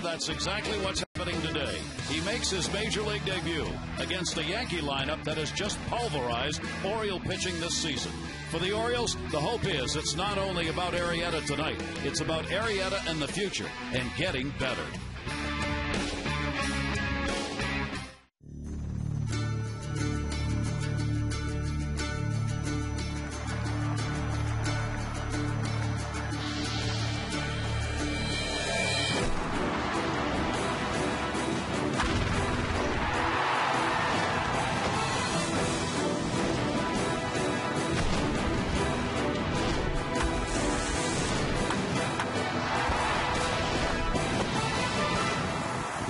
that's exactly what's happening today. He makes his major league debut against a Yankee lineup that has just pulverized Oriole pitching this season. For the Orioles, the hope is it's not only about Arrieta tonight, it's about Arrieta and the future and getting better.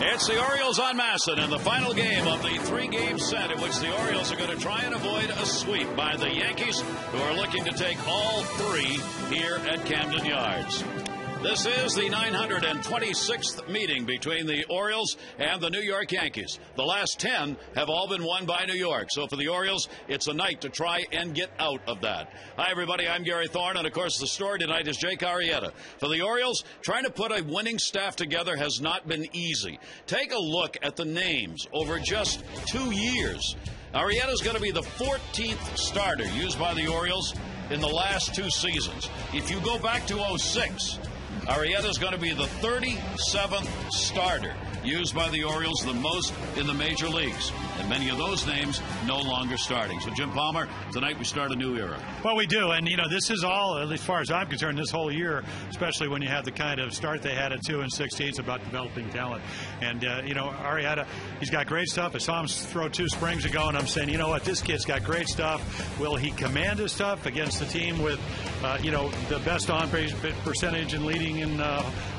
It's the Orioles on Masson in the final game of the three-game set in which the Orioles are going to try and avoid a sweep by the Yankees, who are looking to take all three here at Camden Yards. This is the 926th meeting between the Orioles and the New York Yankees. The last 10 have all been won by New York. So for the Orioles, it's a night to try and get out of that. Hi, everybody. I'm Gary Thorne, and, of course, the story tonight is Jake Arrieta. For the Orioles, trying to put a winning staff together has not been easy. Take a look at the names over just 2 years. Arrieta is going to be the 14th starter used by the Orioles in the last 2 seasons. If you go back to 06, Arrieta is going to be the 37th starter used by the Orioles, the most in the major leagues. And many of those names no longer starting. So, Jim Palmer, tonight we start a new era. Well, we do. And, this is all, at least as far as I'm concerned, this whole year, especially when you have the kind of start they had at 2-16, it's about developing talent. And, Arrieta, he's got great stuff. I saw him throw 2 springs ago, and I'm saying, you know what, this kid's got great stuff. Will he command his stuff against the team with, the best on-base percentage and leading in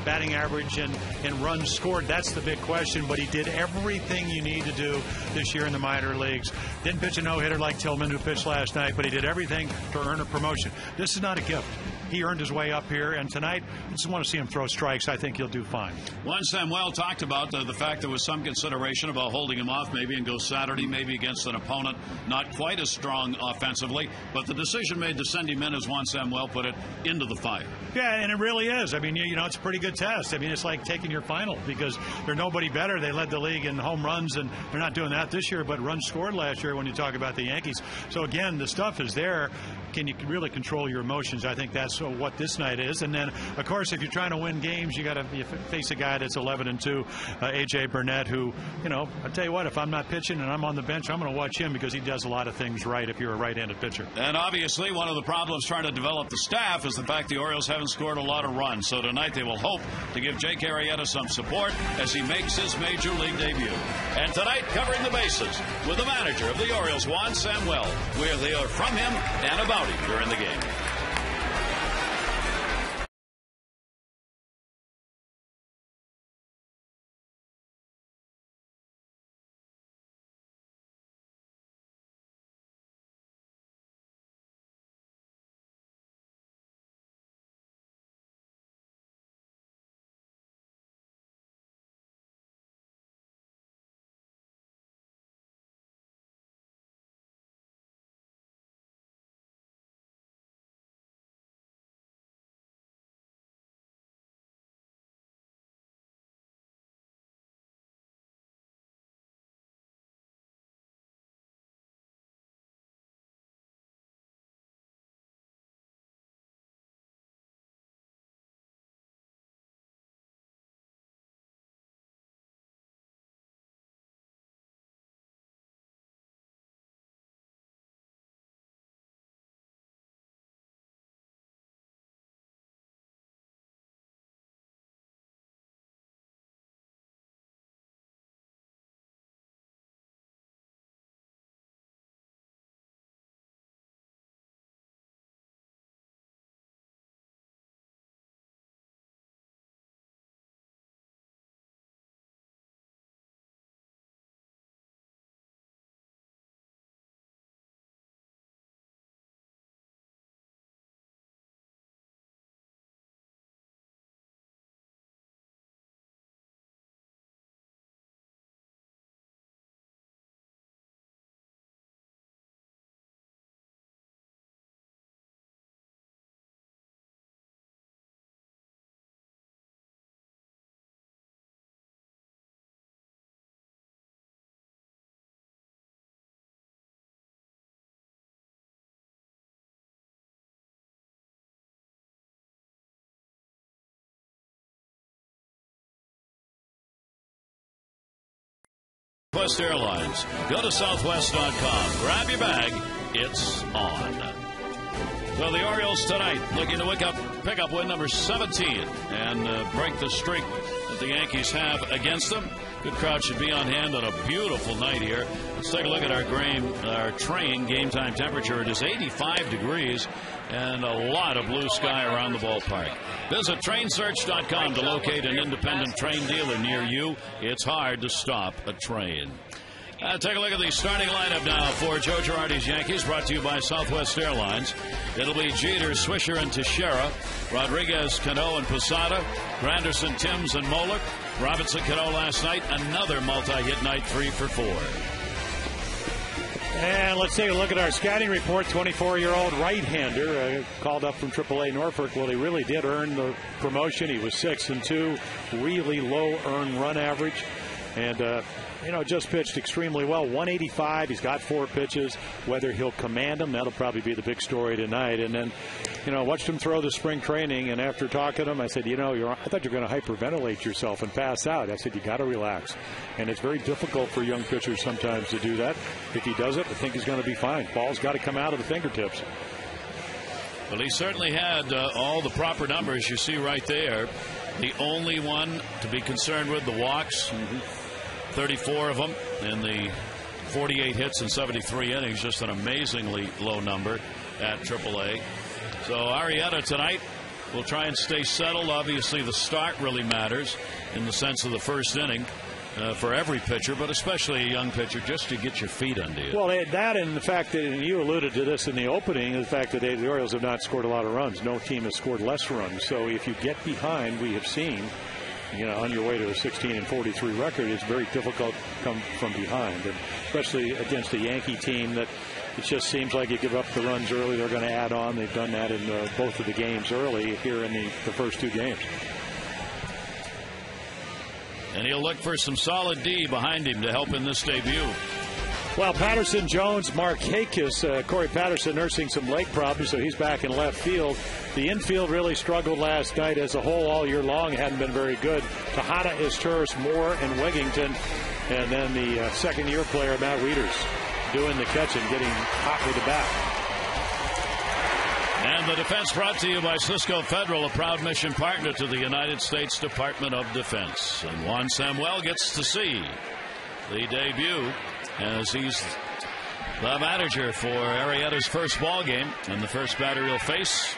batting average and runs scored? That's the big question. But he did everything you need to do this year in the minor leagues. Didn't pitch a no-hitter like Tillman, who pitched last night, but he did everything to earn a promotion. This is not a gift. He earned his way up here, and tonight, I just want to see him throw strikes. I think he'll do fine. Juan Samuel talked about the fact there was some consideration about holding him off maybe and go Saturday, maybe against an opponent not quite as strong offensively, but the decision made to send him in, as Juan Samuel put it, into the fire. Yeah, and it really is. I mean, it's a pretty good test. I mean, it's like taking your final because they're nobody better. They led the league in home runs, and they're not doing that this year, but runs scored last year when you talk about the Yankees. So, again, the stuff is there. Can you really control your emotions? I think that's what this night is. And then, of course, if you're trying to win games, you got to face a guy that's 11-2, A.J. Burnett, who, I tell you what, if I'm not pitching and I'm on the bench, I'm going to watch him because he does a lot of things right if you're a right-handed pitcher. And obviously, one of the problems trying to develop the staff is the fact the Orioles haven't scored a lot of runs. So tonight they will hope to give Jake Arrieta some support as he makes his major league debut. And tonight, covering the bases with the manager of the Orioles, Juan Samuel. We'll hear from him and about him during the game. Southwest Airlines. Go to southwest.com. Grab your bag. It's on. So the Orioles tonight looking to pick up win number 17 and break the streak that the Yankees have against them. Good crowd should be on hand on a beautiful night here. Let's take a look at our train game time temperature. It is 85 degrees and a lot of blue sky around the ballpark. Visit trainsearch.com to locate an independent train dealer near you. It's hard to stop a train. Take a look at the starting lineup now for Joe Girardi's Yankees, brought to you by Southwest Airlines. It'll be Jeter, Swisher, and Teixeira, Rodriguez, Cano, and Posada, Granderson, Timms, and Molick, Robinson, Cano last night, another multi-hit night, 3 for 4. And let's take a look at our scouting report. 24-year-old right-hander called up from AAA Norfolk. Well, he really did earn the promotion. He was 6-2, really low earned run average, and just pitched extremely well. 185. He's got 4 pitches. Whether he'll command them, that'll probably be the big story tonight. And then, watched him throw the spring training. And after talking to him, I said, I thought you were going to hyperventilate yourself and pass out. I said, you got to relax. And it's very difficult for young pitchers sometimes to do that. If he does it, I think he's going to be fine. Ball's got to come out of the fingertips. Well, he certainly had all the proper numbers you see right there. The only one to be concerned with, the walks. 34 of them in the 48 hits in 73 innings. Just an amazingly low number at AAA. So Arrieta tonight will try and stay settled. Obviously, the start really matters in the sense of the first inning for every pitcher, but especially a young pitcher, just to get your feet under you. Well, that and the fact that, and you alluded to this in the opening, the fact that the Orioles have not scored a lot of runs. No team has scored less runs. So if you get behind, we have seen, on your way to a 16-43 record, it's very difficult to come from behind, and especially against a Yankee team that it just seems like you give up the runs early, they're going to add on. They've done that in both of the games early here in the first 2 games. And he'll look for some solid D behind him to help in this debut. Well, Patterson, Jones, Markakis, Corey Patterson nursing some leg problems, so he's back in left field. The infield really struggled last night as a whole all year long. Hadn't been very good. Tejada, Izturis, Moore, and Wigington. And then the second-year player, Matt Wieters, doing the catching, getting hot with the bat. And the defense brought to you by Cisco Federal, a proud mission partner to the United States Department of Defense. And Juan Samuel gets to see the debut as he's the manager for Arrieta's first ball game, and the first batter he'll face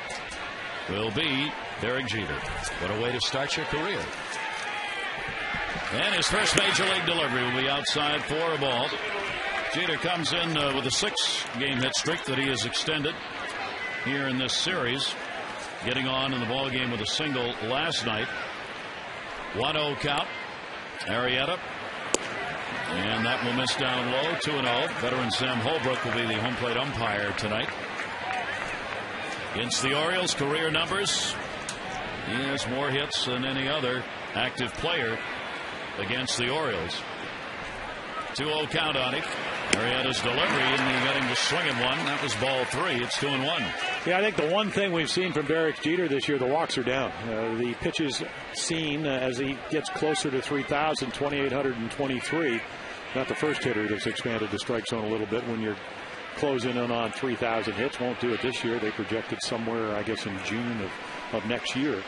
will be Derek Jeter. What a way to start your career. And his first major league delivery will be outside for a ball. Jeter comes in with a 6-game hit streak that he has extended here in this series, getting on in the ball game with a single last night. 1-0 count. Arrieta. And that will miss down low. 2-0. Veteran Sam Holbrook will be the home plate umpire tonight. Against the Orioles, career numbers. He has more hits than any other active player against the Orioles. 2-0 count on it. Arrieta's delivery, and he got him to swing at one. That was ball 3. It's 2-1. Yeah, I think the one thing we've seen from Derek Jeter this year, the walks are down. The pitches seen as he gets closer to 3,000, 2,823. Not the first hitter that's expanded the strike zone a little bit. When you're closing in on 3,000 hits, won't do it this year. They projected somewhere, I guess, in June of next year.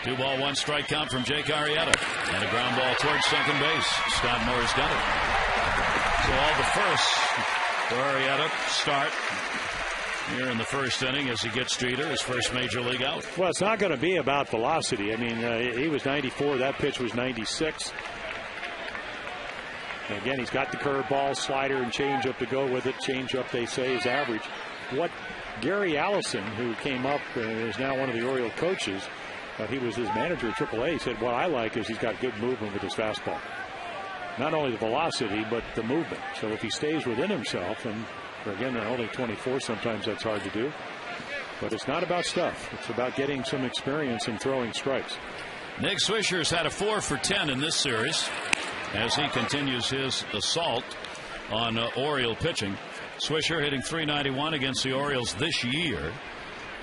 2-ball, 1 strike count from Jake Arrieta. And a ground ball towards second base. Scott Moore's got it. So all the firsts for Arrieta start here in the first inning as he gets Jeter, his first major league out. Well, it's not going to be about velocity. I mean, he was 94. That pitch was 96. And again, he's got the curveball, slider, and changeup to go with it. Changeup, they say, is average. What Gary Allison, who came up and is now one of the Oriole coaches, he was his manager at AAA. He said, what I like is he's got good movement with his fastball. Not only the velocity, but the movement. So if he stays within himself, and again, they're only 24, sometimes that's hard to do. But it's not about stuff. It's about getting some experience in throwing strikes. Nick Swisher's had a 4 for 10 in this series as he continues his assault on Oriole pitching. Swisher hitting .391 against the Orioles this year.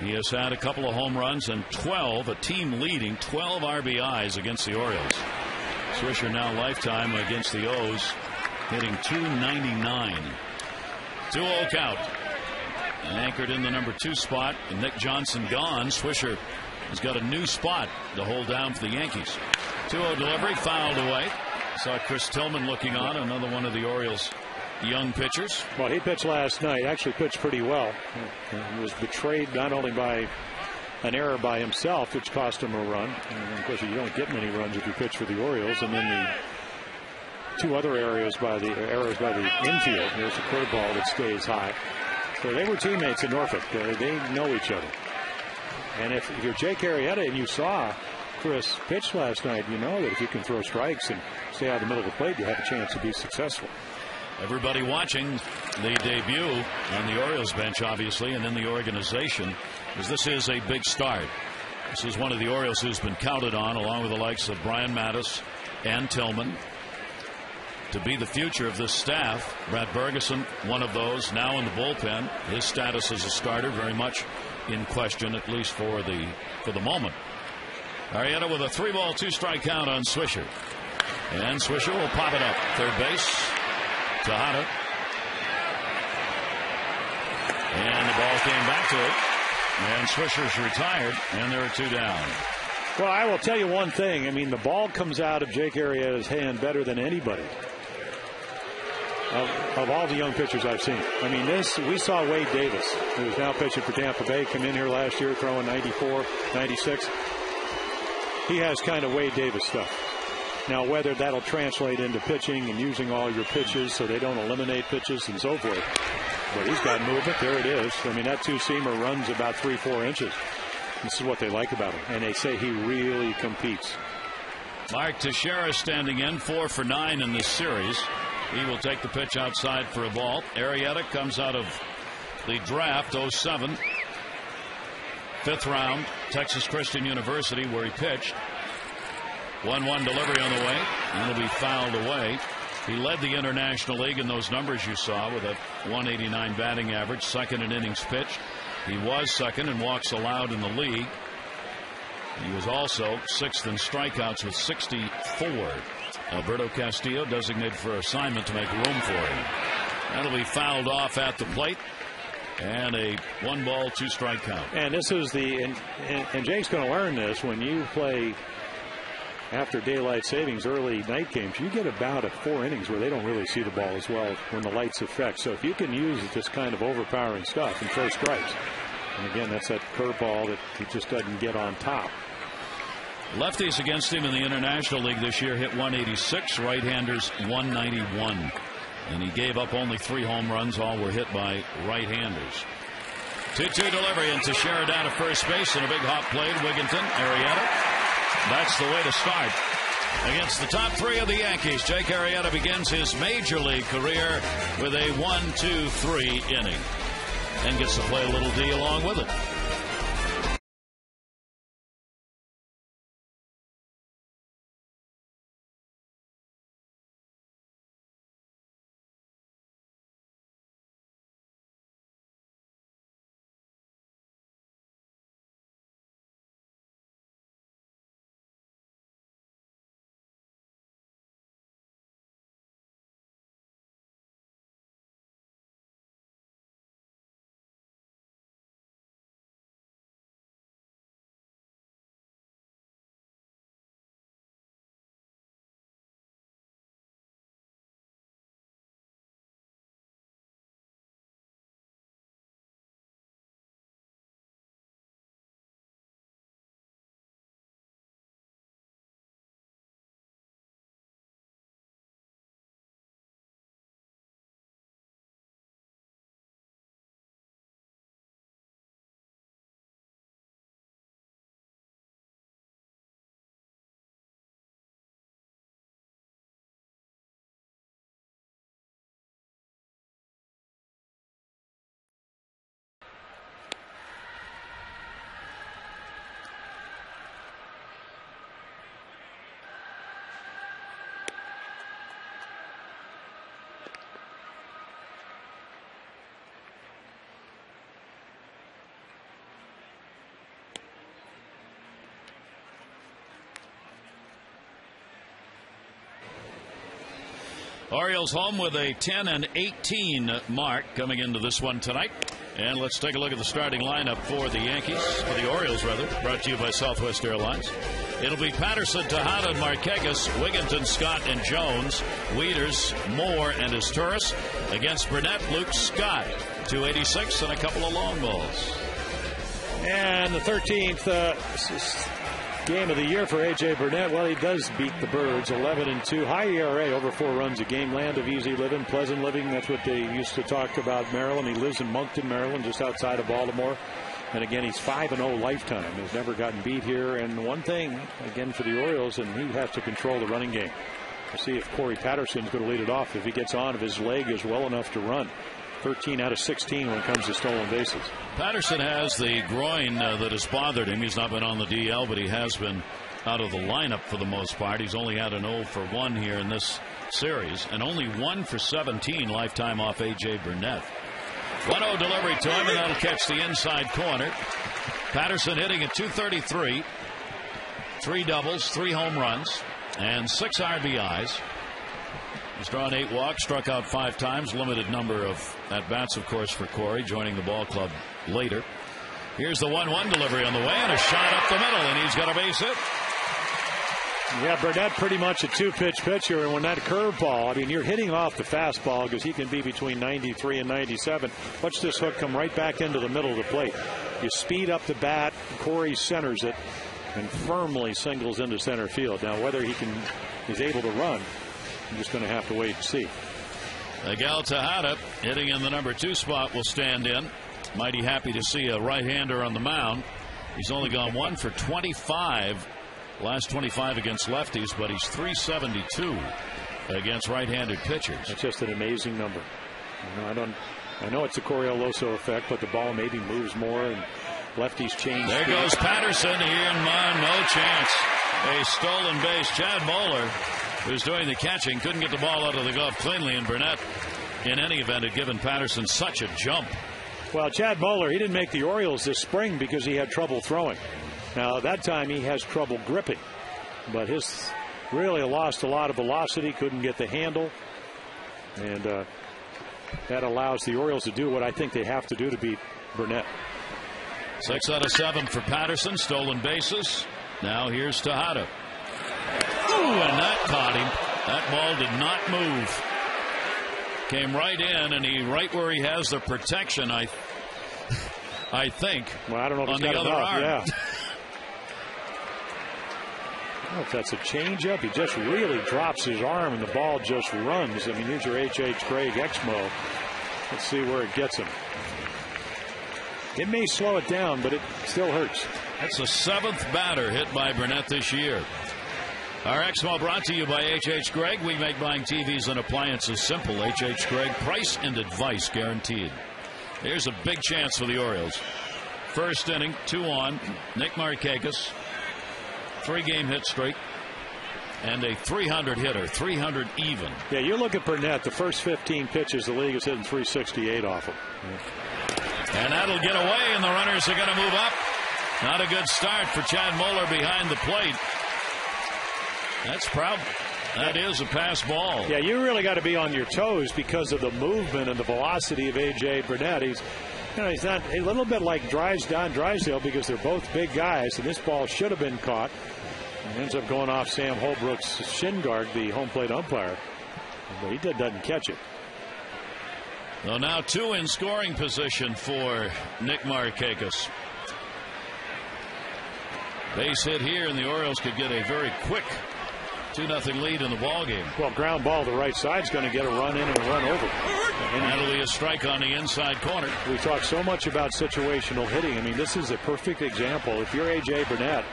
He has had a couple of home runs and 12, a team leading 12 RBIs against the Orioles. Swisher now lifetime against the O's hitting .299. 2-0 count. And anchored in the number 2 spot. And Nick Johnson gone. Swisher has got a new spot to hold down for the Yankees. 2-0 delivery, fouled away. Saw Chris Tillman looking on, another one of the Orioles' young pitchers. Well, he pitched last night. Actually pitched pretty well. He was betrayed not only by an error by himself, which cost him a run. And of course, you don't get many runs if you pitch for the Orioles. And then the 2 other errors by the infield. There's a curveball that stays high. So they were teammates in Norfolk. They know each other. And if you're Jake Arrieta and you saw Chris pitch last night, you know that if you can throw strikes and stay out of the middle of the plate, you have a chance to be successful. Everybody watching the debut on the Orioles bench, obviously, and in the organization, because this is a big start. This is one of the Orioles who's been counted on, along with the likes of Brian Mattis and Tillman, to be the future of this staff. Brad Bergeson, one of those, now in the bullpen. His status as a starter very much in question, at least for the moment. Arrieta with a 3-ball 2-strike count on Swisher. And Swisher will pop it up. Third base. Tejada. And the ball came back to it. And Swisher's retired. And there are 2 down. Well, I will tell you one thing. I mean, the ball comes out of Jake Arrieta's hand better than anybody. Of all the young pitchers I've seen. I mean, we saw Wade Davis, who's now pitching for Tampa Bay, come in here last year throwing 94, 96. He has kind of Wade Davis stuff. Now, whether that'll translate into pitching and using all your pitches so they don't eliminate pitches and so forth. But he's got movement. There it is. I mean, that 2-seamer runs about 3-4 inches. This is what they like about him. And they say he really competes. Mark Teixeira standing in, 4 for 9 in this series. He will take the pitch outside for a ball. Arrieta comes out of the draft, 07. 5th round, Texas Christian University, where he pitched. 1-1 delivery on the way, and it'll be fouled away. He led the International League in those numbers you saw with a 189 batting average, 2nd in innings pitched. He was 2nd in walks allowed in the league. He was also 6th in strikeouts with 64. Alberto Castillo designated for assignment to make room for him. That'll be fouled off at the plate. And a 1-ball 2-strike count. And this is and Jake's going to learn this. When you play after daylight savings early night games, you get about 4 innings where they don't really see the ball as well when the lights affect. So if you can use this kind of overpowering stuff and throw strikes, and again, that's that curveball that he just doesn't get on top. Lefties against him in the International League this year hit 186, right-handers 191. And he gave up only 3 home runs. All were hit by right-handers. 2-2 delivery, and Teixeira down to first base, and a big hop played. Wigginton, Arrieta. That's the way to start. Against the top 3 of the Yankees, Jake Arrieta begins his major league career with a 1-2-3 inning. And gets to play a little D along with it. Orioles home with a 10-18 mark coming into this one tonight. And let's take a look at the starting lineup for the Yankees, for the Orioles rather, brought to you by Southwest Airlines. It'll be Patterson, Tejada, and Marquez, Wigginton, Scott, and Jones, Wieters, Moore, and Izturis. Against Burnett, Luke Scott, 286 and a couple of long balls. And the 13th game of the year for A.J. Burnett. Well, he does beat the Birds, 11-2. High ERA, over 4 runs a game. Land of easy living, pleasant living. That's what they used to talk about Maryland. He lives in Moncton, Maryland, just outside of Baltimore. And again, he's 5-0 lifetime. He's never gotten beat here. And one thing, again, for the Orioles, and he has to control the running game. We'll see if Corey Patterson's going to lead it off. If he gets on, if his leg is well enough to run. 13 out of 16 when it comes to stolen bases. Patterson has the groin that has bothered him. He's not been on the DL, but he has been out of the lineup for the most part. He's only had an 0 for 1 here in this series, and only 1 for 17 lifetime off A.J. Burnett. 1-0 delivery to him, and that'll catch the inside corner. Patterson hitting at .233, 3 doubles, 3 home runs, and 6 RBIs. He's drawn 8 walks, struck out 5 times. Limited number of at-bats, of course, for Corey, joining the ball club later. Here's the 1-1 delivery on the way, and a shot up the middle, and he's got a base hit. Yeah, Burnett pretty much a 2-pitch pitcher, and when that curveball, I mean, you're hitting off the fastball because he can be between 93 and 97. Watch this hook come right back into the middle of the plate. You speed up the bat, Corey centers it, and firmly singles into center field. Now, whether he's able to run, I'm just going to have to wait and see. Miguel Tejada, hitting in the number 2 spot, will stand in. Mighty happy to see a right-hander on the mound. He's only gone 1 for 25, last 25 against lefties, but he's 372 against right-handed pitchers. That's just an amazing number. I know it's a Coriolis effect, but the ball maybe moves more and lefties change. There goes Patterson here, and no chance. A stolen base. Chad Moeller, who's doing the catching, couldn't get the ball out of the glove cleanly, and Burnett, in any event, had given Patterson such a jump. Well, Chad Moeller, he didn't make the Orioles this spring because he had trouble throwing. Now, that time he has trouble gripping, but his really lost a lot of velocity, couldn't get the handle, and that allows the Orioles to do what I think they have to do to beat Burnett. 6 out of 7 for Patterson, stolen bases. Now here's Tejada. Ooh, and that caught him. That ball did not move. Came right in, and he right where he has the protection, I think. Well, I don't know if on he's the got other enough. arm. Yeah. I don't know if that's a changeup. He just really drops his arm, and the ball just runs. I mean, here's your H.H. Gregg Exmo. Let's see where it gets him. It may slow it down, but it still hurts. That's the 7th batter hit by Burnett this year. Our Exmo brought to you by H.H. Gregg. We make buying TVs and appliances simple. H.H. Gregg, price and advice guaranteed. Here's a big chance for the Orioles. First inning, 2 on. Nick Markakis, 3-game hit streak, and a 300 hitter, 300 even. Yeah, you look at Burnett, the first 15 pitches, the league is hitting 368 off him. And that'll get away, and the runners are going to move up. Not a good start for Chad Moeller behind the plate. That's problem. That is a pass ball. Yeah, you really got to be on your toes because of the movement and the velocity of A.J. Burnett. He's not a little bit like Drysdale because they're both big guys, and this ball should have been caught. It ends up going off Sam Holbrook's shin guard, the home plate umpire, but he doesn't catch it. Well, now 2 in scoring position for Nick Markakis. Base hit here, and the Orioles could get a very quick 2-0 lead in the ball game. Well, ground ball to the right side is going to get a run in and a run over. And that'll be a strike on the inside corner. We talk so much about situational hitting. I mean, this is a perfect example. If you're A.J. Burnett,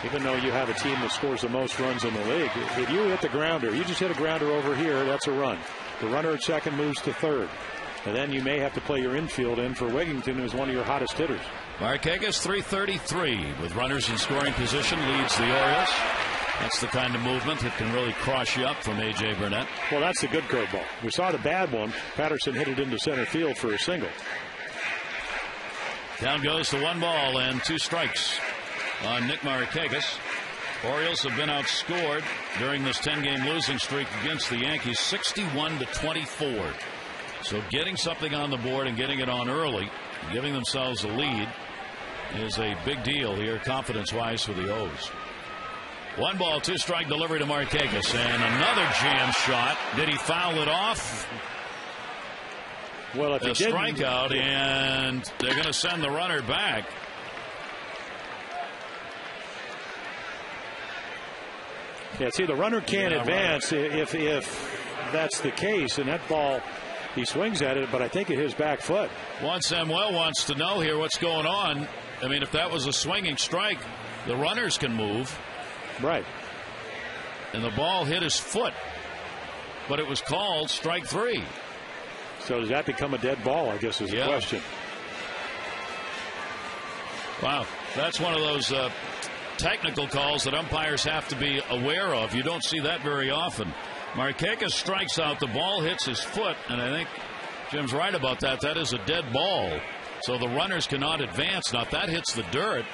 even though you have a team that scores the most runs in the league, if you hit the grounder, you just hit a grounder over here, that's a run. The runner at second moves to third. And then you may have to play your infield in for Wigginton, who's one of your hottest hitters. Markakis, 333 with runners in scoring position, leads the Orioles. That's the kind of movement that can really cross you up from A.J. Burnett. Well, that's a good curveball. We saw the bad one. Patterson hit it into center field for a single. Down goes the 1 ball and 2 strikes on Nick Markakis. Orioles have been outscored during this 10-game losing streak against the Yankees 61-24. So getting something on the board and getting it on early, giving themselves a lead, is a big deal here confidence-wise for the O's. 1 ball, 2 strike delivery to Markakis, and another jam shot. Did he foul it off? Well, if he didn't, strikeout, and they're going to send the runner back. Yeah, see, the runner can't advance if that's the case, and that ball, he swings at it, but I think it his back foot. Juan Samuel wants to know here what's going on. I mean, if that was a swinging strike, the runners can move. Right. And the ball hit his foot, but it was called strike 3. So does that become a dead ball, I guess, is the question. Wow, that's one of those technical calls that umpires have to be aware of. You don't see that very often. Markakis strikes out, the ball hits his foot, and I think Jim's right about that. That is a dead ball. So the runners cannot advance. Now, if that hits the dirt,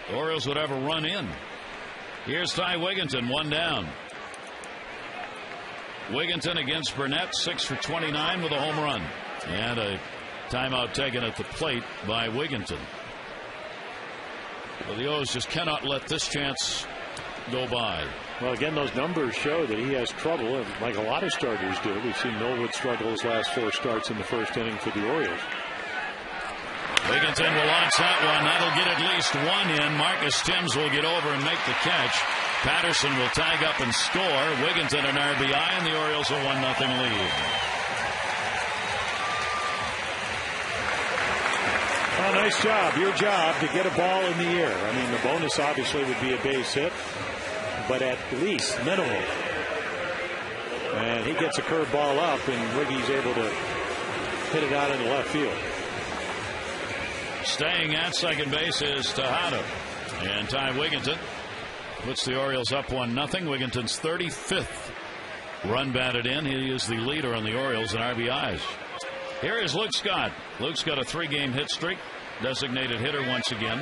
the Orioles would have a run in. Here's Ty Wigginton, 1 down. Wigginton against Burnett, 6 for 29 with a home run. And a timeout taken at the plate by Wigginton. Well, the O's just cannot let this chance go by. Well, again, those numbers show that he has trouble, like a lot of starters do. We've seen Millwood struggle his last 4 starts in the first inning for the Orioles. Wigginton will launch that one. That'll get at least 1 in. Marcus Timms will get over and make the catch. Patterson will tag up and score. Wigginton an RBI, and the Orioles a 1-0 lead. Well, nice job. Your job to get a ball in the air. I mean, the bonus obviously would be a base hit, but at least minimum. And he gets a curve ball up, and Wiggy's able to hit it out in the left field. Staying at second base is Tejada. And Ty Wigginton puts the Orioles up 1-0. Wigginton's 35th run batted in. He is the leader on the Orioles in RBIs. Here is Luke Scott. Luke's got a 3-game hit streak. Designated hitter once again.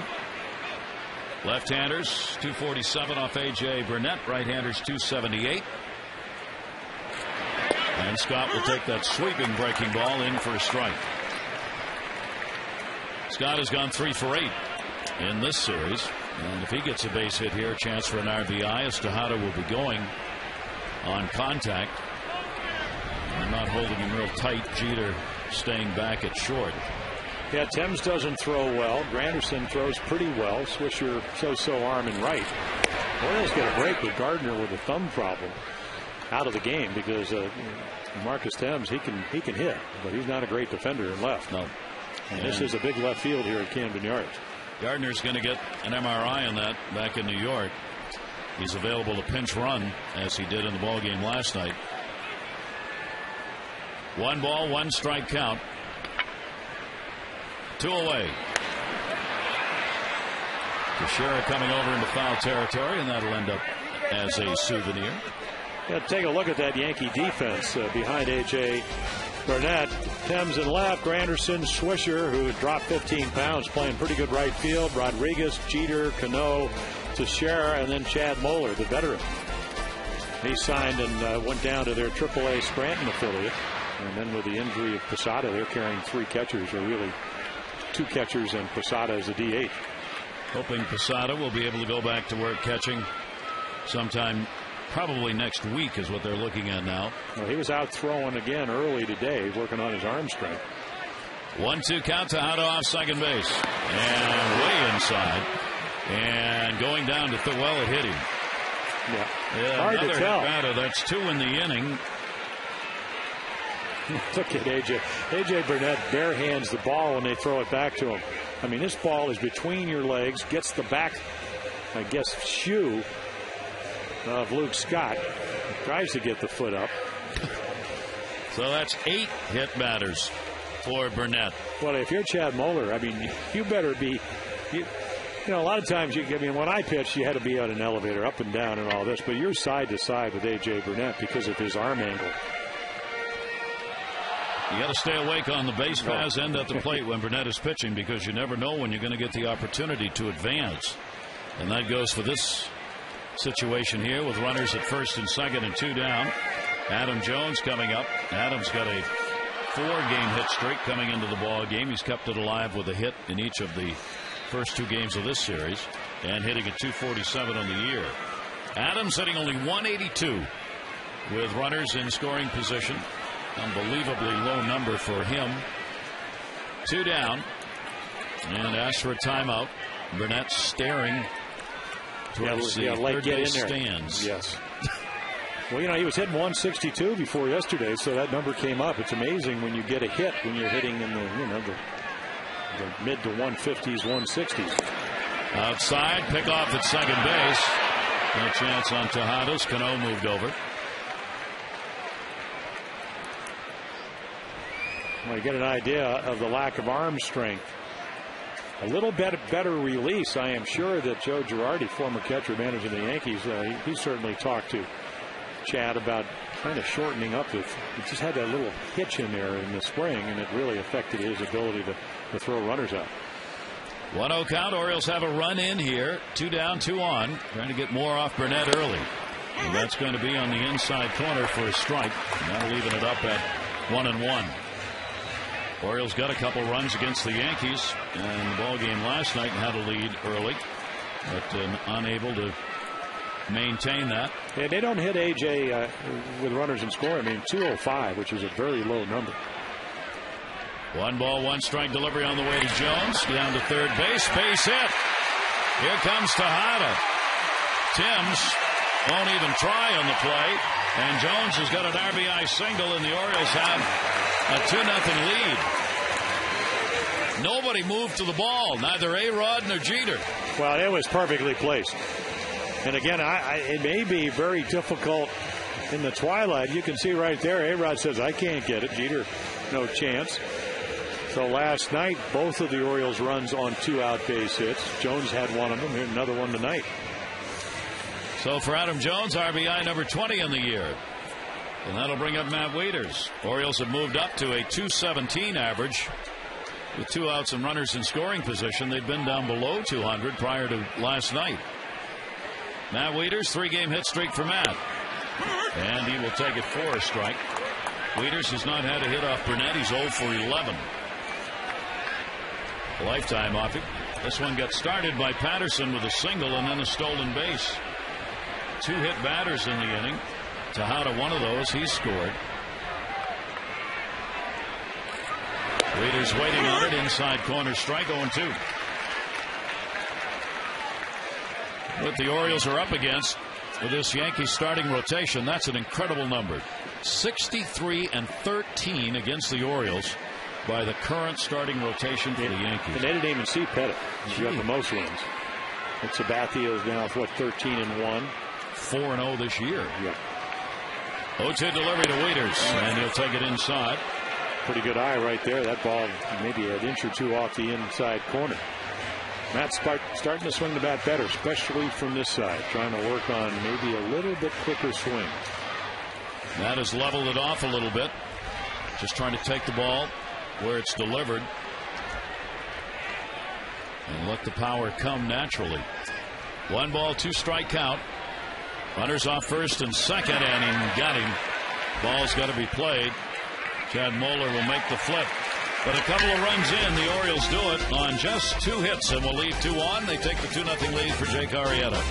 Left-handers 247 off A.J. Burnett. Right-handers 278. And Scott will take that sweeping breaking ball in for a strike. Scott has gone 3 for 8 in this series. And if he gets a base hit here, a chance for an RBI, as Tejada will be going on contact. And not holding him real tight. Jeter staying back at short. Yeah, Timms doesn't throw well. Granderson throws pretty well. Swisher so-so arm and right. Orioles get a break with Gardner with a thumb problem out of the game because Marcus Timms, he can hit, but he's not a great defender in left. No. And this is a big left field here at Camden Yards. Gardner's going to get an MRI on that back in New York. He's available to pinch run as he did in the ball game last night. 1 ball, 1 strike count. 2 away. Teixeira coming over into foul territory, and that'll end up as a souvenir. Yeah, take a look at that Yankee defense behind A.J. Burnett. Timms in left, Granderson, Swisher, who had dropped 15 pounds, playing pretty good right field. Rodriguez, Jeter, Cano, Teixeira, and then Chad Moeller, the veteran. He signed and went down to their AAA Scranton affiliate. And then with the injury of Posada, they're carrying 3 catchers, or really 2 catchers, and Posada as a DH. Hoping Posada will be able to go back to work catching sometime probably next week is what they're looking at now. Well, he was out throwing again early today, working on his arm strength. 1-2 count. Tejada off second base. And way inside. And going down to well, it hit him. Yeah, hard to tell. That's 2 in the inning. Look at A.J. Burnett bare hands the ball when they throw it back to him. I mean, this ball is between your legs, gets the back, I guess, shoe of Luke Scott. Tries to get the foot up. So that's 8 hit batters for Burnett. Well, if you're Chad Moeller, I mean, you better be. You know, a lot of times, when I pitched, you had to be on an elevator up and down and all this, but you're side to side with A.J. Burnett because of his arm angle. You got to stay awake on the base paths and at the plate when Burnett is pitching, because you never know when you're going to get the opportunity to advance. And that goes for this situation here with runners at first and second and 2 down. Adam Jones coming up. Adams got a 4-game hit streak coming into the ball game. He's kept it alive with a hit in each of the first 2 games of this series and hitting at .247 on the year. Adams hitting only .182 with runners in scoring position. Unbelievably low number for him. 2 down, and asks for a timeout. Burnett staring towards the third base stands. Yes. Well, you know, he was hitting 162 before yesterday, so that number came up. It's amazing when you get a hit when you're hitting in the, you know, the mid to 150s, 160s. Outside, pick off at second base. No chance on Tejadas. Cano moved over. Well, you get an idea of the lack of arm strength. A little bit better release. I am sure that Joe Girardi, former catcher managing the Yankees, he certainly talked to Chad about kind of shortening up. He just had that little hitch in there in the spring, and it really affected his ability to throw runners out. 1-0 count. Orioles have a run in here. 2 down, 2 on. Trying to get more off Burnett early. And that's going to be on the inside corner for a strike. Now leaving it up at 1-1. Orioles got a couple runs against the Yankees in the ball game last night and had a lead early, but unable to maintain that. Yeah, they don't hit AJ with runners in scoring. I mean, 205, which is a very low number. 1 ball, 1 strike delivery on the way to Jones. Down to third base. Base hit. Here comes Tejada. Timms won't even try on the play. And Jones has got an RBI single, and the Orioles have a 2-0 lead. Nobody moved to the ball. Neither A-Rod nor Jeter. Well, it was perfectly placed. And again, it may be very difficult in the twilight. You can see right there, A-Rod says, I can't get it. Jeter, no chance. So last night, both of the Orioles' runs on 2 out base hits. Jones had one of them. Here's another one tonight. So for Adam Jones, RBI number 20 in the year. And that'll bring up Matt Wieters. Orioles have moved up to a .217 average with 2 outs and runners in scoring position. They'd been down below 200 prior to last night. Matt Wieters, 3-game hit streak for Matt. And he will take it for a strike. Wieters has not had a hit off Burnett. He's 0 for 11. A lifetime off him. This one got started by Patterson with a single and then a stolen base. 2 hit batters in the inning. Tejada, one of those, he scored. Wieters waiting on it, inside corner strike, 0-2. What the Orioles are up against with this Yankees starting rotation, that's an incredible number. 63-13 against the Orioles by the current starting rotation for the Yankees. And they didn't even see Pettit. He's got the most wins. And Sabathia is now with, what, 13-1. 4-0 this year. Yep. 0-2 delivery to Wieters, and he'll take it inside. Pretty good eye right there. That ball maybe an inch or 2 off the inside corner. Matt's starting to swing the bat better, especially from this side, trying to work on maybe a little bit quicker swing. Matt has leveled it off a little bit, just trying to take the ball where it's delivered and let the power come naturally. 1 ball, 2 strike count. Runners off first and second, and he got him. Ball's got to be played. Chad Moeller will make the flip. But a couple of runs in, the Orioles do it on just 2 hits and will leave 2 on. They take the 2-0 lead for Jake Arrieta.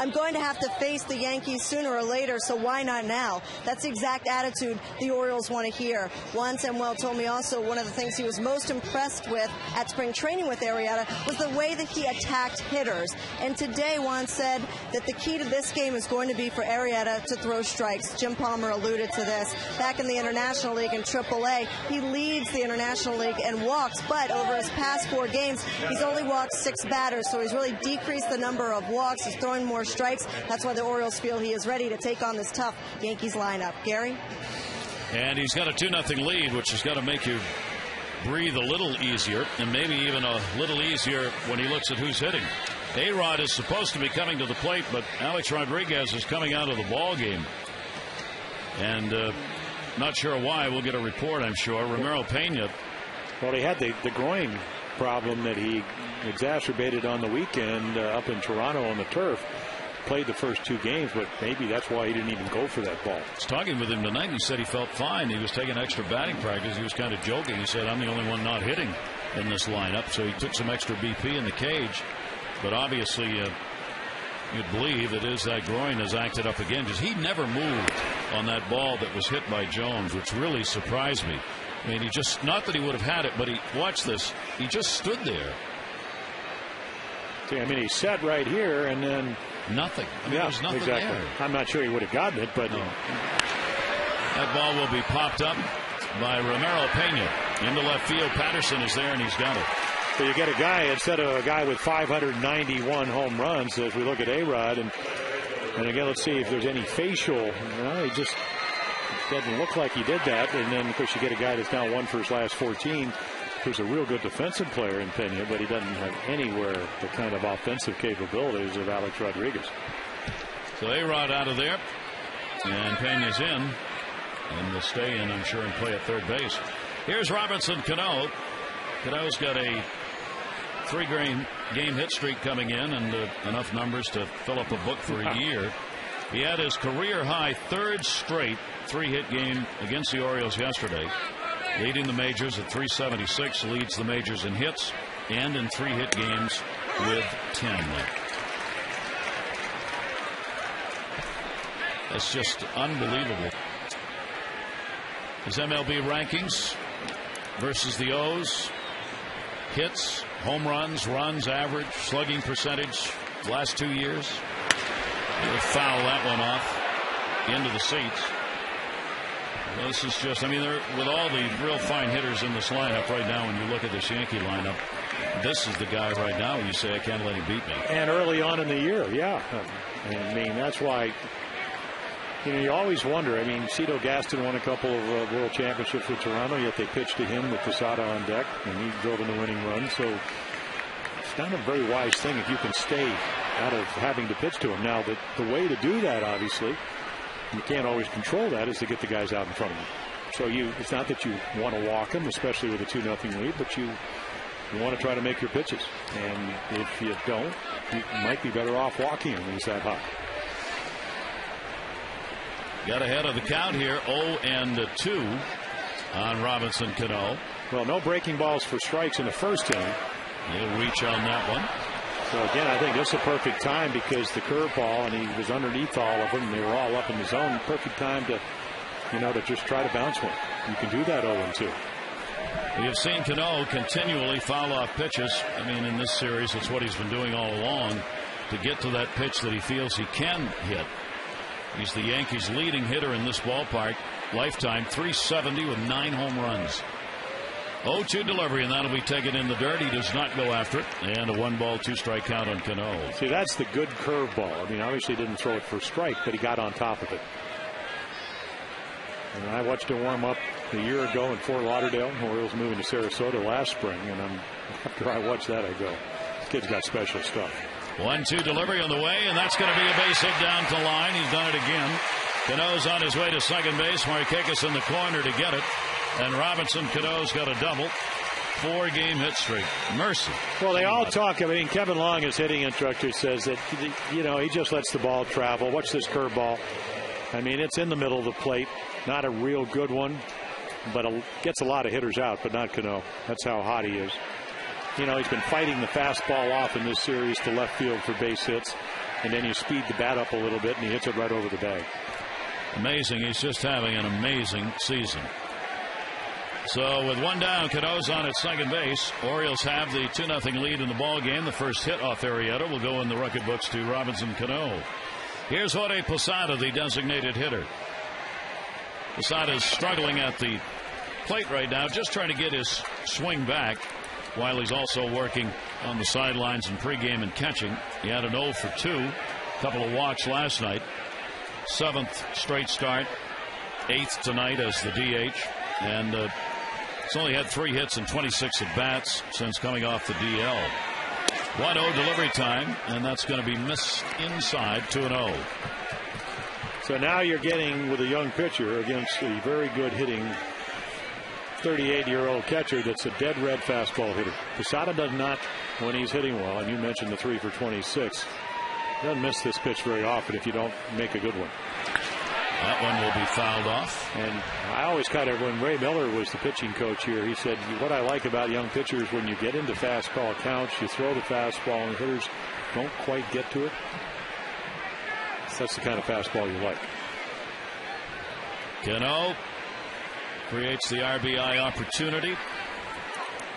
I'm going to have to face the Yankees sooner or later, so why not now? That's the exact attitude the Orioles want to hear. Juan Samuel told me also one of the things he was most impressed with at spring training with Arrieta was the way that he attacked hitters. And today Juan said that the key to this game is going to be for Arrieta to throw strikes. Jim Palmer alluded to this. Back in the International League in AAA, he leads the International League in walks, but over his past 4 games, he's only walked 6 batters, so he's really decreased the number of walks. He's throwing more strikes. That's why the Orioles feel he is ready to take on this tough Yankees lineup. Gary? And he's got a 2-0 lead, which has got to make you breathe a little easier, and maybe even a little easier when he looks at who's hitting. A-Rod is supposed to be coming to the plate, but Alex Rodriguez is coming out of the ball game. And not sure why. We'll get a report, I'm sure. Ramiro Pena. Well, he had the groin problem that he exacerbated on the weekend up in Toronto on the turf. Played the first 2 games, but maybe that's why he didn't even go for that ball. I was talking with him tonight, and he said he felt fine. He was taking extra batting practice. He was kind of joking. He said, I'm the only one not hitting in this lineup. So he took some extra BP in the cage. But obviously, you'd believe it is that groin has acted up again, because he never moved on that ball that was hit by Jones, which really surprised me. I mean, he just, not that he would have had it, but watch this, he just stood there. See, I mean, he sat right here and then nothing. I mean, there's nothing exactly there. I'm not sure he would have gotten it, but no. That ball will be popped up by Ramiro Pena into left field. Patterson is there, and he's got it. So you get a guy, instead of a guy with 591 home runs, as we look at A-Rod, and again, let's see if there's any facial. He just doesn't look like he did that. And then, of course, you get a guy that's now 1 for his last 14. Who's a real good defensive player in Pena, but he doesn't have anywhere the kind of offensive capabilities of Alex Rodriguez. So A-Rod out of there, and Pena's in, and will stay in, I'm sure, and play at third base. Here's Robinson Cano. Cano's got a 3-game hit streak coming in, and enough numbers to fill up a book for a year. He had his career high 3rd straight 3-hit game against the Orioles yesterday. Leading the majors at 376, leads the majors in hits and in 3-hit games with 10. That's just unbelievable. His MLB rankings versus the O's: hits, home runs, runs, average, slugging percentage, last 2 years. He'll foul that one off into the seats. Well, this is just, I mean, with all the real fine hitters in this lineup right now, when you look at this Yankee lineup, this is the guy right now you say, I can't let him beat me. And early on in the year, yeah. I mean, that's why, you always wonder. I mean, Cito Gaston won a couple of world championships with Toronto, yet they pitched to him with Posada on deck, and he drove in the winning run. So it's not a very wise thing if you can stay out of having to pitch to him. Now, the way to do that, obviously, you can't always control that, is to get the guys out in front of you. So it's not that you want to walk them, especially with a 2-0 lead, but you want to try to make your pitches. And if you don't, you might be better off walking him when he's that hot. Got ahead of the count here, 0-2 on Robinson Cano. Well, no breaking balls for strikes in the first inning. He'll reach on that one. So again, I think this is a perfect time, because the curveball, and he was underneath all of them, and they were all up in the zone. Perfect time to just try to bounce one. You can do that 0-2. We have seen Cano continually foul off pitches. I mean, in this series, it's what he's been doing all along to get to that pitch that he feels he can hit. He's the Yankees' leading hitter in this ballpark. Lifetime, 370 with 9 home runs. 0-2 delivery, and that'll be taken in the dirt. He does not go after it, and a 1-ball 2-strike count on Cano. See, that's the good curveball. I mean, obviously didn't throw it for a strike, but he got on top of it. And I watched him warm up a year ago in Fort Lauderdale. The Orioles moving to Sarasota last spring, and after I watched that, I go, this kid's got special stuff. 1-2 delivery on the way, and that's going to be a base hit down to line. He's done it again. Cano's on his way to second base. Markakis in the corner to get it. And Robinson Cano's got a double. 4-game hit streak. Mercy. Well, they all talk. I mean, Kevin Long, his hitting instructor, says that, he just lets the ball travel. Watch this curveball. I mean, it's in the middle of the plate. Not a real good one, but gets a lot of hitters out, but not Cano. That's how hot he is. He's been fighting the fastball off in this series to left field for base hits. and then you speed the bat up a little bit, and he hits it right over the bag. Amazing. He's just having an amazing season. So with one down, Cano's on at second base. Orioles have the 2-0 lead in the ball game. The first hit off Arrieta will go in the record books to Robinson Cano. Here's Jorge Posada, the designated hitter. Posada is struggling at the plate right now, just trying to get his swing back, while he's also working on the sidelines in pregame and catching. He had an 0 for 2, a couple of walks last night. 7th straight start, 8th tonight as the DH, and he's only had 3 hits and 26 at bats since coming off the DL. 1-0 delivery time, and that's going to be missed inside. 2-0. So now you're getting, with a young pitcher against a very good hitting 38-year-old catcher that's a dead red fastball hitter. Posada does not, when he's hitting well, and you mentioned the 3 for 26, doesn't miss this pitch very often if you don't make a good one. That one will be fouled off. And I always when Ray Miller was the pitching coach here, he said, what I like about young pitchers, when you get into fastball counts, you throw the fastball and hitters don't quite get to it. So that's the kind of fastball you like. Cano creates the RBI opportunity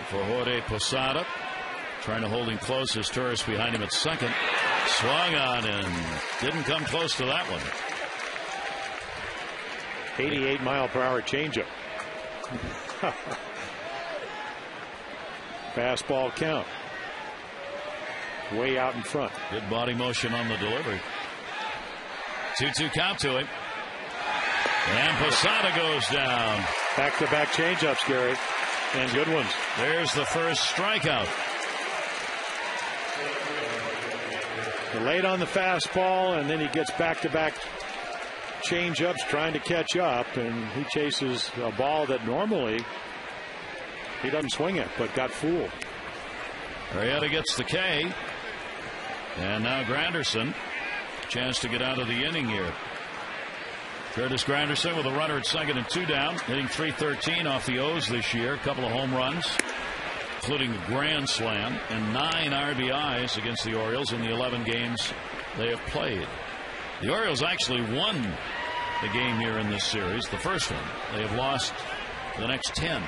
for Jorge Posada. Trying to hold him close as Torres behind him at second. Swung on and didn't come close to that one. 88-mile-per-hour changeup. Fastball count. Way out in front. Good body motion on the delivery. 2-2 count to him. And Posada goes down. Back-to-back changeups, Gary. And good ones. There's the first strikeout. Late on the fastball, and then he gets back-to-back change-ups trying to catch up, and he chases a ball that normally he doesn't swing at, but got fooled. Arrieta gets the K, and now Granderson, chance to get out of the inning here. Curtis Granderson with a runner at second and 2 down, hitting .313 off the O's this year. A couple of home runs, including a grand slam, and 9 RBIs against the Orioles in the 11 games they have played. The Orioles actually won the game here in this series, the first one. They have lost the next 10.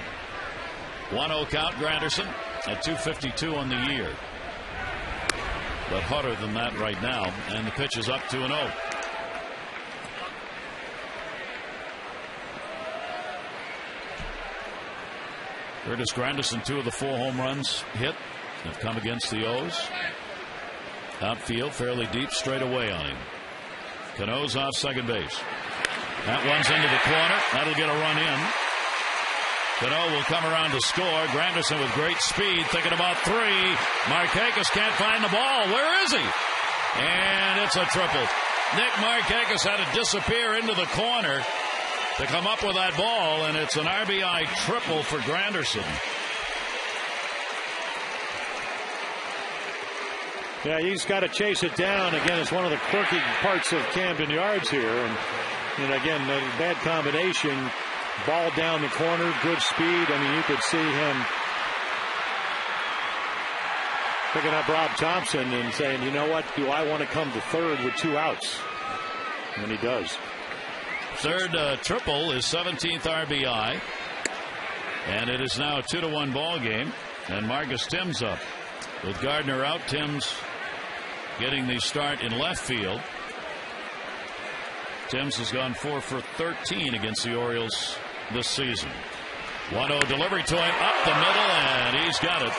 1-0 count. Granderson at .252 on the year, but hotter than that right now, and the pitch is up 2-0. Curtis Granderson, 2 of the 4 home runs hit have come against the O's. Outfield fairly deep, straight away on him. Cano's off second base. That one's into the corner. That'll get a run in. Cano will come around to score. Granderson with great speed, thinking about 3. Markakis can't find the ball. Where is he? And it's a triple. Nick Markakis had to disappear into the corner to come up with that ball, and it's an RBI triple for Granderson. Yeah, he's got to chase it down. Again, it's one of the quirky parts of Camden Yards here. And again, a bad combination. Ball down the corner, good speed. I mean, you could see him picking up Rob Thompson and saying, you know what, do I want to come to third with 2 outs? And he does. Third triple is 17th RBI. And it is now a 2-1 ball game. And Marcus Timms up. With Gardner out, Timms getting the start in left field. Timms has gone 4 for 13 against the Orioles this season. 1-0 delivery to him up the middle, and he's got it.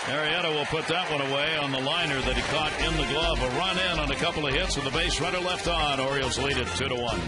Arrieta will put that one away on the liner that he caught in the glove. A run in on a couple of hits with the base runner left on. Orioles lead it 2-1.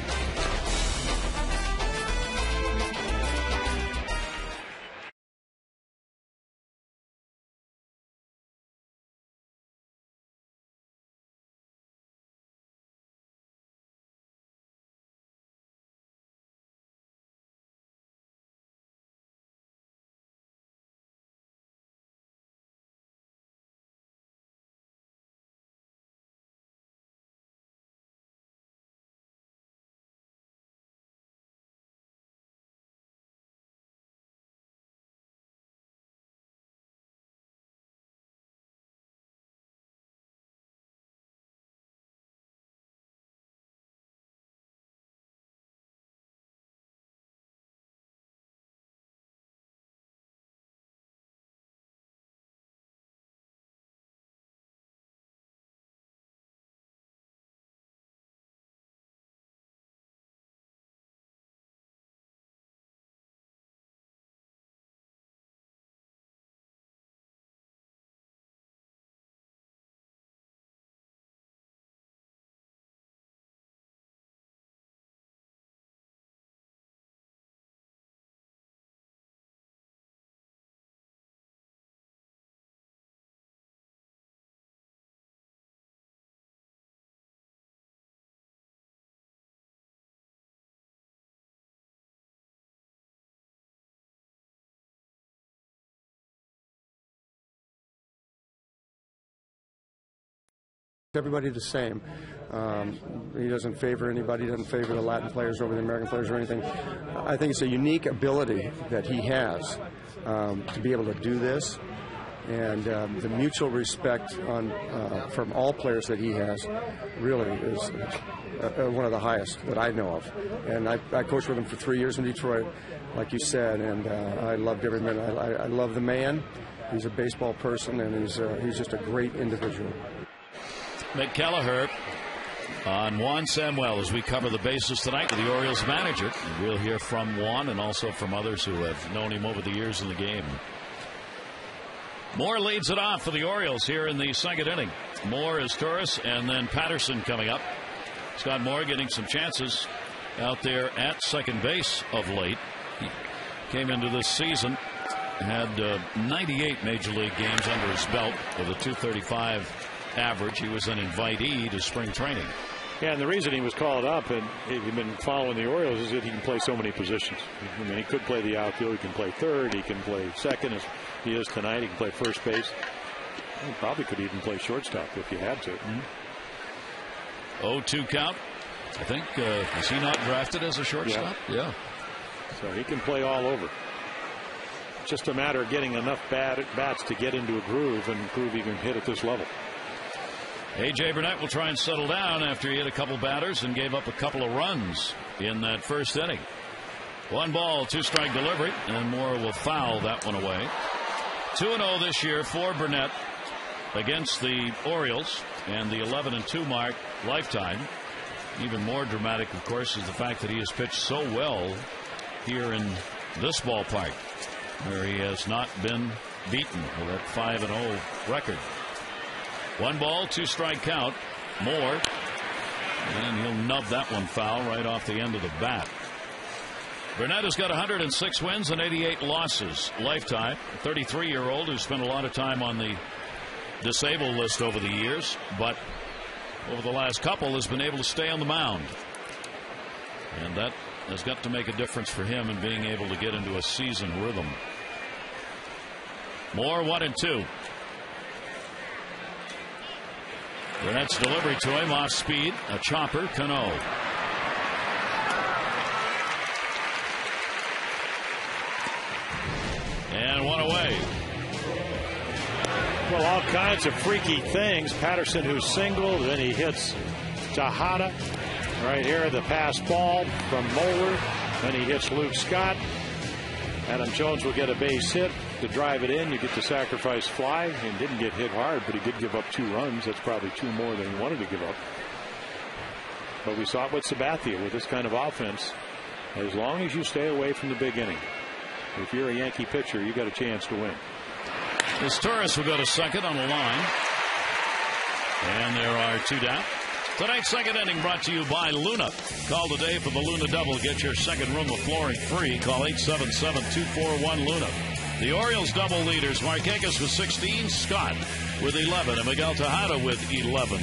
Everybody the same. He doesn't favor anybody, doesn't favor the Latin players over the American players or anything. I think it's a unique ability that he has to be able to do this, and the mutual respect from all players that he has really is one of the highest that I know of. And I coached with him for 3 years in Detroit, like you said, and I loved every minute. I love the man. He's a baseball person, and he's just a great individual. Mick Kelleher on Juan Samuel as we cover the bases tonight with the Orioles manager. We'll hear from Juan and also from others who have known him over the years in the game. Moore leads it off for the Orioles here in the second inning. Moore is Torres, and then Patterson coming up. Scott Moore getting some chances out there at second base of late. He came into this season, had 98 major league games under his belt with a .235 average. He was an invitee to spring training. Yeah, and the reason he was called up, and if you've been following the Orioles, is that he can play so many positions. I mean, he could play the outfield, he can play third, he can play second as he is tonight, he can play first base. He probably could even play shortstop if he had to. 0-2 count. I think, is he not drafted as a shortstop? Yeah. So he can play all over. It's just a matter of getting enough bats to get into a groove and prove he can hit at this level. A.J. Burnett will try and settle down after he hit a couple batters and gave up a couple of runs in that first inning. 1 ball, 2-strike delivery, and Moore will foul that one away. 2-0 this year for Burnett against the Orioles, and the 11-2 mark lifetime. Even more dramatic, of course, is the fact that he has pitched so well here in this ballpark, where he has not been beaten with that 5-0 record. 1 ball, 2-strike count. Moore, and he'll nub that one foul right off the end of the bat. Burnett has got 106 wins and 88 losses lifetime. 33-year-old who spent a lot of time on the disabled list over the years, but over the last couple has been able to stay on the mound, and that has got to make a difference for him in being able to get into a season rhythm. Moore 1-2. Burnett's delivery to him off speed, a chopper, Cano. And one away. Well, all kinds of freaky things. Patterson, who singled, then he hits Tejada right here, the pass ball from Moeller. Then he hits Luke Scott. Adam Jones will get a base hit to drive it in. You get the sacrifice fly, and didn't get hit hard, but he did give up 2 runs. That's probably 2 more than he wanted to give up. But we saw it with Sabathia with this kind of offense. As long as you stay away from the big inning, if you're a Yankee pitcher, you got a chance to win. This Torres will go to second on the line, and there are 2 down. Tonight's second inning brought to you by Luna. Call today for the Luna Double. Get your second room of flooring free. Call 877-241-LUNA. The Orioles double leaders. Markakis with 16, Scott with 11, and Miguel Tejada with 11.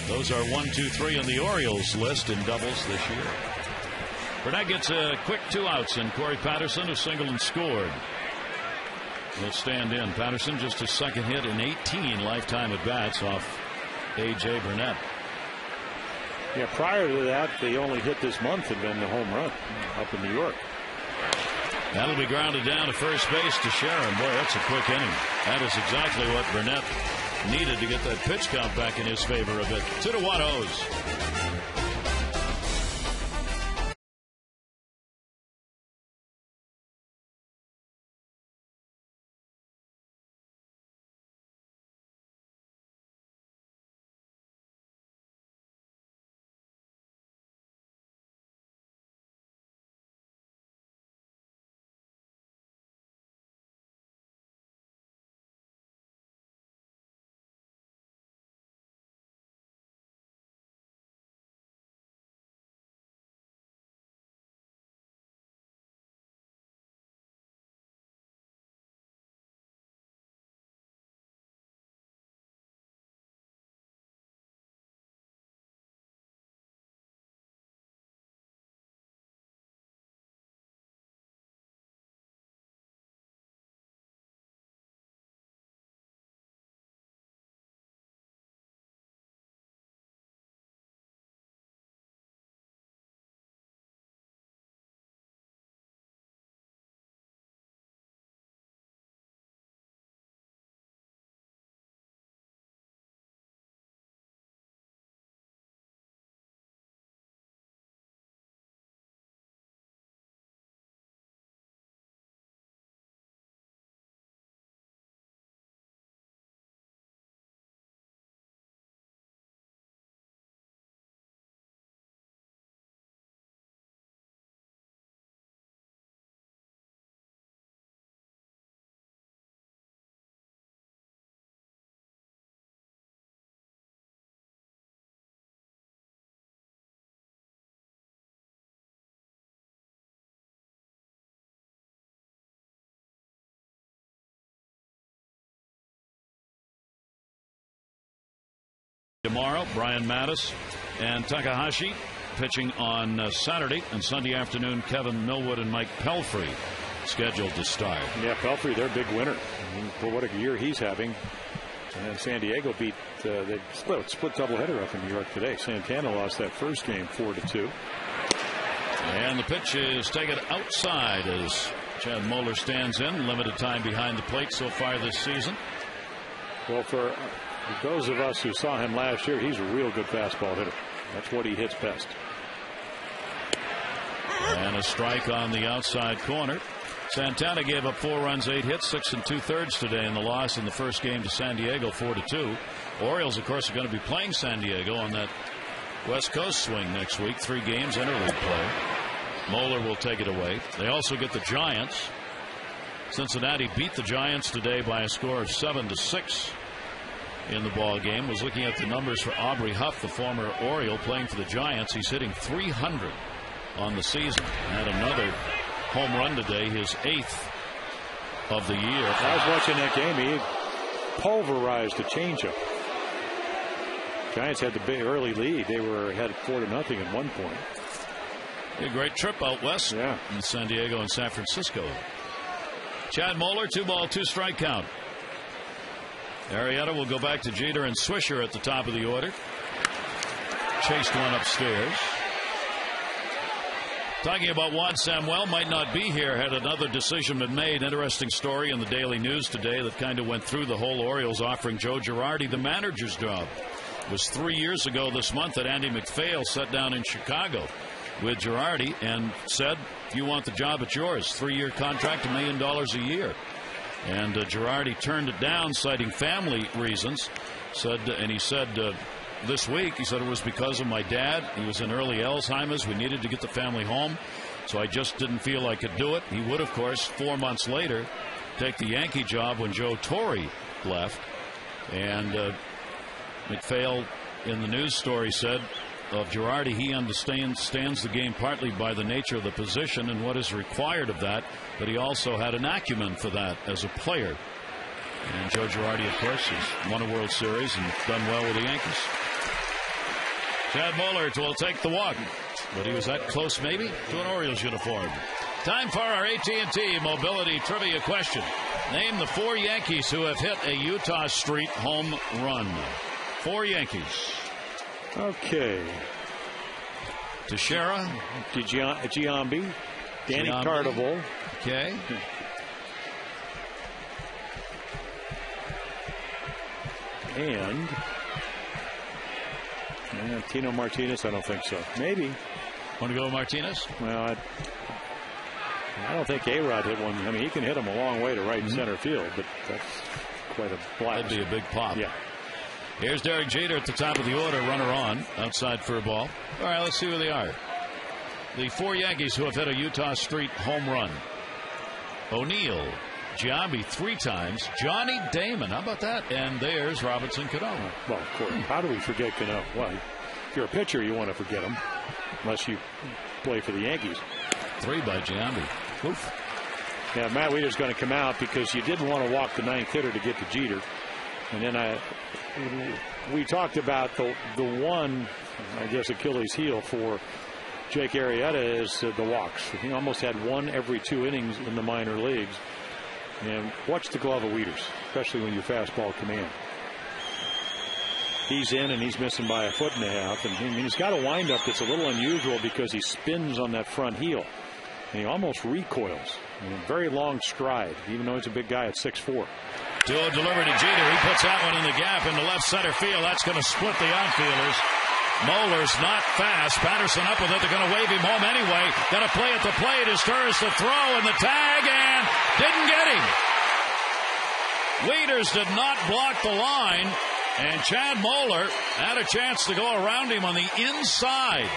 Those are 1, 2, 3 in the Orioles list in doubles this year. Burnett gets a quick 2 outs, and Corey Patterson, who singled and scored, will stand in. Patterson just his second hit in 18 lifetime at bats off A.J. Burnett. Yeah, prior to that, the only hit this month had been the home run up in New York. That'll be grounded down to first base to Sharon. Boy, that's a quick inning. That is exactly what Burnett needed to get that pitch count back in his favor a bit. 2-1 O's. Tomorrow, Brian Mattis and Takahashi pitching on Saturday, and Sunday afternoon, Kevin Millwood and Mike Pelfrey scheduled to start. Yeah, Pelfrey, their big winner. I mean, for what a year he's having. And then San Diego beat, they split doubleheader up in New York today. Santana lost that first game 4-2. And the pitch is taken outside as Chad Moeller stands in. Limited time behind the plate so far this season. Well, for those of us who saw him last year, he's a real good fastball hitter. That's what he hits best. And a strike on the outside corner. Santana gave up 4 runs, 8 hits, 6 2/3 today in the loss in the first game to San Diego, 4-2. Orioles, of course, are going to be playing San Diego on that West Coast swing next week. 3 games, interleague play. Moeller will take it away. They also get the Giants. Cincinnati beat the Giants today by a score of 7-6 in the ball game. Was looking at the numbers for Aubrey Huff, the former Oriole playing for the Giants. He's hitting .300 on the season. Had another home run today, his 8th of the year. I was watching that game. He pulverized a changeup. Giants had the big early lead. They were ahead 4-0 at one point. A great trip out west in San Diego and San Francisco. Chad Moeller, 2-ball, 2-strike count. Arrieta will go back to Jeter and Swisher at the top of the order. Chased one upstairs. Talking about Juan Samuel, might not be here had another decision been made. Interesting story in the Daily News today that kind of went through the whole Orioles offering Joe Girardi the manager's job. It was 3 years ago this month that Andy McPhail sat down in Chicago with Girardi and said, if you want the job, it's yours. 3-year contract, $1 million a year. And Girardi turned it down, citing family reasons. He said this week, he said it was because of my dad. He was in early Alzheimer's. We needed to get the family home, so I just didn't feel I could do it. He would, of course, 4 months later, take the Yankee job when Joe Torre left. And McPhail, in the news story, said of Girardi, he understands the game partly by the nature of the position and what is required of that, but he also had an acumen for that as a player. And Joe Girardi, of course, has won a World Series and done well with the Yankees. Chad Moeller will take the walk, but he was that close maybe to an Orioles uniform. Time for our AT&T Mobility Trivia question. Name the 4 Yankees who have hit a Utah Street home run. 4 Yankees. Okay. Teixeira. Giambi. Danny Cardinal. Okay. And Tino Martinez, I don't think so. Maybe. Want to go Martinez? Well, I don't think A-Rod hit one. I mean, he can hit him a long way to right center field, but that's quite a blast. That'd be a big pop. Yeah. Here's Derek Jeter at the top of the order, runner on, outside for a ball. All right, let's see who they are. The 4 Yankees who have hit a Utah Street home run. O'Neill, Giambi 3 times, Johnny Damon, how about that? And there's Robinson Cano. Well, of course. How do we forget Cano? Well, if you're a pitcher, you want to forget him, unless you play for the Yankees. 3 by Giambi. Oof. Yeah, Matt Wieters going to come out because you didn't want to walk the 9th hitter to get to Jeter. And then we talked about the one, I guess, Achilles heel for Jake Arrieta is the walks. He almost had 1 every 2 innings in the minor leagues. And watch the glove of Wieters, especially when your fastball command. He's in and he's missing by 1.5 feet. And he's got a windup that's a little unusual because he spins on that front heel. And he almost recoils. A very long stride, even though he's a big guy at 6'4". Duo delivered to Jeter. He puts that one in the gap into left center field. That's going to split the outfielders. Moeller's not fast. Patterson up with it. They're going to wave him home anyway. Got to play at the plate. His turn is to throw and the tag, and didn't get him. Wieters did not block the line, and Chad Moeller had a chance to go around him on the inside.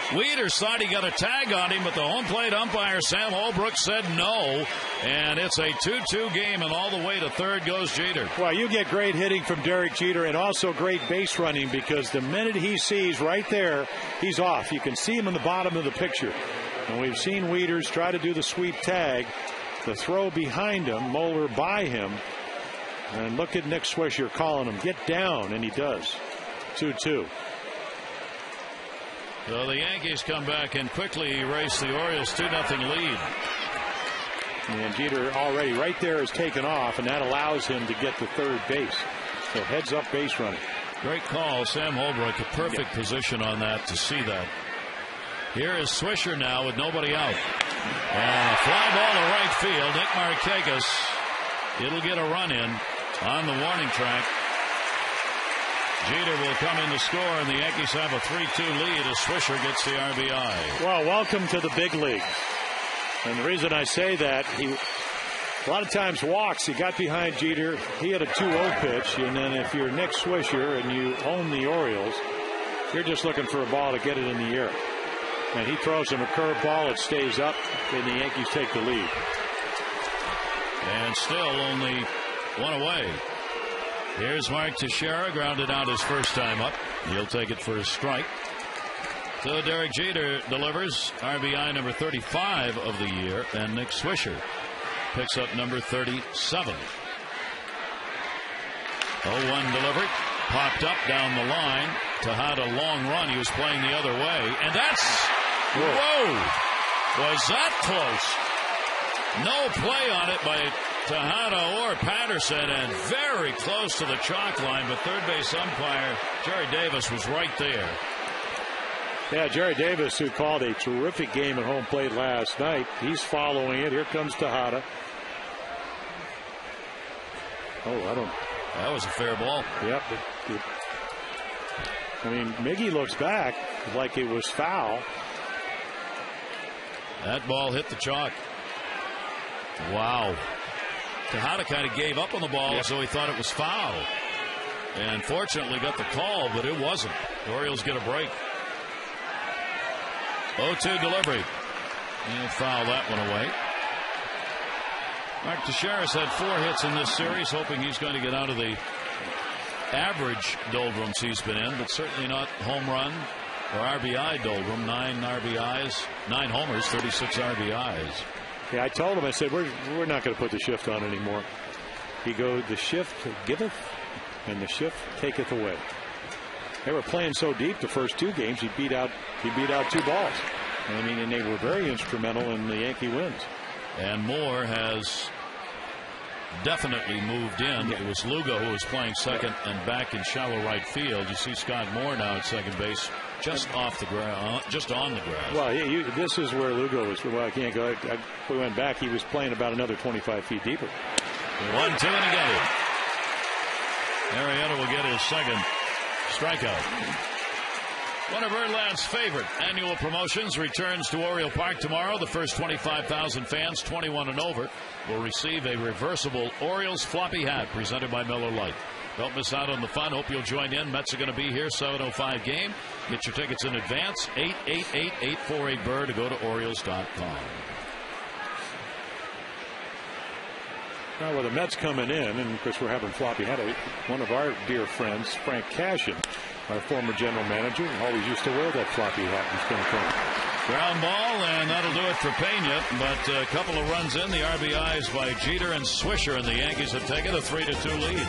Wieters thought he got a tag on him, but the home plate umpire, Sam Holbrook, said no. And it's a 2-2 game, and all the way to third goes Jeter. Well, you get great hitting from Derek Jeter and also great base running because the minute he sees right there, he's off. You can see him in the bottom of the picture. And we've seen Wieters try to do the sweep tag. The throw behind him, Moeller by him. And look at Nick Swisher calling him, get down, and he does. 2-2. So the Yankees come back and quickly erase the Orioles 2-0 lead. And Jeter already right there is taken off, and that allows him to get to third base. So heads up base running. Great call. Sam Holbrook, a perfect position on that to see that. Here is Swisher now with nobody out. And a fly ball to right field. Nick Markakis. It'll get a run in on the warning track. Jeter will come in to score, and the Yankees have a 3-2 lead as Swisher gets the RBI. Well, welcome to the big leagues. And the reason I say that, a lot of times walks. He got behind Jeter. He had a 2-0 pitch. And then if you're Nick Swisher and you own the Orioles, you're just looking for a ball to get it in the air. And he throws him a curveball. It stays up, and the Yankees take the lead. And still only one away. Here's Mark Teixeira, grounded out his first time up. He'll take it for a strike. So Derek Jeter delivers RBI number 35 of the year, and Nick Swisher picks up number 37. 0-1 delivery, popped up down the line. Tejada long run. He was playing the other way, and that's whoa! Was that close? No play on it by Tejada or Patterson, and very close to the chalk line. But third base umpire Jerry Davis was right there. Yeah, Jerry Davis, who called a terrific game at home plate last night, he's following it. Here comes Tejada. Oh, that was a fair ball. Yep. I mean, Miggy looks back like it was foul. That ball hit the chalk. Wow. Tejada kind of gave up on the ball, so he thought it was foul. And fortunately got the call, but it wasn't. The Orioles get a break. 0-2 delivery. He'll foul that one away. Mark Teixeira's had 4 hits in this series, hoping he's going to get out of the average doldrums he's been in, but certainly not home run or RBI doldrum. 9 RBIs, 9 homers, 36 RBIs. Yeah, I told him, I said, we're not going to put the shift on anymore. He goes, the shift giveth, and the shift taketh away. They were playing so deep the first 2 games, he beat out 2 balls. I mean, and they were very instrumental in the Yankee wins. And Moore has definitely moved in. It was Lugo who was playing second and back in shallow right field. You see Scott Moore now at second base, just off the ground, just on the grass. Well, this is where Lugo was. Well, I can't go. We went back. He was playing about another 25 feet deeper. 1-2 and again. Arrieta will get his second strikeout. One of Birdland's favorite annual promotions returns to Oriole Park tomorrow. The first 25,000 fans, 21 and over, will receive a reversible Orioles floppy hat presented by Miller Lite. Don't miss out on the fun. Hope you'll join in. Mets are going to be here, 7:05 game. Get your tickets in advance, 888-848-BIRD, to go to Orioles.com. Now, with the Mets coming in, and of course we're having floppy hat, one of our dear friends, Frank Cashin, our former general manager, always used to wear that floppy hat in spring training. Ground ball, and that'll do it for Pena. But a couple of runs in, the RBIs by Jeter and Swisher, and the Yankees have taken a 3-2 lead.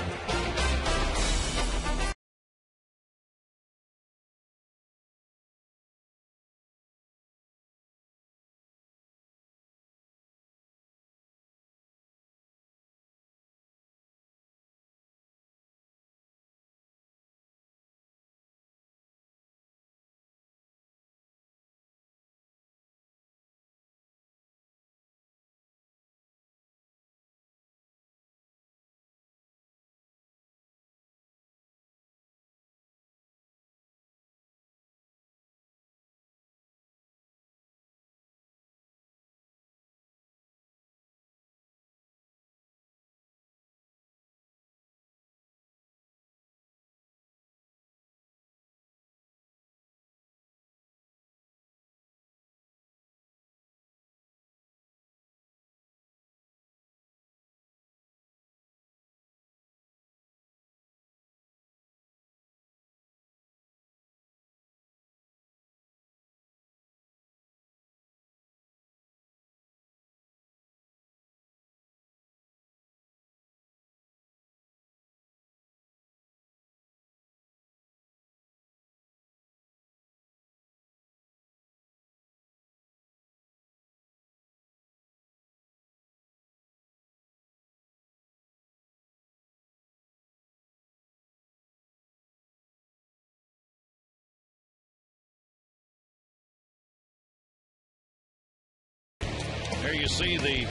Here you see the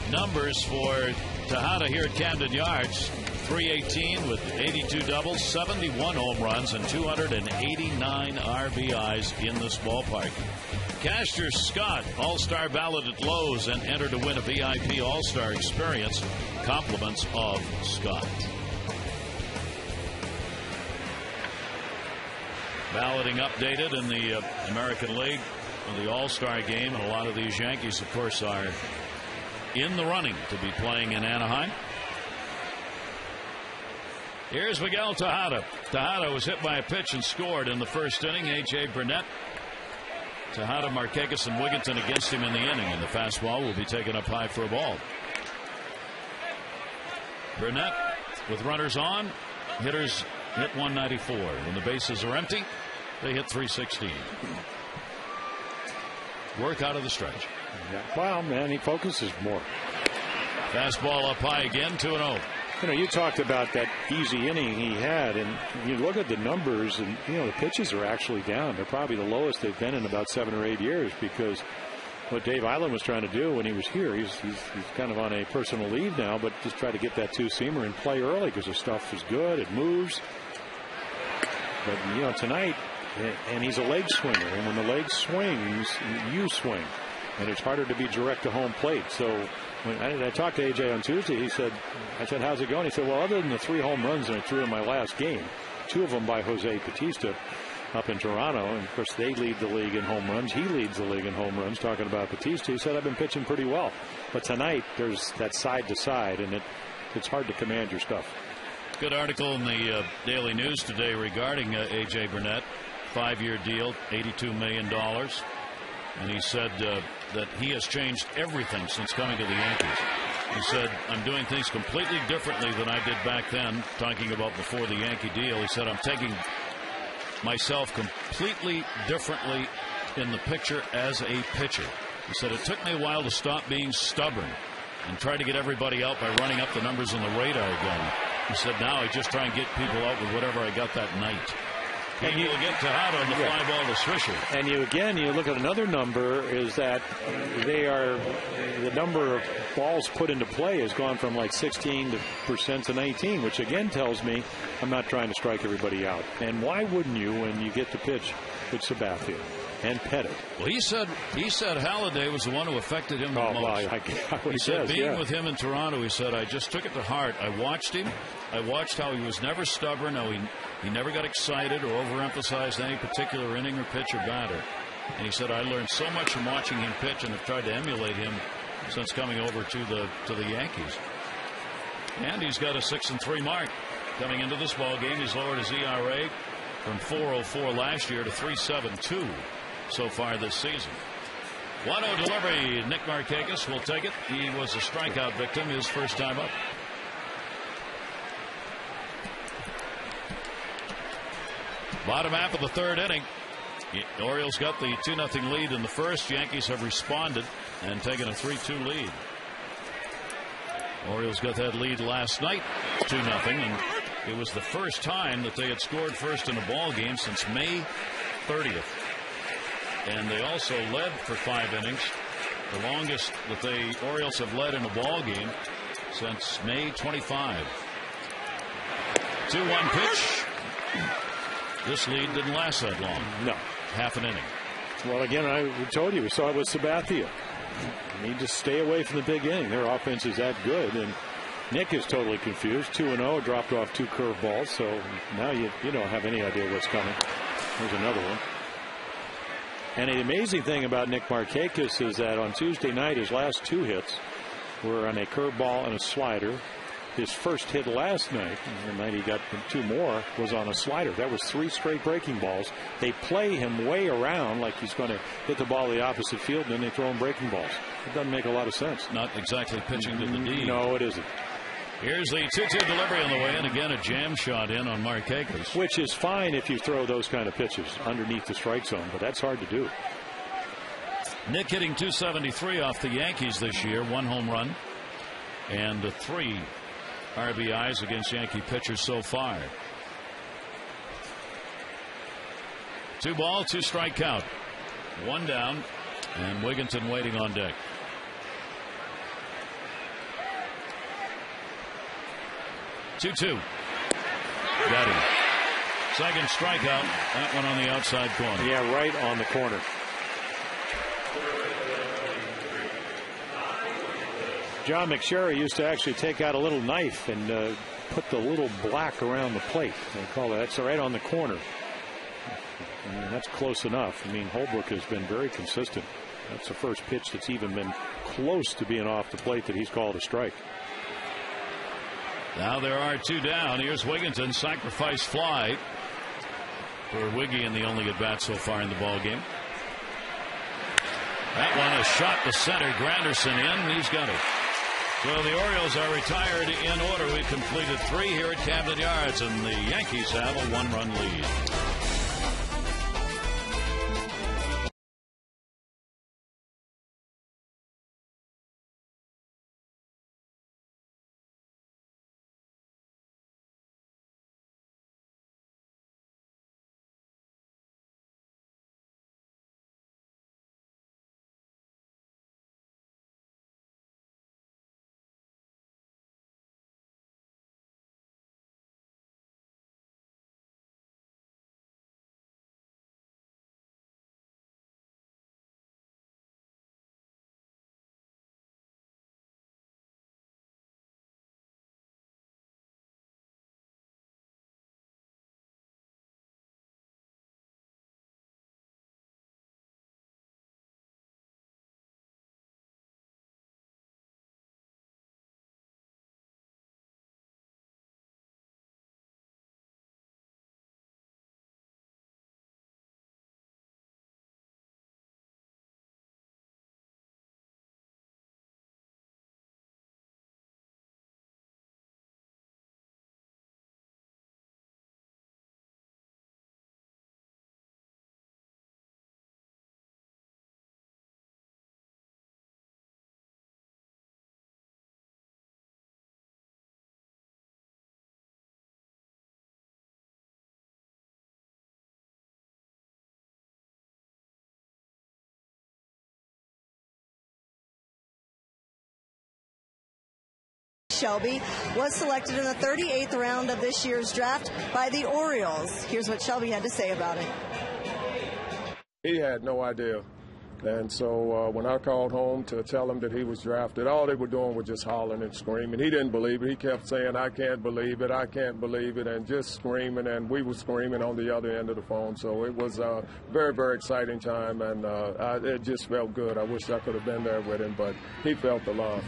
numbers for Tejada here at Camden Yards. 318 with 82 doubles, 71 home runs, and 289 RBIs in this ballpark. Caster Scott, All-Star ballot at Lowe's, and entered to win a VIP All-Star experience. Compliments of Scott. Balloting updated in the American League for the All-Star game, and a lot of these Yankees, of course, are in the running to be playing in Anaheim. Here's Miguel Tejada. Tejada was hit by a pitch and scored in the first inning. A.J. Burnett, Tejada, Markakis, and Wigginton against him in the inning, and the fastball will be taken up high for a ball. Burnett with runners on. Hitters hit 194. When the bases are empty, they hit 316. Work out of the stretch. Yeah. Well, man, he focuses more. Fastball up high again, 2-0. You know, you talked about that easy inning he had, and you look at the numbers, and, you know, the pitches are actually down. They're probably the lowest they've been in about 7 or 8 years, because what Dave Island was trying to do when he was here, he's kind of on a personal leave now, but just try to get that two-seamer and play early because the stuff is good. It moves. But, you know, tonight, and he's a leg swinger, and when the leg swings, you swing, and it's harder to be direct to home plate. So when I talked to AJ on Tuesday, I said, how's it going? He said, well, other than the 3 home runs I threw in my last game, 2 of them by Jose Bautista up in Toronto, and of course they lead the league in home runs. He leads the league in home runs. Talking about Bautista, he said, I've been pitching pretty well, but tonight there's that side to side, and it's hard to command your stuff. Good article in the Daily News today regarding A.J. Burnett. 5-year deal, $82 million. And he said that he has changed everything since coming to the Yankees. He said, I'm doing things completely differently than I did back then, talking about before the Yankee deal. He said, I'm taking myself completely differently in the picture as a pitcher. He said, it took me a while to stop being stubborn and try to get everybody out by running up the numbers on the radar again. He said, now I just try and get people out with whatever I got that night. And you'll get Tejada on the fly ball to Swisher. And you look at another number, is that the number of balls put into play has gone from like 16% to 19%, which again tells me I'm not trying to strike everybody out. And why wouldn't you when you get to pitch with Sabathia and Pettit? Well, he said Halliday was the one who affected him the most. Well, he said being with him in Toronto, he said, I just took it to heart. I watched him. I watched how he was never stubborn, how he never got excited or overemphasized any particular inning or pitch or batter. And he said, I learned so much from watching him pitch and have tried to emulate him since coming over to the Yankees. And he's got a 6-3 mark coming into this ball game. He's lowered his ERA from 4.04 last year to 3.72 so far this season. 1-0 delivery. Nick Markakis will take it. He was a strikeout victim his first time up. Bottom half of the third inning. The Orioles got the 2-0 lead in the first. Yankees have responded and taken a 3-2 lead. Orioles got that lead last night, 2-0, and it was the first time that they had scored first in a ball game since May 30th. And they also led for 5 innings, the longest that the Orioles have led in a ball game since May 25. 2-1 pitch. This lead didn't last that long. No. Half an inning. Well, again, I told you, we saw it with Sabathia. You need to stay away from the big inning. Their offense is that good, and Nick is totally confused. 2-0, dropped off 2 curveballs, so now you don't have any idea what's coming. There's another one. And the amazing thing about Nick Markakis is that on Tuesday night, his last 2 hits were on a curveball and a slider. His first hit last night, and the night he got 2 more, was on a slider. That was 3 straight breaking balls. They play him way around like he's going to hit the ball the opposite field, and then they throw him breaking balls. It doesn't make a lot of sense. Not exactly pitching to the D. No, it isn't. Here's the 2-2 delivery on the way, and again a jam shot in on Markakis. Which is fine if you throw those kind of pitches underneath the strike zone, but that's hard to do. Nick hitting .273 off the Yankees this year, 1 home run, and 3 RBIs against Yankee pitchers so far. 2 ball, 2 strike count. 1 down, and Wigginton waiting on deck. 2-2. Got him. Second strikeout. That one on the outside corner. Yeah, right on the corner. John McSherry used to actually take out a little knife and put the little black around the plate. They call that. That's right on the corner. I mean, that's close enough. I mean, Holbrook has been very consistent. That's the first pitch that's even been close to being off the plate that he's called a strike. Now there are 2 down. Here's Wigginton, sacrifice fly for Wiggy in the only at bat so far in the ball game. That one is shot to center. Granderson in. He's got it. So the Orioles are retired in order. We've completed 3 here at Camden Yards, and the Yankees have a 1-run lead. Shelby was selected in the 38th round of this year's draft by the Orioles. Here's what Shelby had to say about it. He had no idea. And so when I called home to tell him that he was drafted, all they were doing was just hollering and screaming. He didn't believe it. He kept saying, I can't believe it, I can't believe it, and just screaming. And we were screaming on the other end of the phone. So it was a very, very exciting time, and it just felt good. I wish I could have been there with him, but he felt the love.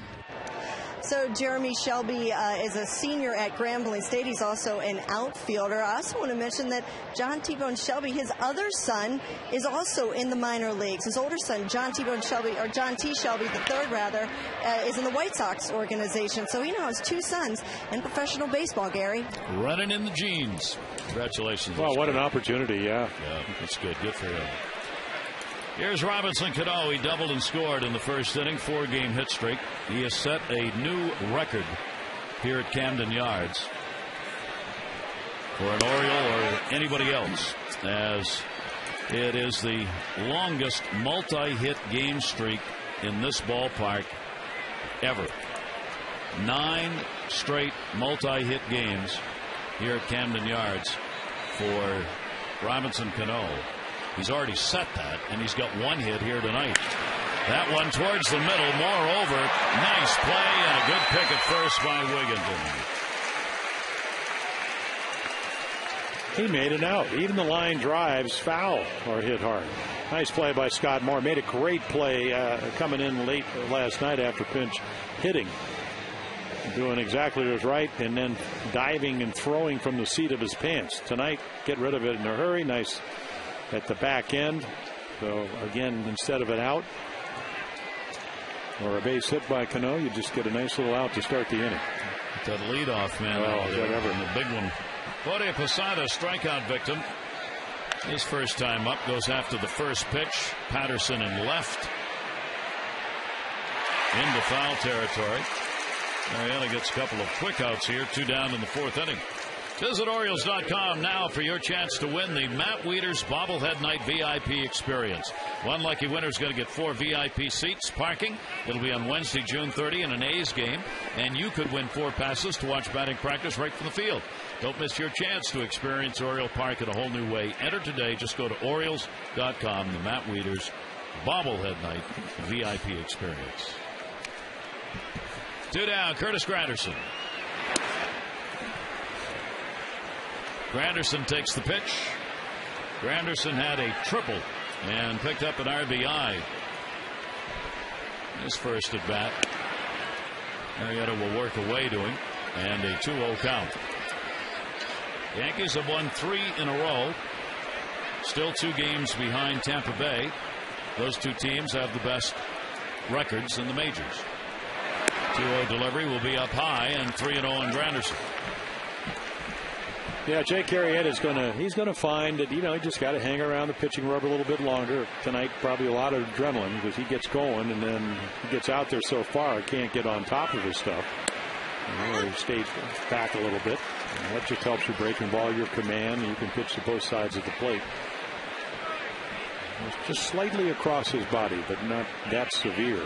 So Jeremy Shelby is a senior at Grambling State. He's also an outfielder. I also want to mention that John T-Bone Shelby, his other son, is also in the minor leagues. His older son, John T-Bone Shelby, or John T. Shelby III, is in the White Sox organization. So he now has 2 sons in professional baseball, Gary. Running in the genes. Congratulations. Well, what an opportunity, yeah. Yeah, that's good. Good for him. Here's Robinson Cano. He doubled and scored in the first inning, 4-game hit streak. He has set a new record here at Camden Yards for an Oriole or anybody else, as it is the longest multi-hit game streak in this ballpark ever. 9 straight multi-hit games here at Camden Yards for Robinson Cano. He's already set that, and he's got 1 hit here tonight. That one towards the middle. Moreover, nice play and a good pick at first by Wigginton. He made it out. Even the line drives foul or hit hard. Nice play by Scott Moore. Made a great play coming in late last night after pinch hitting. Doing exactly what was right, and then diving and throwing from the seat of his pants. Tonight, get rid of it in a hurry. Nice at the back end. So again, instead of an out or a base hit by Cano, you just get a nice little out to start the inning. That leadoff man, whatever. The big one. Jorge Posada, strikeout victim. His first time up, goes after the first pitch. Patterson in left. Into foul territory. Marietta gets a couple of quick outs here. 2 down in the 4th inning. Visit Orioles.com now for your chance to win the Matt Wieters Bobblehead Night VIP experience. One lucky winner is going to get 4 VIP seats, parking. It'll be on Wednesday, June 30 in an A's game. And you could win 4 passes to watch batting practice right from the field. Don't miss your chance to experience Oriole Park in a whole new way. Enter today. Just go to Orioles.com, the Matt Wieters Bobblehead Night VIP experience. 2 down, Curtis Granderson. Granderson takes the pitch. Granderson had a triple and picked up an RBI. His first at bat. Arrieta will work away to him, and a 2-0 count. Yankees have won 3 in a row. Still 2 games behind Tampa Bay. Those 2 teams have the best records in the majors. 2-0 delivery will be up high, and 3-0 on Granderson. Yeah, Jake Arrieta's he's gonna find that, he just got to hang around the pitching rubber a little bit longer tonight. Probably a lot of adrenaline because he gets going and then he gets out there so far, can't get on top of his stuff. He stays back a little bit. And that just helps you breaking ball, your command. You can pitch to both sides of the plate. It's just slightly across his body, but not that severe.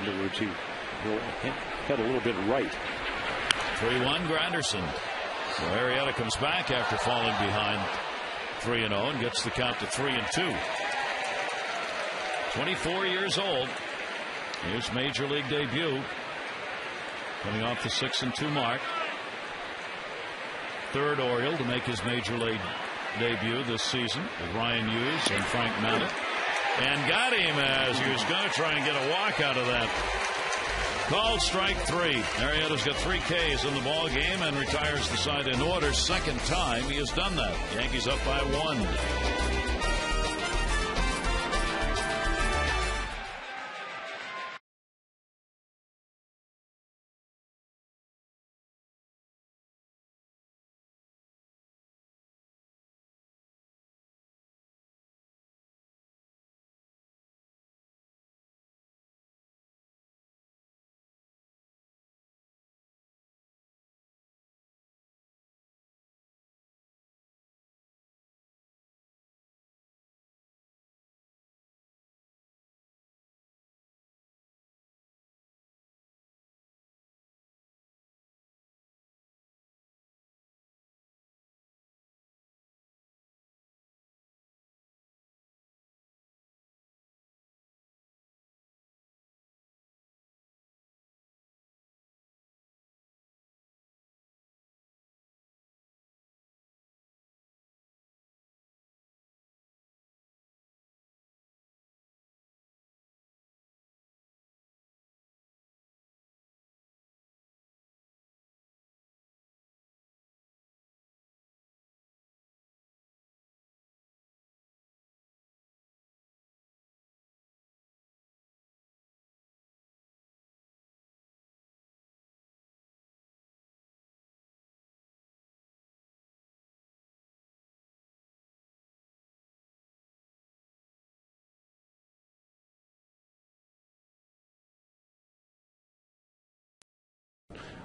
In other words, he had a little bit right. 3-1 Granderson. So Arrieta comes back after falling behind 3-0 and gets the count to 3-2. 24 years old. His major league debut. Coming off the 6-2 mark. 3rd Oriole to make his major league debut this season with Ryan Hughes and Frank Mallett. And got him as he was going to try and get a walk out of that. Called strike 3. Arrieta's got 3 Ks in the ball game and retires the side in order. Second time he has done that. Yankees up by 1.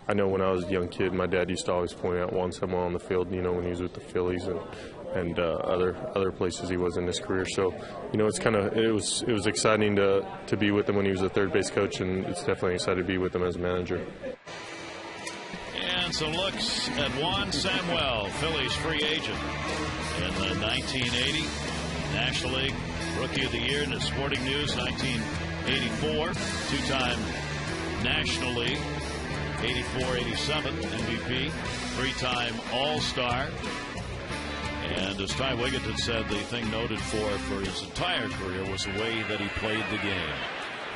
I know when I was a young kid, my dad used to always point out Juan Samuel on the field, when he was with the Phillies and other places he was in his career. So, it was exciting to be with him when he was a third base coach, and it's definitely exciting to be with him as a manager. And some looks at Juan Samuel, Phillies free agent in the 1980 National League Rookie of the Year in the Sporting News, 1984, 2-time National League, 84-87 MVP, 3-time All-Star. And as Ty Wigginton said, the thing noted for his entire career was the way that he played the game.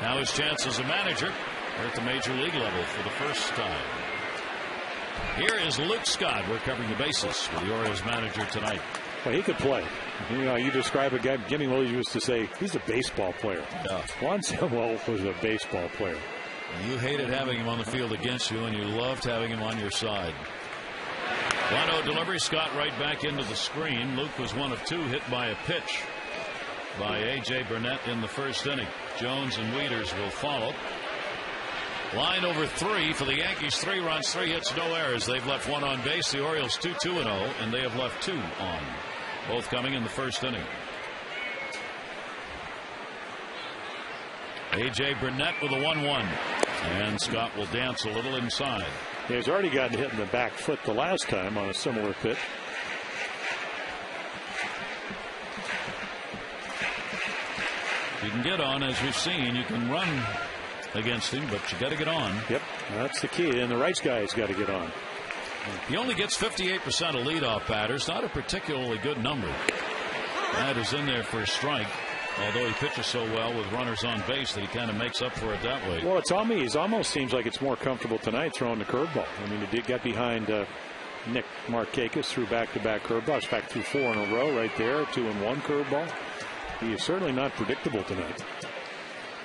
Now his chance as a manager are at the major league level for the first time. Here is Luke Scott. We're covering the bases with the Orioles manager tonight. Well, he could play. You describe a guy, Jimmy Willis used to say, he's a baseball player. Yeah. Juan Samuel was a baseball player. You hated having him on the field against you, and you loved having him on your side. 1-0 delivery. Scott right back into the screen. Luke was 1 of 2 hit by a pitch by A.J. Burnett in the first inning. Jones and Wieters will follow. Line over 3 for the Yankees. 3 runs, 3 hits, no errors. They've left 1 on base. The Orioles 2-2-0, and they have left 2 on. Both coming in the first inning. A.J. Burnett with a 1-1. And Scott will dance a little inside. Yeah, he's already gotten hit in the back foot the last time on a similar pitch. You can get on, as we've seen. You can run against him, but you got to get on. Yep, that's the key. And the right guy's got to get on. He only gets 58% of leadoff batters. Not a particularly good number. That is in there for a strike. Although he pitches so well with runners on base that he kind of makes up for it that way. Well, it's on me. He almost seems like it's more comfortable tonight throwing the curveball. I mean, he did get behind Nick Markakis, threw back-to-back curveballs. In fact, threw 4 in a row right there, 2-1 curveball. He is certainly not predictable tonight.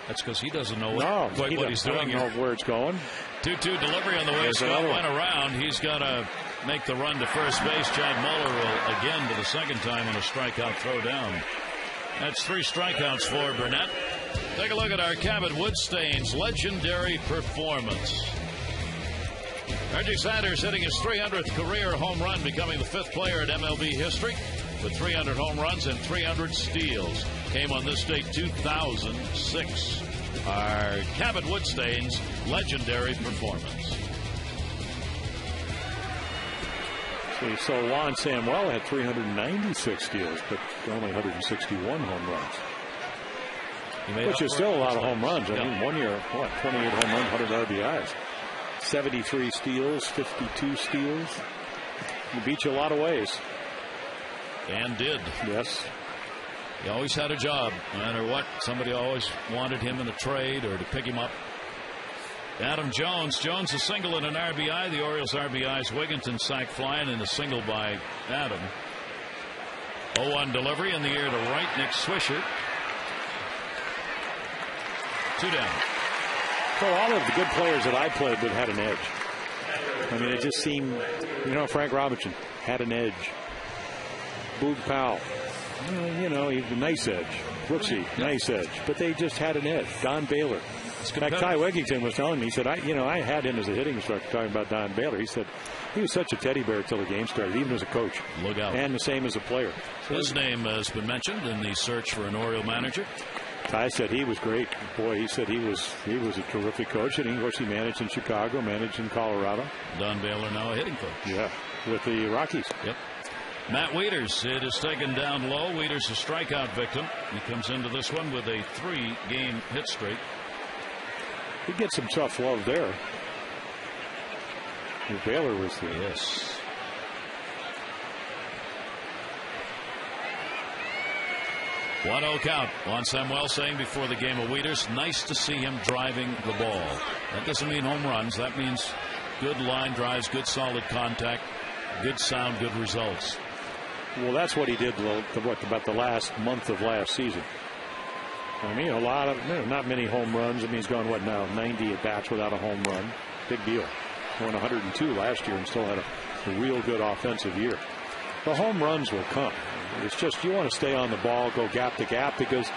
That's because he doesn't know what he's doing. He doesn't know where it's going. 2-2 delivery on the way. Scott went around. He's got to make the run to first base. Chad Muller will again for the second time on a strikeout throw down. That's 3 strikeouts for Burnett. Take a look at our Cabot Woodstain's legendary performance. Reggie Sanders hitting his 300th career home run, becoming the 5th player in MLB history with 300 home runs and 300 steals. Came on this date 2006. Our Cabot Woodstain's legendary performance. So Juan Samuel had 396 steals, but only 161 home runs. Which is still a lot of home runs. I mean, 1 year, 28 home runs, 100 RBIs. 73 steals, 52 steals. He beat you a lot of ways. And did. Yes. He always had a job, no matter what. Somebody always wanted him in a trade or to pick him up. Adam Jones. Jones a single and an RBI. The Orioles RBIs. Wigginton sack flying and a single by Adam. 0-1 delivery in the air to right. Nick Swisher. 2 down. So all of the good players that I played with had an edge. I mean, it just seemed, Frank Robinson had an edge. Boog Powell, he's a nice edge. Brooksy, nice edge. But they just had an edge. Don Baylor. Like Ty Wigginton was telling me, he said, I had him as a hitting instructor talking about Don Baylor. He said he was such a teddy bear until the game started, even as a coach. Look out. And the same as a player. His name has been mentioned in the search for an Oriole manager. Ty said he was great. Boy, he said he was a terrific coach. And of course, he managed in Chicago, managed in Colorado. Don Baylor now a hitting coach. Yeah, with the Rockies. Yep. Matt Wieters, it is taken down low. Wieters a strikeout victim. He comes into this one with a 3-game hit streak. He gets some tough love there. Baylor was the yes. One 0 count. Juan Samuel saying before the game of Wieters, nice to see him driving the ball. That doesn't mean home runs. That means good line drives, good solid contact, good sound, good results. Well, that's what he did about the last month of last season. I mean, not many home runs. I mean, he's gone, 90 at bats without a home run. Big deal. Won 102 last year and still had a real good offensive year. The home runs will come. It's just you want to stay on the ball, go gap to gap, because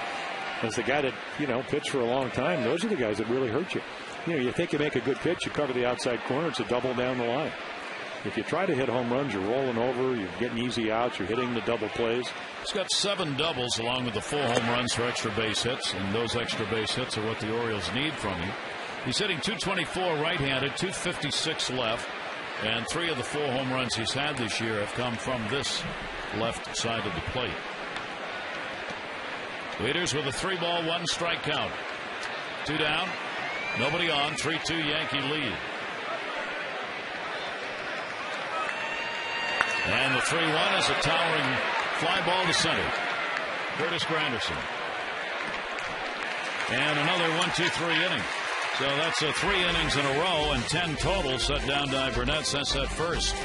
as the guy that, pitched for a long time, those are the guys that really hurt you. You think you make a good pitch, you cover the outside corner, it's a double down the line. If you try to hit home runs, you're rolling over, you're getting easy outs, you're hitting the double plays. He's got 7 doubles along with the 4 home runs for extra base hits, and those extra base hits are what the Orioles need from him. He's hitting .224 right-handed, .256 left, and 3 of the 4 home runs he's had this year have come from this left side of the plate. Wieters with a 3-ball, 1-strike count. 2 down, nobody on, 3-2 Yankee lead. And the 3-1 is a towering fly ball to center. Curtis Granderson. And another 1-2-3 inning. So that's 3 innings in a row and 10 total set down by Burnett since that first.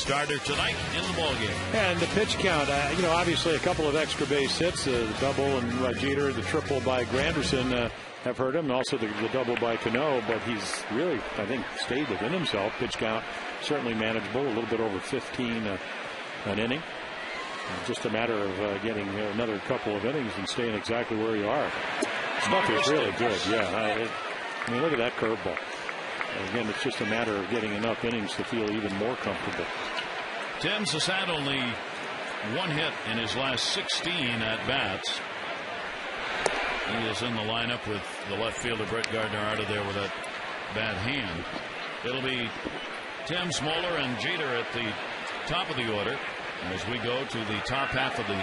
starter tonight in the ballgame. And the pitch count, obviously a couple of extra base hits, the double and Jeter, the triple by Granderson have hurt him. Also the double by Cano, but he's really, I think, stayed within himself. Pitch count certainly manageable, a little bit over 15 an inning. Just a matter of getting another couple of innings and staying exactly where you are. Stuff is really good, yeah. I mean, look at that curveball. Again, it's just a matter of getting enough innings to feel even more comfortable. Timms has had only one hit in his last 16 at bats. He is in the lineup with the left fielder Brett Gardner out of there with that bad hand. It'll be Timms, Moeller, and Jeter at the top of the order as we go to the top half of the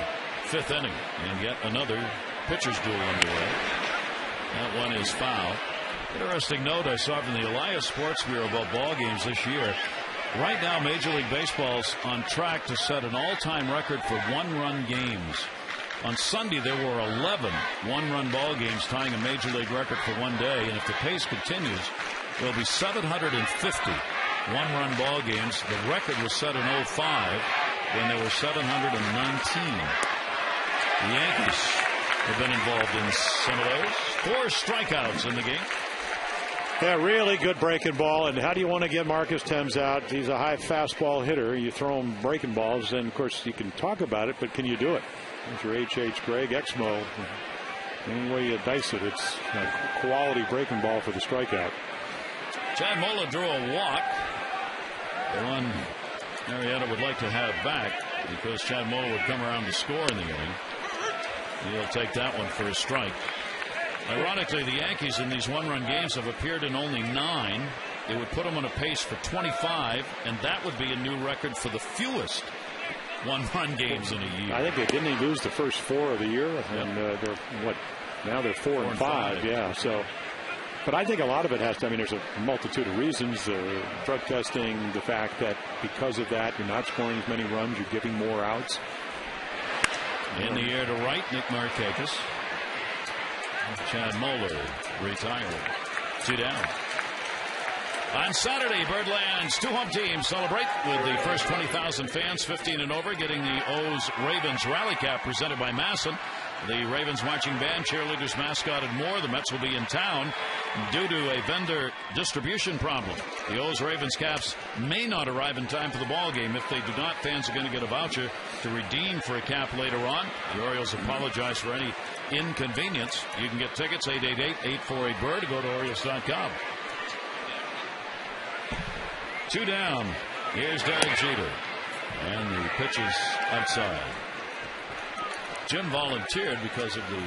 5th inning, and yet another pitcher's duel underway. That one is foul. Interesting note I saw from the Elias Sports Bureau about ball games this year. Right now, Major League Baseball's on track to set an all-time record for one-run games. On Sunday, there were 11 one-run ball games, tying a Major League record for one day. And if the pace continues, there'll be 750 one-run ball games. The record was set in 2005 when there were 719. The Yankees have been involved in some of those. 4 strikeouts in the game. Yeah, really good breaking ball. And how do you want to get Marcus Timms out? He's a high fastball hitter. You throw him breaking balls, and of course you can talk about it, but can you do it? There's your H.H. Gregg, Exmo. Any way you dice it, it's a quality breaking ball for the strikeout. Chad Moeller drew a walk. The one Marietta would like to have back because Chad Moeller would come around to score in the inning. He'll take that one for a strike. Ironically, the Yankees in these one-run games have appeared in only 9. It would put them on a pace for 25, and that would be a new record for the fewest one-run games in a year. I think they didn't lose the first 4 of the year, and they're now they're 4 and 5. Yeah, so. But I think a lot of it has to, there's a multitude of reasons. Drug testing, the fact that because of that, you're not scoring as many runs, you're giving more outs. In the air to right, Nick Markakis. Chad Moeller retired. 2 down. On Saturday, Birdland's 2 home teams celebrate with the first 20,000 fans, 15 and over, getting the O's Ravens Rally Cap presented by Masson. The Ravens marching band, cheerleaders, mascot, and more. The Mets will be in town due to a vendor distribution problem. The O's Ravens caps may not arrive in time for the ball game. If they do not, fans are going to get a voucher to redeem for a cap later on. The Orioles apologize for any inconvenience. You can get tickets 888-848-BIRD. Go to Orioles.com. 2 down. Here's Derek Jeter. And the pitch is outside. Jim volunteered because of the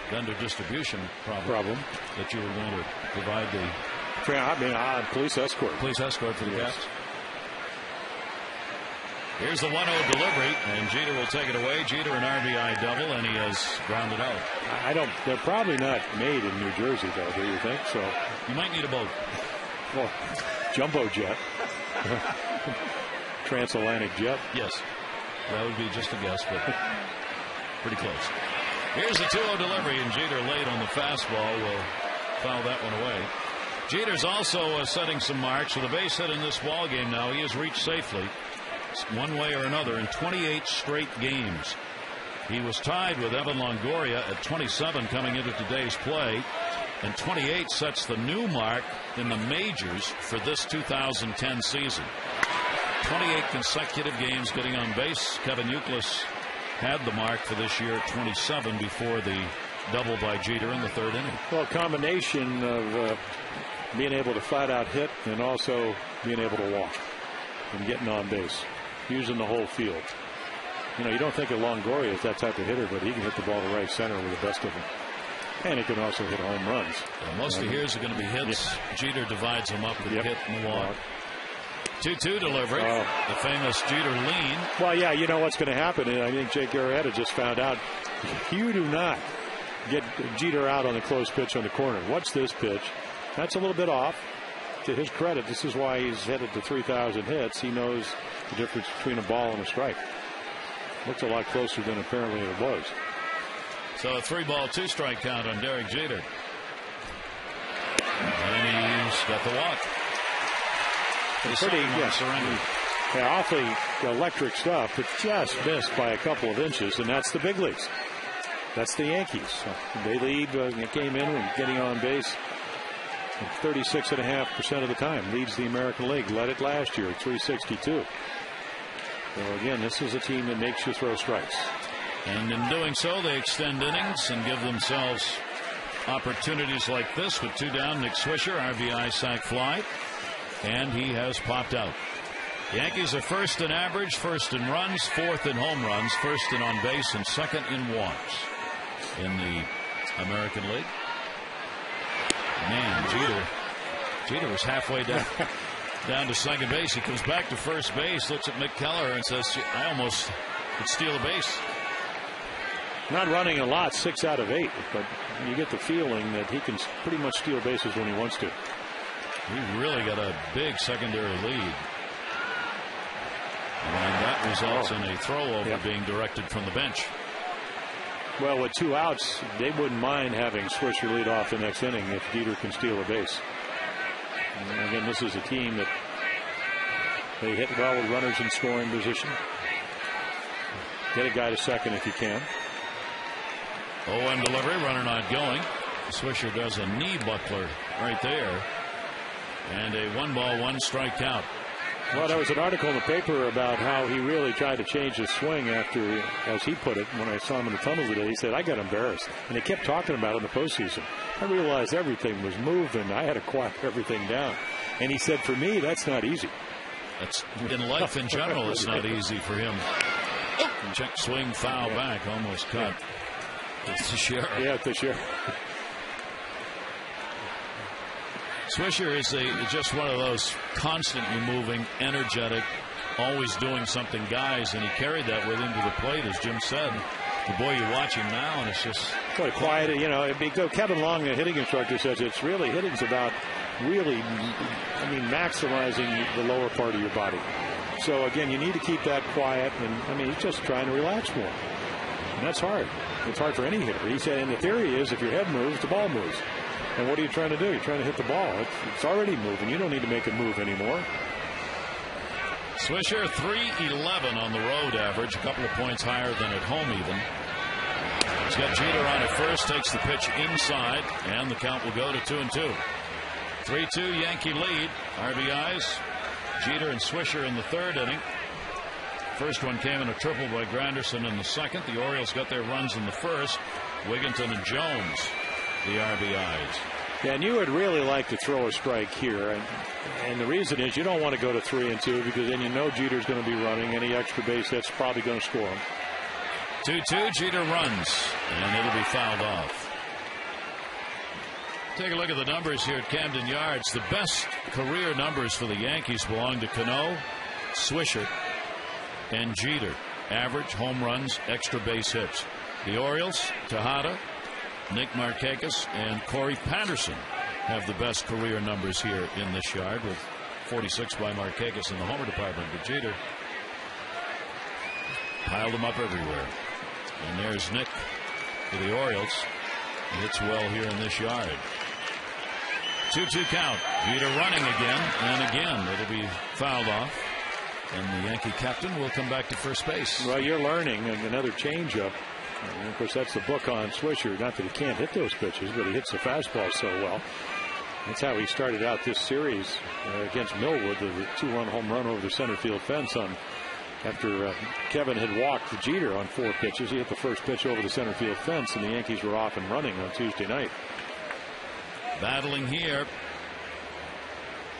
vendor distribution problem. That you were going to provide the police escort. Police escort for the Caps. Here's the 1-0 delivery, and Jeter will take it away. Jeter an RBI double, and he has grounded out. They're probably not made in New Jersey, though, do you think? So you might need a boat. Well, jumbo jet. Transatlantic jet. Yes. That would be just a guess, but pretty close. Here's the 2-0 delivery, and Jeter late on the fastball will foul that one away. Jeter's also setting some marks with a base hit in this ball game now. He has reached safely one way or another in 28 straight games. He was tied with Evan Longoria at 27 coming into today's play, and 28 sets the new mark in the majors for this 2010 season. 28 consecutive games getting on base. Kevin Youkilis had the mark for this year at 27 before the double by Jeter in the 3rd inning. Well, a combination of being able to flat out hit and also being able to walk and getting on base, using the whole field. You don't think of Longoria as that type of hitter, but he can hit the ball to right center with the best of them. And he can also hit home runs. Well, most of his are going to be hits. Yeah. Jeter divides them up with hit and walk. 2-2 delivery. The famous Jeter lean. Well, yeah, you know what's going to happen. I think Jake Arrieta just found out. You do not get Jeter out on the close pitch on the corner. What's this pitch? That's a little bit off. To his credit, this is why he's headed to 3,000 hits. He knows the difference between a ball and a strike. Looks a lot closer than apparently it was. So a 3-ball, 2-strike count on Derek Jeter. And he's got the walk. Pretty surrender. Yeah, awfully electric stuff, but just missed by a couple of inches, and that's the big leagues. That's the Yankees. They lead. It came in when getting on base 36.5% of the time. Leads the American League. Led it last year at 362. So again, this is a team that makes you throw strikes. And in doing so, they extend innings and give themselves opportunities like this with 2 down. Nick Swisher, RBI, sac fly, and he has popped out. Yankees are first in average, first in runs, fourth in home runs, first in on base, and second in walks in the American League. Man, Jeter was halfway down to second base. He comes back to first base, looks at Mick Keller, and says, I almost could steal a base. Not running a lot, 6 out of 8, but you get the feeling that he can pretty much steal bases when he wants to. He really got a big secondary lead. And that results in a throw over being directed from the bench. Well, with 2 outs, they wouldn't mind having Swisher lead off the next inning if Jeter can steal a base. And again, this is a team that they hit well with runners in scoring position. Get a guy to second if you can. 0-1 delivery, runner not going. Swisher does a knee buckler right there. And a 1-1 count. Well, there was an article in the paper about how he really tried to change his swing after, as he put it, when I saw him in the tunnel today, he said, I got embarrassed. And they kept talking about it in the postseason. I realized everything was moving. I had to quiet everything down. And he said, for me, that's not easy. That's in life in general, it's not easy for him. Check swing, foul back, almost cut. It's Teixeira. Yeah, Teixeira. Swisher is just one of those constantly moving, energetic, always doing something guys, and he carried that with him to the plate, as Jim said. The boy, you watch him now, and it's just quite quiet. You know, Kevin Long, the hitting instructor, says it's really hitting's about maximizing the lower part of your body. So again, you need to keep that quiet, and he's just trying to relax more, and that's hard. It's hard for any hitter. He said, and the theory is, if your head moves, the ball moves. And what are you trying to do? You're trying to hit the ball. It's already moving. You don't need to make it move anymore. Swisher, 311 on the road average, a couple of points higher than at home even. He's got Jeter on at first, takes the pitch inside, and the count will go to 2-2. 3-2 Yankee lead. RBIs, Jeter and Swisher in the third inning. First one came in a triple by Granderson in the second. The Orioles got their runs in the first. Wigginton and Jones, the RBIs. Yeah, and you would really like to throw a strike here. And the reason is you don't want to go to 3-2 because then you know Jeter's going to be running. Any extra base that's probably going to score him. 2-2, Jeter runs, and it'll be fouled off. Take a look at the numbers here at Camden Yards. The best career numbers for the Yankees belong to Cano, Swisher, and Jeter. Average, home runs, extra base hits. The Orioles, Tejada, Nick Markakis, and Corey Patterson have the best career numbers here in this yard, with 46 by Markakis in the homer department. But Jeter piled them up everywhere. And there's Nick for the Orioles. He hits well here in this yard. 2-2 count. Jeter running again, and again it'll be fouled off. And the Yankee captain will come back to first base. Well, you're learning another changeup. And of course, that's the book on Swisher. Not that he can't hit those pitches, but he hits the fastball so well. That's how he started out this series against Millwood, the 2-run home run over the center field fence after Kevin had walked Jeter on 4 pitches. He hit the first pitch over the center field fence, and the Yankees were off and running on Tuesday night. Battling here.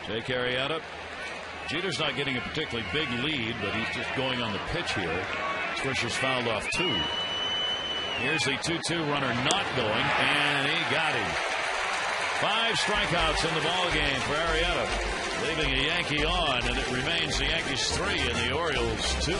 Jake Arrieta. Jeter's not getting a particularly big lead, but he's just going on the pitch here. Swisher's fouled off 2. Here's the 2-2 runner not going, and he got him. 5 strikeouts in the ball game for Arrieta, leaving a Yankee on, and it remains the Yankees 3 and the Orioles 2.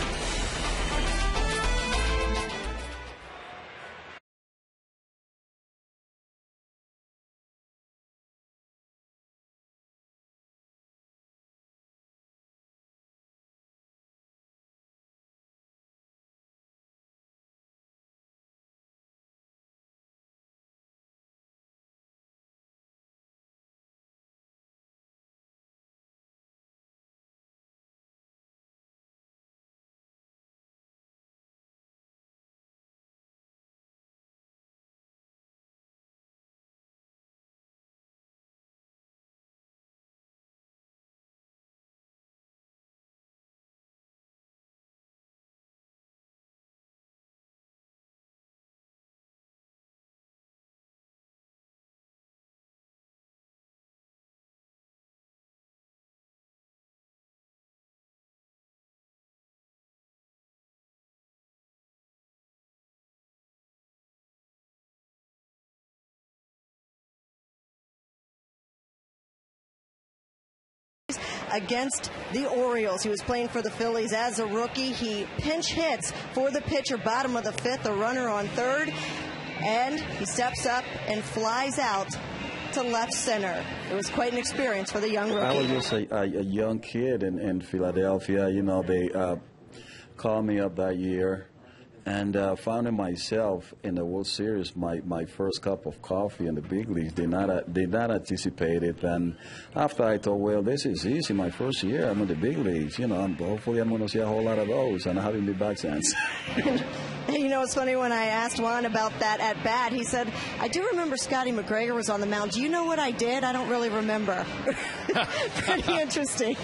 against the Orioles. He was playing for the Phillies as a rookie. He pinch hits for the pitcher, bottom of the fifth, a runner on third, and he steps up and flies out to left center. It was quite an experience for the young rookie. I was just a young kid in Philadelphia. You know, they called me up that year, and found myself in the World Series. My first cup of coffee in the big leagues. Did not anticipate it. And after I thought, well, this is easy. My first year, I'm in the big leagues. You know, and hopefully I'm going to see a whole lot of those. And I haven't been back since. You know, it's funny, when I asked Juan about that at bat, he said, I do remember Scotty McGregor was on the mound. Do you know what I did? I don't really remember. Pretty interesting.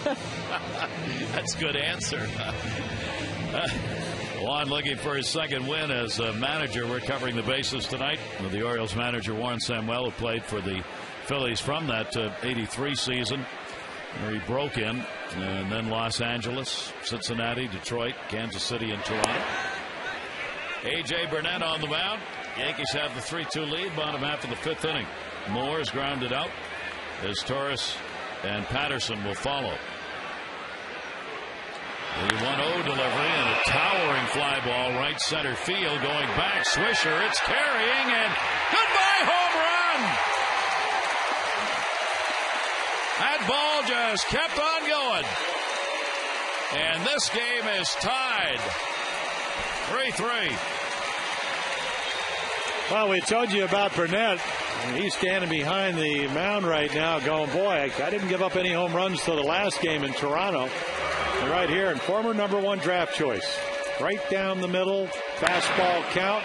That's a good answer. Juan looking for his second win as a manager. We're covering the bases tonight with the Orioles manager Warren Samuel, who played for the Phillies from that 83 season, where he broke in, and then Los Angeles, Cincinnati, Detroit, Kansas City, and Toronto. A.J. Burnett on the mound. Yankees have the 3-2 lead, bottom half of the fifth inning. Moore is grounded out as Torres and Patterson will follow. The 1-0 delivery and a towering fly ball right center field, going back. Swisher, it's carrying, and goodbye home run. That ball just kept on going. And this game is tied 3-3. Well, we told you about Burnett. He's standing behind the mound right now going, boy, I didn't give up any home runs till the last game in Toronto. And right here, and former #1 draft choice. Right down the middle, fastball count.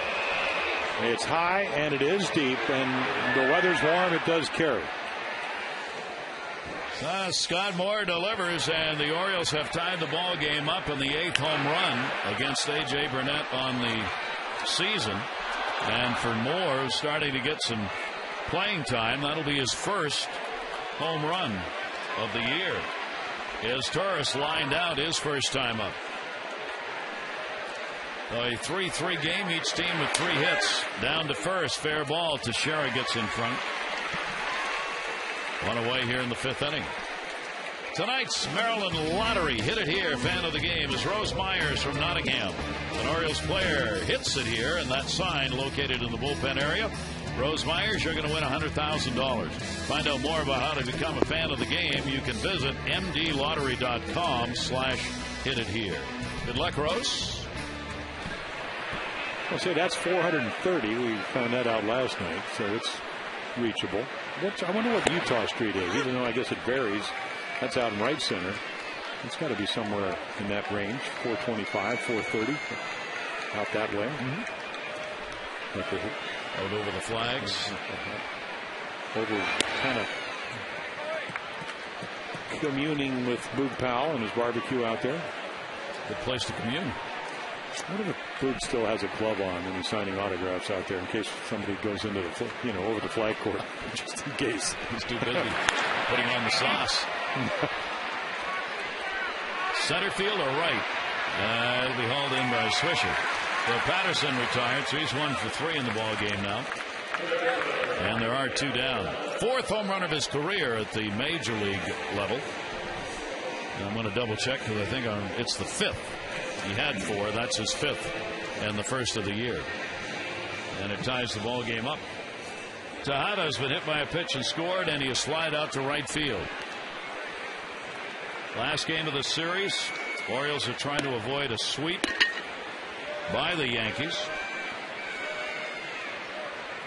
It's high and it is deep, and the weather's warm, it does carry. Scott Moore delivers, and the Orioles have tied the ball game up in the 8th home run against A.J. Burnett on the season. And for Moore, starting to get some playing time, that'll be his first home run of the year. As Torres lined out his first time up. A 3-3 game, each team with 3 hits. Down to first, fair ball. Teixeira gets in front. One away here in the 5th inning. Tonight's Maryland Lottery Hit It Here fan of the game is Rose Myers from Nottingham. An Orioles player hits it here, and that sign located in the bullpen area. Rose Myers, you're going to win $100,000. Find out more about how to become a fan of the game. You can visit mdlottery.com/hitithere. Good luck, Rose. I'll say that's 430. We found that out last night, so it's reachable. I wonder what Utah Street is, even though I guess it varies. That's out in right center. It's got to be somewhere in that range, 425, 430, out that way. Out over the flags. Over kind of communing with Boog Powell and his barbecue out there. Good place to commune. I wonder if Boog still has a glove on when he's signing autographs out there in case somebody goes into the, over the flag court, just in case. He's too busy putting on the sauce. Center field or right? It'll be hauled in by Swisher. So Patterson retired, so he's 1 for 3 in the ball game now. And there are 2 down. 4th home run of his career at the major league level. And I'm going to double check because I think it's the 5th. He had 4. That's his 5th and the first of the year. And it ties the ball game up. Tejada's been hit by a pitch and scored, and he'll slide out to right field. Last game of the series, Orioles are trying to avoid a sweep by the Yankees.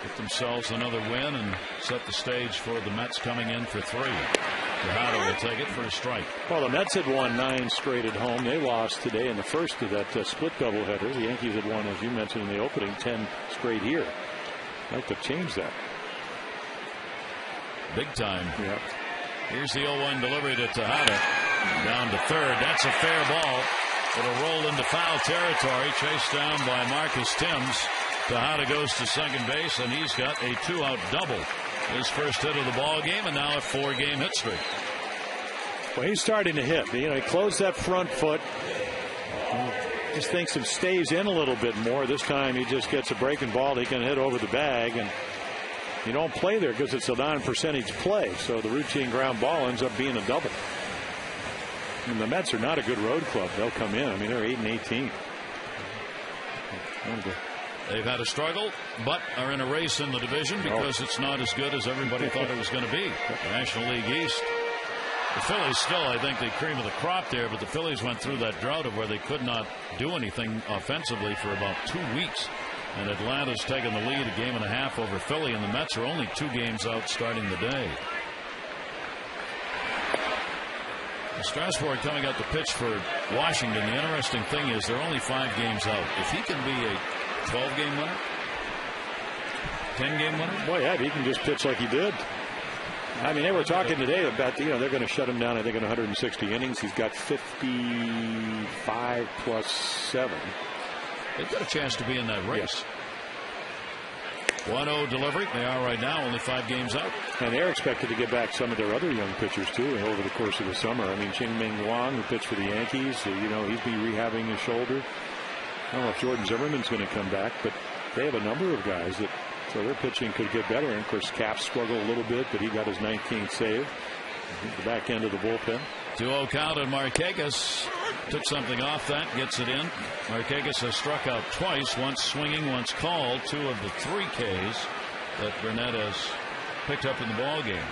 Get themselves another win and set the stage for the Mets coming in for 3. Tejada will take it for a strike. Well, the Mets had won 9 straight at home. They lost today in the first of that split doubleheader. The Yankees had won, as you mentioned in the opening, 10 straight here. I'd like to change that. Big time. Yeah. Here's the 0-1 delivery to Tejada. Down to third. That's a fair ball. It'll roll into foul territory. Chased down by Marcus Timms. Tejada goes to second base, and he's got a 2-out double. His first hit of the ball game, and now a 4-game hit streak. Well, he's starting to hit. He closed that front foot. Just thinks it stays in a little bit more. This time he just gets a breaking ball. He can hit over the bag, and you don't play there because it's a non-percentage play. So the routine ground ball ends up being a double. And the Mets are not a good road club. They'll come in. I mean, they're 8-18. They've had a struggle, but are in a race in the division because it's not as good as everybody thought it was going to be. The National League East. The Phillies still, I think, the cream of the crop there, but the Phillies went through that drought of where they could not do anything offensively for about 2 weeks. And Atlanta's taken the lead a game and a half over Philly, and the Mets are only 2 games out starting the day. Strasburg coming out to pitch for Washington. The interesting thing is they're only 5 games out. If he can be a 12-game winner, 10-game winner, well, yeah, he can just pitch like he did. I mean, they were talking today about, they're going to shut him down, I think, in 160 innings. He's got 55 plus 7. They've got a chance to be in that race. 1-0 delivery. They are right now only 5 games out. And they're expected to get back some of their other young pitchers, too, over the course of the summer. I mean, Ching-Ming Wang, who pitched for the Yankees, he's been rehabbing his shoulder. I don't know if Jordan Zimmerman's going to come back, but they have a number of guys that, so their pitching could get better. And, of course, Cap struggled a little bit, but he got his 19th save. The back end of the bullpen. 2-0 count, and Markakis took something off that, gets it in. Markakis has struck out twice, once swinging, once called. 2 of the 3 Ks that Burnett has picked up in the ball game.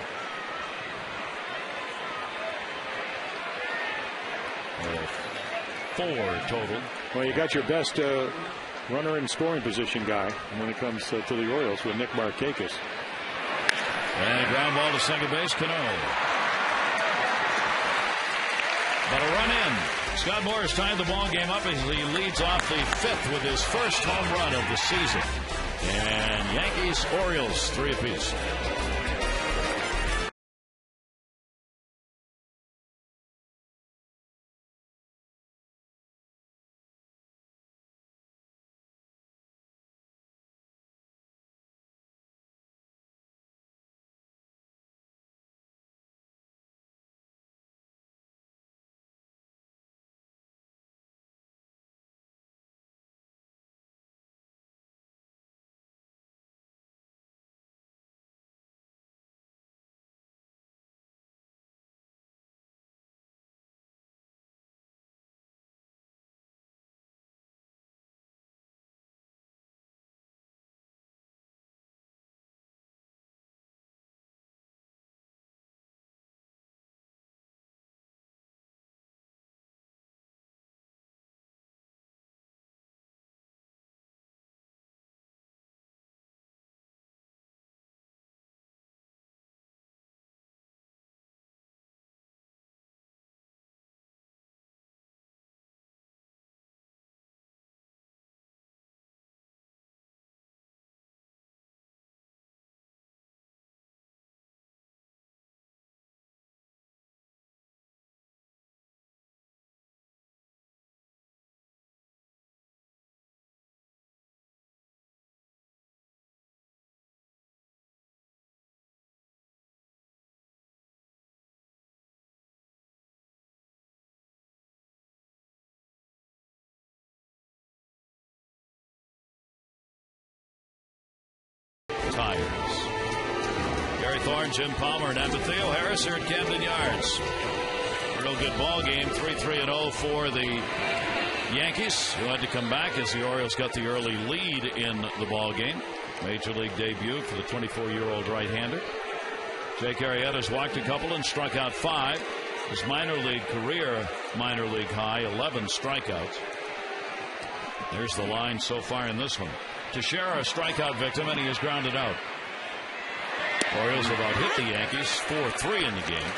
4 total. Well, you got your best runner in scoring position guy when it comes to the Orioles with Nick Markakis. And a ground ball to second base, Cano. But a run in. Scott Morris tied the ball game up as he leads off the 5th with his first home run of the season. And Yankees, Orioles, 3 apiece. Tigers. Gary Thorne, Jim Palmer, and Theo Harris here at Camden Yards. Real good ball game. 3-3-0 for the Yankees, who had to come back as the Orioles got the early lead in the ball game. Major league debut for the 24-year-old right-hander. Jake Arrieta's walked a couple and struck out 5. His minor league career, minor league high, 11 strikeouts. There's the line so far in this one. Teixeira, a strikeout victim, and he is grounded out. Orioles have out hit the Yankees 4-3 in the game.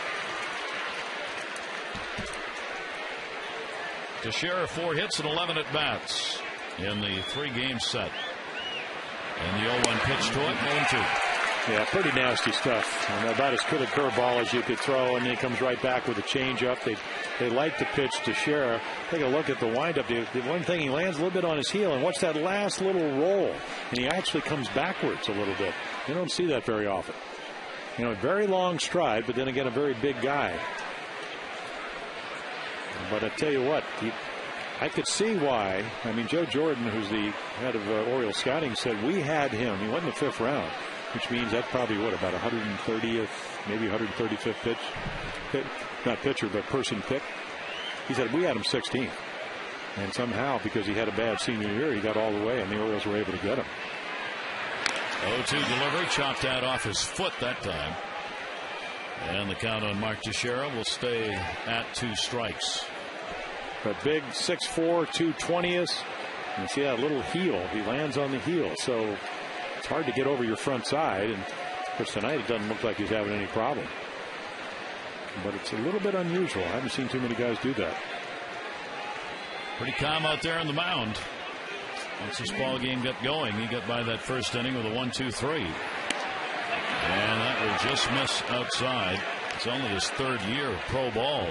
Teixeira 4 hits and 11 at bats in the 3-game set. And the 0-1 pitch to it, 0-2. Yeah, pretty nasty stuff. And about as good a curveball as you could throw, and then he comes right back with a changeup. They like to pitch to Teixeira. Take a look at the windup. The one thing, he lands a little bit on his heel, and watch that last little roll. And he actually comes backwards a little bit. You don't see that very often. A very long stride, but then again, a very big guy. But I tell you what, I could see why. I mean, Joe Jordan, who's the head of Orioles scouting, said we had him. He went in the 5th round, which means that's probably about 130th, maybe 135th pitch. Not pitcher, but person pick. He said, we had him 16th. And somehow, because he had a bad senior year, he got all the way, and the Orioles were able to get him. 0-2 delivery, chopped out off his foot that time. And the count on Mark Teixeira will stay at 2 strikes. But big 6'4", 220th. You see that little heel. He lands on the heel. So it's hard to get over your front side. And of course, tonight it doesn't look like he's having any problem. But it's a little bit unusual. I haven't seen too many guys do that. Pretty calm out there on the mound. Once this ball game got going, he got by that first inning with a 1-2-3. And that will just miss outside. It's only his 3rd year of pro ball.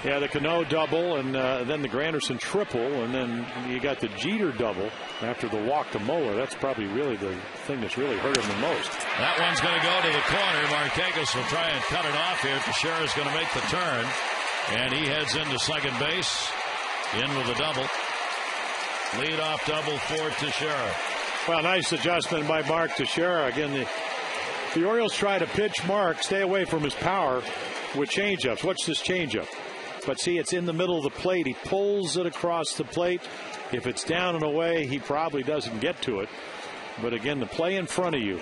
Yeah, the Cano double, and then the Granderson triple, and then you got the Jeter double after the walk to Moeller. That's probably really the thing that's really hurt him the most. That one's going to go to the corner. Markakis will try and cut it off here. Teixeira's going to make the turn, and he heads into second base. In with a double. Lead-off double for Teixeira. Well, nice adjustment by Mark Teixeira. Again, the Orioles try to pitch Mark, stay away from his power with changeups. What's this changeup? But see, it's in the middle of the plate. He pulls it across the plate. If it's down and away, he probably doesn't get to it. But again, the play in front of you.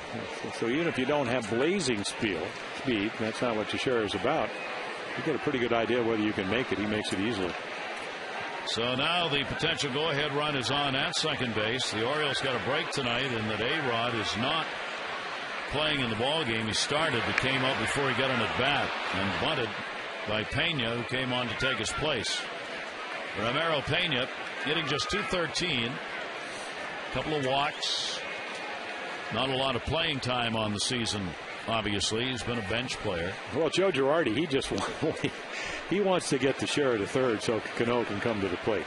So even if you don't have blazing speed, that's not what Teixeira is about. You get a pretty good idea whether you can make it. He makes it easily. So now the potential go-ahead run is on at second base. The Orioles got a break tonight, and that A-Rod is not playing in the ball game. He started, but came up before he got an at-bat and bunted by Pena, who came on to take his place. Ramiro Pena hitting just .213. A couple of walks. Not a lot of playing time on the season, obviously. He's been a bench player. Well, Joe Girardi, he wants to get Teixeira to third so Cano can come to the plate.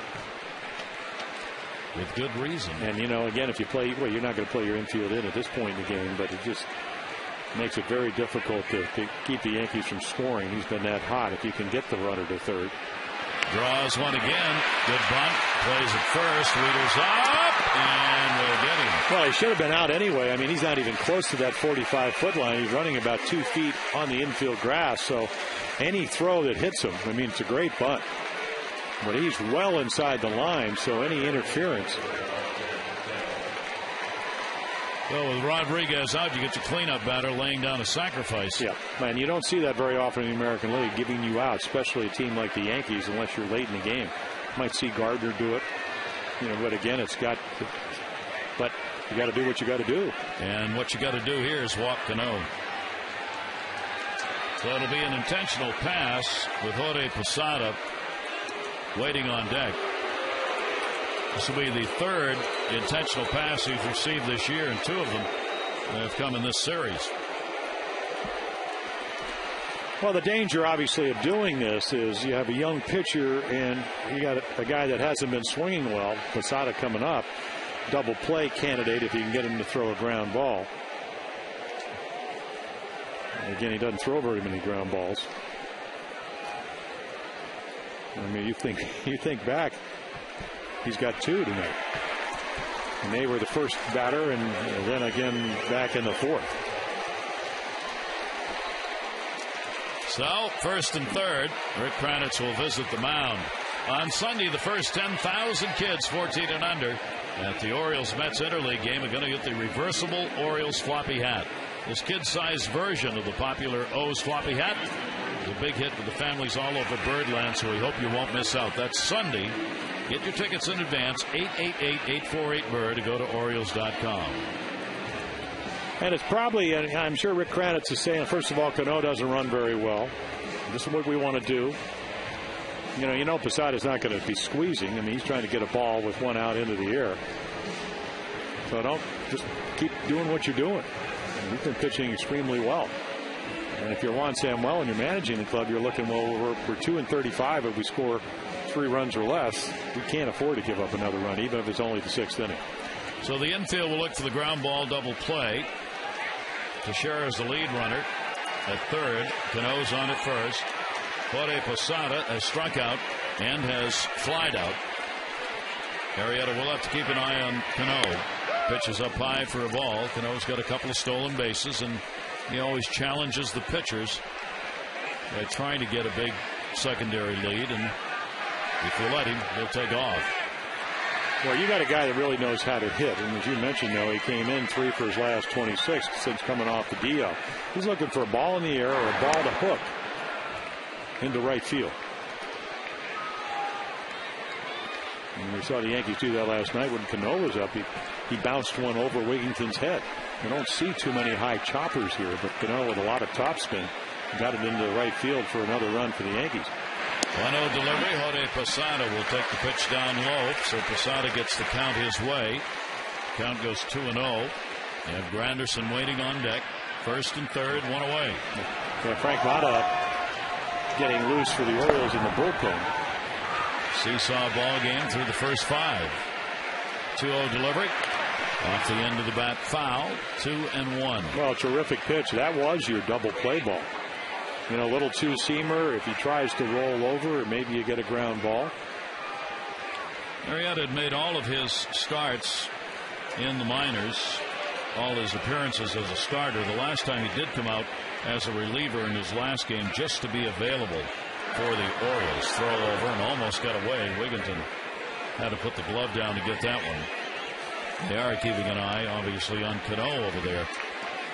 With good reason. And, you know, again, if you play, well, you're not going to play your infield in at this point in the game, but it just makes it very difficult to keep the Yankees from scoring. He's been that hot if you can get the runner to third. Draws one again. Good bunt. Plays it first. Leaders up. And we'll get him. Well, he should have been out anyway. I mean, he's not even close to that 45-foot line. He's running about 2 feet on the infield grass. So any throw that hits him, I mean, it's a great bunt. But he's well inside the line, so any interference. Well, with Rodriguez out, you get your cleanup batter laying down a sacrifice. Yeah, man, you don't see that very often in the American League, giving you out, especially a team like the Yankees, unless you're late in the game. You might see Gardner do it, you know, but again, but you got to do what you got to do. And what you got to do here is walk Cano. So it'll be an intentional pass with Jorge Posada waiting on deck. This will be the 3rd intentional pass he's received this year, and 2 of them have come in this series. Well, the danger, obviously, of doing this is you have a young pitcher and you got a guy that hasn't been swinging well, Posada coming up, double play candidate if you can get him to throw a ground ball. And again, he doesn't throw very many ground balls. I mean, you think back, he's got 2 tonight. And they were the first batter, and then again back in the 4th. So, 1st and 3rd, Rick Kranitz will visit the mound. On Sunday, the first 10,000 kids 14 and under at the Orioles-Mets Interleague game are going to get the reversible Orioles floppy hat. This kid-sized version of the popular O's floppy hat is a big hit with the families all over Birdland, so we hope you won't miss out. That's Sunday. Get your tickets in advance, 888-848-BIRD, to go to Orioles.com. And it's probably, I'm sure Rick Kranitz is saying, first of all, Cano doesn't run very well. This is what we want to do. You know Posada's not going to be squeezing. I mean, he's trying to get a ball with 1 out into the air. So don't just keep doing what you're doing. He's been pitching extremely well. And if you're Juan Samuel and you're managing the club, you're looking, well, we're 2-35 if we score 3 runs or less. We can't afford to give up another run, even if it's only the 6th inning. So the infield will look for the ground ball double play. Teixeira is the lead runner at third. Cano's on at first. Jorge Posada has struck out and has flied out. Arrieta will have to keep an eye on Cano. Pitches up high for a ball. Cano's got a couple of stolen bases, and he always challenges the pitchers by trying to get a big secondary lead, and if you let him, he'll take off. Well, you got a guy that really knows how to hit, and as you mentioned, though, he came in 3 for his last 26 since coming off the DL. He's looking for a ball in the air or a ball to hook into right field. And we saw the Yankees do that last night when Cano was up. He bounced one over Wigington's head. You don't see too many high choppers here, but Cano with a lot of topspin got it into the right field for another run for the Yankees. 1-0 delivery. Jorge Posada will take the pitch down low, so Posada gets the count his way. Count goes 2-0. You have Granderson waiting on deck. First and third, one away. Yeah, Frank Mata getting loose for the Orioles in the bullpen. Seesaw ball game through the first 5. 2-0 delivery. Off the end of the bat, foul. 2-1. Well, terrific pitch. That was your double play ball. You know, a little two-seamer. If he tries to roll over, maybe you get a ground ball. Arrieta had made all of his starts in the minors, all his appearances as a starter. The last time he did come out as a reliever in his last game just to be available for the Orioles. Throw over and almost got away. Wigington had to put the glove down to get that one. They are keeping an eye, obviously, on Cano over there.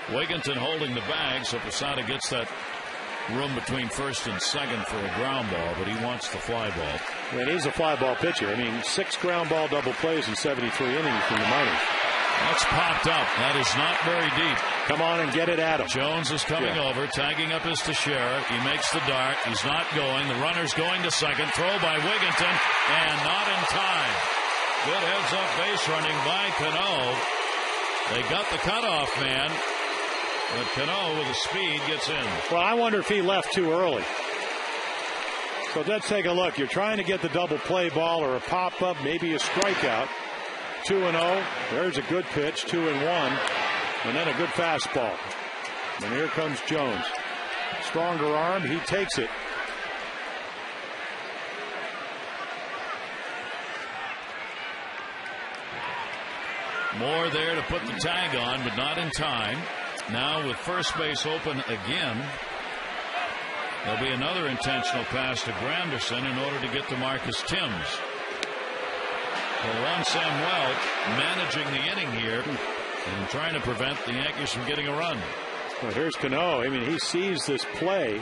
Wigington holding the bag, so Posada gets that room between first and second for a ground ball, but he wants the fly ball. And he's a fly ball pitcher. I mean, 6 ground ball double plays in 73 innings from the minors. That's popped up. That is not very deep. Come on and get it at him. Jones is coming over, tagging up his Teixeira. He makes the dart. He's not going. The runner's going to second. Throw by Wigington, and not in time. Good heads-up base running by Cano. They got the cutoff man, but Cano with the speed gets in. Well, I wonder if he left too early. So let's take a look. You're trying to get the double play ball or a pop-up, maybe a strikeout. 2-0. There's a good pitch. 2-1. And then a good fastball. And here comes Jones. Stronger arm. He takes it. Moore there to put the tag on, but not in time. Now with first base open again, there'll be another intentional pass to Granderson in order to get to Marcus Timms. Well, Juan Samuel managing the inning here and trying to prevent the Yankees from getting a run. Well, here's Cano. I mean, he sees this play.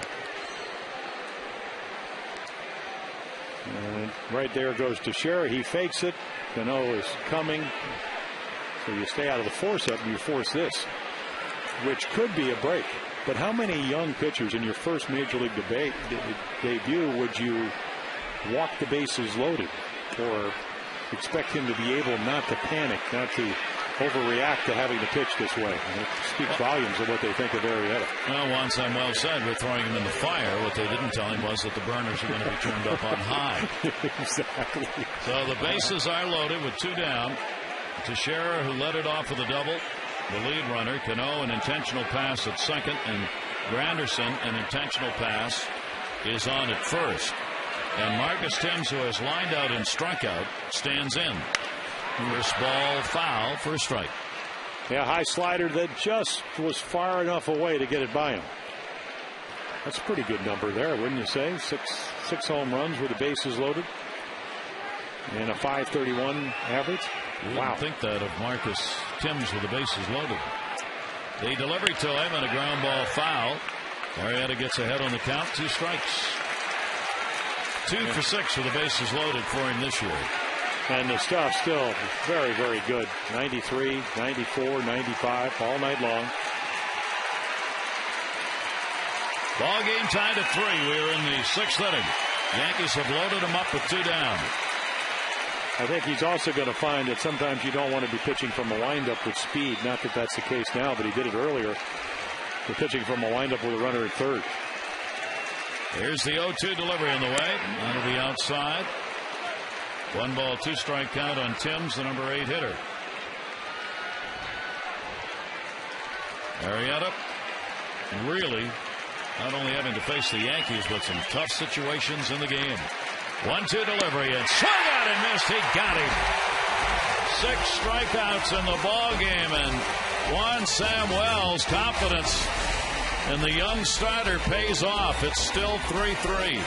And right there goes Teixeira. He fakes it. Cano is coming. So you stay out of the force-up and you force this, which could be a break. But how many young pitchers in your first Major League debut would you walk the bases loaded or expect him to be able not to panic, not to overreact to having to pitch this way? And it speaks volumes of what they think of Arrieta. Well, Juan Samuel said we're throwing him in the fire. What they didn't tell him was that the burners are going to be turned up on high. Exactly. So the bases are loaded with 2 down. Teixeira, who led it off with a double, the lead runner. Cano, an intentional pass at second, and Granderson, an intentional pass, is on at first. And Marcus Timms, who has lined out and struck out, stands in. First ball foul for a strike. Yeah, high slider that just was far enough away to get it by him. That's a pretty good number there, wouldn't you say? Six home runs with the bases loaded and a .531 average. You wouldn't think that of Marcus Timms with the bases loaded. The delivery to him and a ground ball foul. Arrieta gets ahead on the count. 2 strikes. 2 for 6 with the bases loaded for him this year. And the stuff still very, very good. 93, 94, 95 all night long. Ball game tied at 3. We're in the 6th inning. Yankees have loaded him up with 2 down. I think he's also going to find that sometimes you don't want to be pitching from a windup with speed. Not that that's the case now, but he did it earlier. The pitching from a windup with a runner at third. Here's the 0-2 delivery on the way. Out of the outside. 1 ball, 2 strike count on Timms, the number 8 hitter. Arrieta really not only having to face the Yankees, but some tough situations in the game. 1-2 delivery and swung out and missed. He got him. 6 strikeouts in the ball game, and Juan Samuel's confidence in the young starter pays off. It's still 3-3.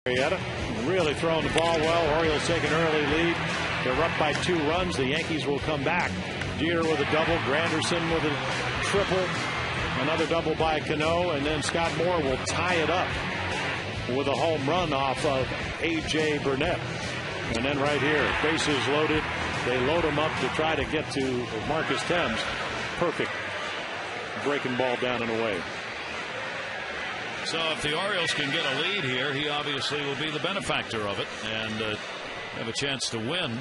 Marietta really throwing the ball well. Orioles take an early lead. They're up by 2 runs. The Yankees will come back. Jeter with a double. Granderson with a triple. Another double by Cano. And then Scott Moore will tie it up with a home run off of A.J. Burnett. And then right here, bases loaded. They load him up to try to get to Marcus Thames. Perfect breaking ball down and away. So if the Orioles can get a lead here, he obviously will be the benefactor of it and have a chance to win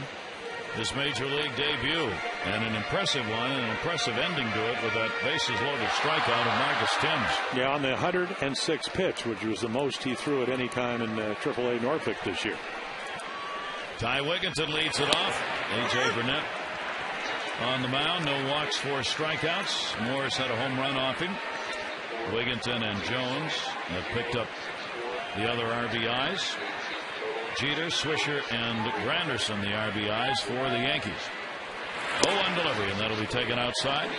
his major league debut. And an impressive one, and an impressive ending to it with that bases loaded strikeout of Marcus Thames. Yeah, on the 106th pitch, which was the most he threw at any time in AAA Norfolk this year. Ty Wigginton leads it off. A.J. Burnett on the mound. No walks, 4 strikeouts. Morris had a home run off him. Wigginton and Jones have picked up the other RBIs. Jeter, Swisher, and Granderson the RBIs for the Yankees. 0-1 delivery, and that'll be taken outside.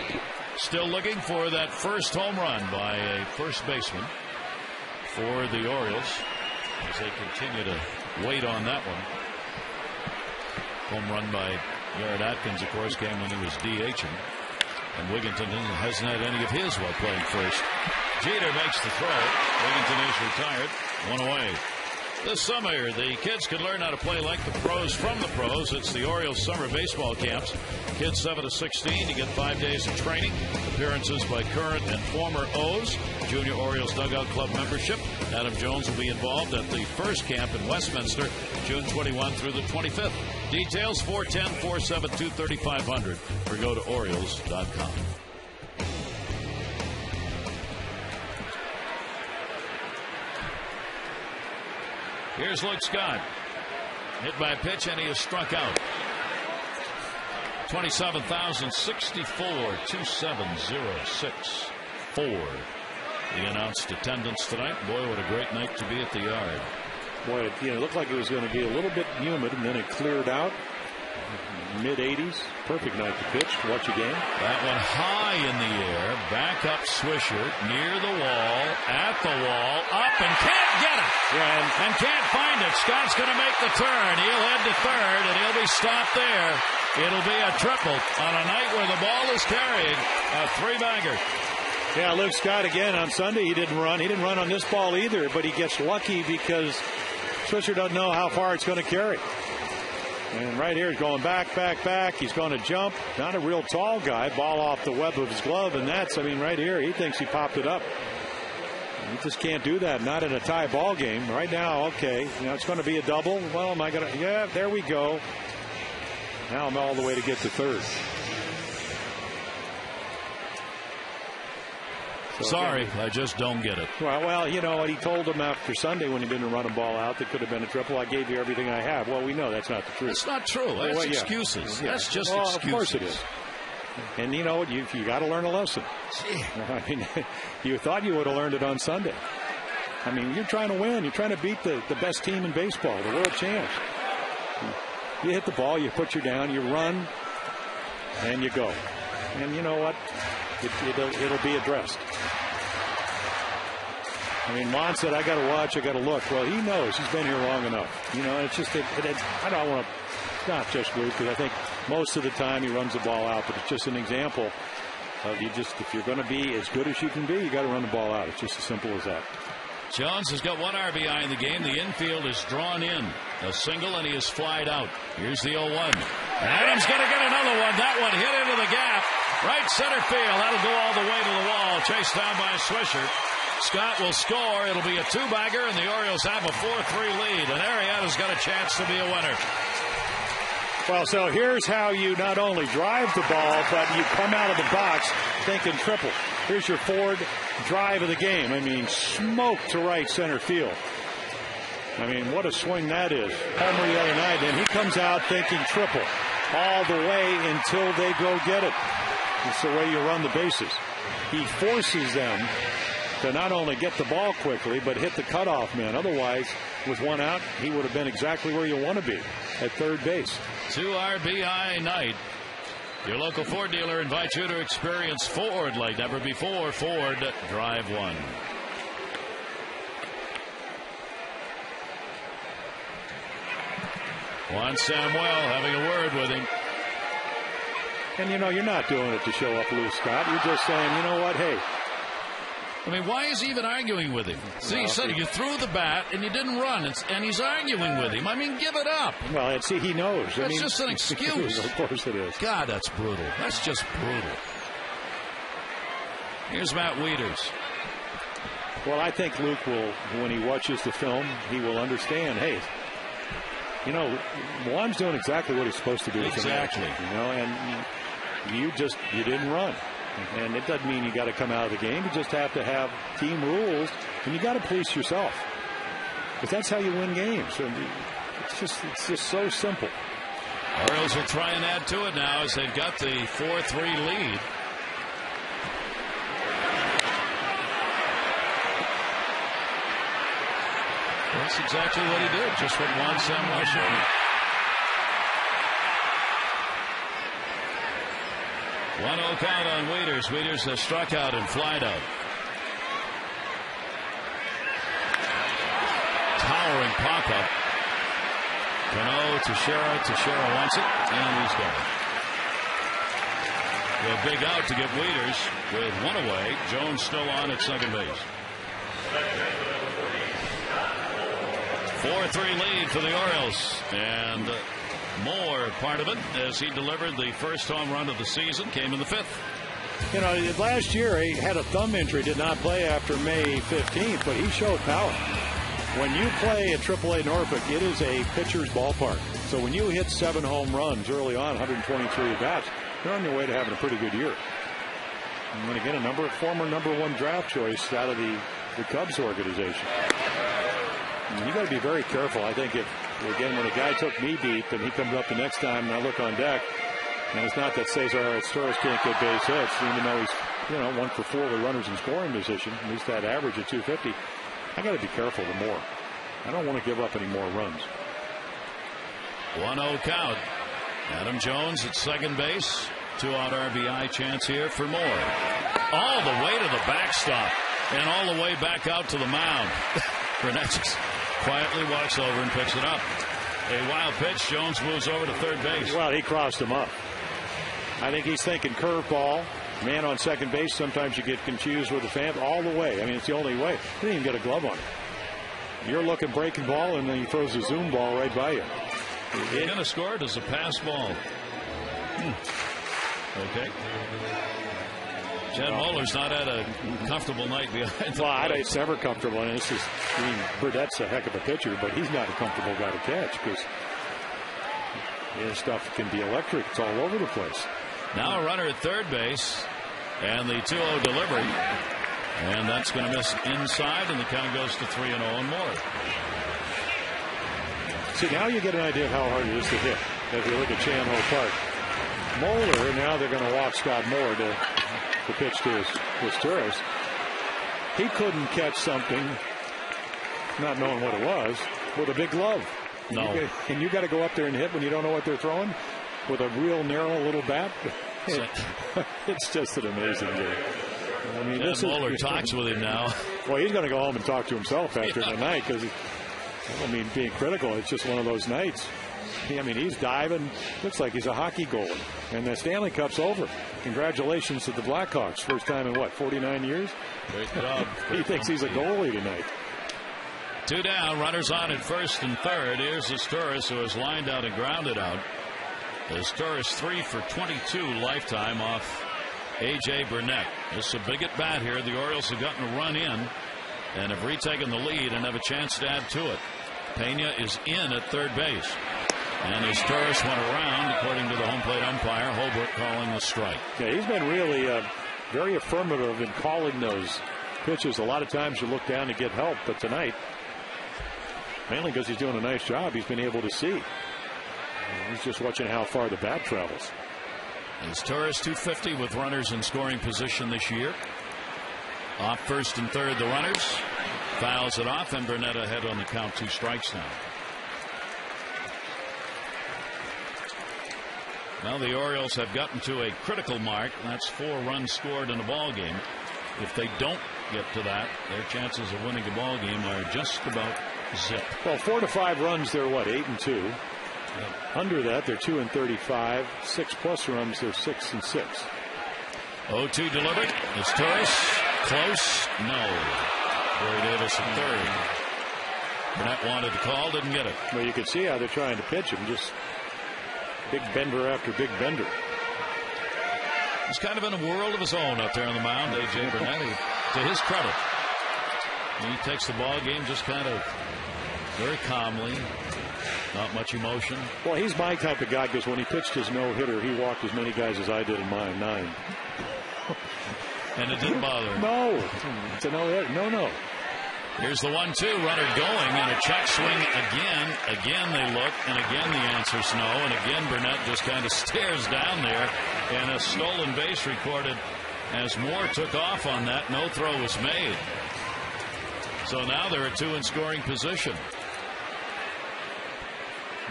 Still looking for that first home run by a first baseman for the Orioles as they continue to wait on that one. Home run by Garrett Atkins, of course, came when he was DHing. And Wigginton hasn't had any of his while playing first. Jeter makes the throw. Wigginton is retired. 1 away. This summer, the kids can learn how to play like the pros from the pros. It's the Orioles summer baseball camps. Kids 7 to 16, you get 5 days of training. Appearances by current and former O's. Junior Orioles Dugout Club membership. Adam Jones will be involved at the first camp in Westminster, June 21 through the 25th. Details 410-472-3500 or go to Orioles.com. Here's Luke Scott. Hit by a pitch, and he is struck out. 27,064, 2706 for the announced attendance tonight. Boy, what a great night to be at the Yard. Boy, it looked like it was going to be a little bit humid, and then it cleared out. Mid-80s. Perfect night to pitch. Watch a game. That one high in the air. Back up Swisher. Near the wall. At the wall. Up and can't get it. Yeah, and can't find it. Scott's going to make the turn. He'll head to third, and he'll be stopped there. It'll be a triple on a night where the ball is carrying. A 3-bagger. Yeah, Luke Scott again on Sunday. He didn't run. He didn't run on this ball either, but he gets lucky because Swisher doesn't know how far it's going to carry. And right here, he's going back. He's going to jump. Not a real tall guy. Ball off the web of his glove, and right here, he thinks he popped it up. You just can't do that. Not in a tie ball game. Right now, okay. It's going to be a double. Well, am I going to? Yeah, there we go. Now I'm all the way to get to third. So sorry, again, I just don't get it. Well, you know what he told him after Sunday when he didn't run a ball out that could have been a triple. I gave you everything I have. Well, we know that's not the truth. That's not true. That's excuses. Yeah. That's just excuses. Of course it is. And you know what? You got to learn a lesson. I mean, you thought you would have learned it on Sunday. I mean, you're trying to win. You're trying to beat the best team in baseball, the world champs. You hit the ball, you put you down, you run, and you go. And you know what? It'll be addressed. I mean, Juan said, I got to watch, I got to look. Well, he knows. He's been here long enough. You know, it's just, I don't want to, it's not just Luke, because I think most of the time he runs the ball out, but it's just an example of if you're going to be as good as you can be, you got to run the ball out. It's just as simple as that. Jones has got 1 RBI in the game. The infield is drawn in. A single, and he is flied out. Here's the 0-1. Adams going to get another one. That one hit into the gap. Right center field. That'll go all the way to the wall. Chased down by Swisher. Scott will score. It'll be a 2-bagger, and the Orioles have a 4-3 lead. And Arrieta's got a chance to be a winner. Well, so here's how you not only drive the ball, but you come out of the box thinking triple. Here's your Ford drive of the game. I mean, smoke to right center field. I mean, what a swing that is. Homer the other night, and he comes out thinking triple all the way until they go get it. It's the way you run the bases. He forces them to not only get the ball quickly, but hit the cutoff man. Otherwise, with 1 out, he would have been exactly where you want to be, at third base. 2 RBI night. Your local Ford dealer invites you to experience Ford like never before. Ford Drive 1. Juan Samuel having a word with him. And, you know, you're not doing it to show up loose, Scott. You're just saying, you know what, hey. I mean, why is he even arguing with him? See, he said you threw the bat and you didn't run, and he's arguing with him. I mean, give it up. Well, see, he knows. That's just an excuse. Of course it is. God, that's brutal. That's just brutal. Here's Matt Wieters. Well, I think Luke will, when he watches the film, he will understand, hey, you know, Juan's doing exactly what he's supposed to do. Exactly. You know, and you didn't run. And it doesn't mean you got to come out of the game. You just have to have team rules, and you got to police yourself. Because that's how you win games. And it's just so simple. Orioles will try and add to it now as they've got the 4-3 lead. That's exactly what he did, just what Juan Samuel showed. 1-0 count on Wieters. Wieters has struck out and flied out. Towering pop-up. Cano, Teixeira wants it, and he's gone. A big out to get Wieters with one away. Jones still on at second base. 4-3 lead for the Orioles, and Moore part of it as he delivered the first home run of the season. Came in the fifth. You know, last year he had a thumb injury, did not play after May 15th, but he showed power. When you play at AAA Norfolk, it is a pitcher's ballpark. So when you hit 7 home runs early on, 123 at-bats, you're on your way to having a pretty good year. And then again, a former #1 draft choice out of the Cubs organization. And you got to be very careful. I think when a guy took me deep and he comes up the next time and I look on deck, and it's not that Cesar Torres can't get base hits, even though he's 1 for 4 with runners in scoring position, at least that average at 250. I got to be careful the more. I don't want to give up any more runs. 1-0 count. Adam Jones at second base. 2-out RBI chance here for Moore. All the way to the backstop and all the way back out to the mound. Burnett just quietly walks over and picks it up. A wild pitch. Jones moves over to third base. Well, he crossed him up. I think he's thinking curveball. Man on second base. Sometimes you get confused with the fan. All the way. I mean, it's the only way. He didn't even get a glove on it. You're looking breaking ball, and then he throws a zoom ball right by you. He's going to score it as a pass ball. Okay. Chad Muller's not had a comfortable night behind. Well, it's never comfortable. And Burdett's a heck of a pitcher, but he's not a comfortable guy to catch because his stuff can be electric. It's all over the place. Now a runner at third base, and the 2-0 delivery, and that's going to miss inside, and the count goes to 3-0 and Moore. See, now you get an idea of how hard it is to hit as you look at Chan Ho Park. Moeller, now they're going to walk Scott Moore to pitch to his Torres. He couldn't catch something, not knowing what it was, with a big glove. No. And you got to go up there and hit when you don't know what they're throwing with a real narrow little bat. It's just an amazing game. I mean, Moeller talks with him now. Well, he's going to go home and talk to himself after the night because, being critical, it's just one of those nights. I mean, he's diving. Looks like he's a hockey goalie. And the Stanley Cup's over. Congratulations to the Blackhawks. First time in, 49 years? Great job. He thinks he's a goalie tonight. 2 down. Runners on at first and third. Here's Torres, who has lined out and grounded out. Torres 3 for 22 lifetime off A.J. Burnett. This is a big at bat here. The Orioles have gotten a run in and have retaken the lead and have a chance to add to it. Pena is in at third base. And as Torres went around, according to the home plate umpire, Holbrook calling the strike. Yeah, he's been really very affirmative in calling those pitches. A lot of times you look down to get help, but tonight, mainly because he's doing a nice job, he's been able to see. He's just watching how far the bat travels. As Torres 250 with runners in scoring position this year. Off first and third, the runners. Fouls it off, and Burnett ahead on the count, 2 strikes now. Now the Orioles have gotten to a critical mark. That's 4 runs scored in a ball game. If they don't get to that, their chances of winning a ball game are just about zip. Well, 4 to 5 runs, they're 8-2. Under that, they're 2-35. 6+ runs, they're 6-6. 0-2 delivered. It's Torres. Close. No. Corey Davis in third. Burnett wanted the call, didn't get it. Well, you can see how they're trying to pitch him. Just big bender after big bender. He's kind of in a world of his own up there on the mound, A.J. Burnett. To his credit, he takes the ball game just kind of very calmly. Not much emotion. Well, he's my type of guy because when he pitched his no-hitter, he walked as many guys as I did in mine, 9. And it didn't bother him. No. It's a no-hitter. No. Here's the 1-2, runner going, and a check swing again. Again they look, and again the answer's no. And again Burnett just kind of stares down there, and a stolen base recorded as Moore took off on that. No throw was made. So now they're at 2 in scoring position.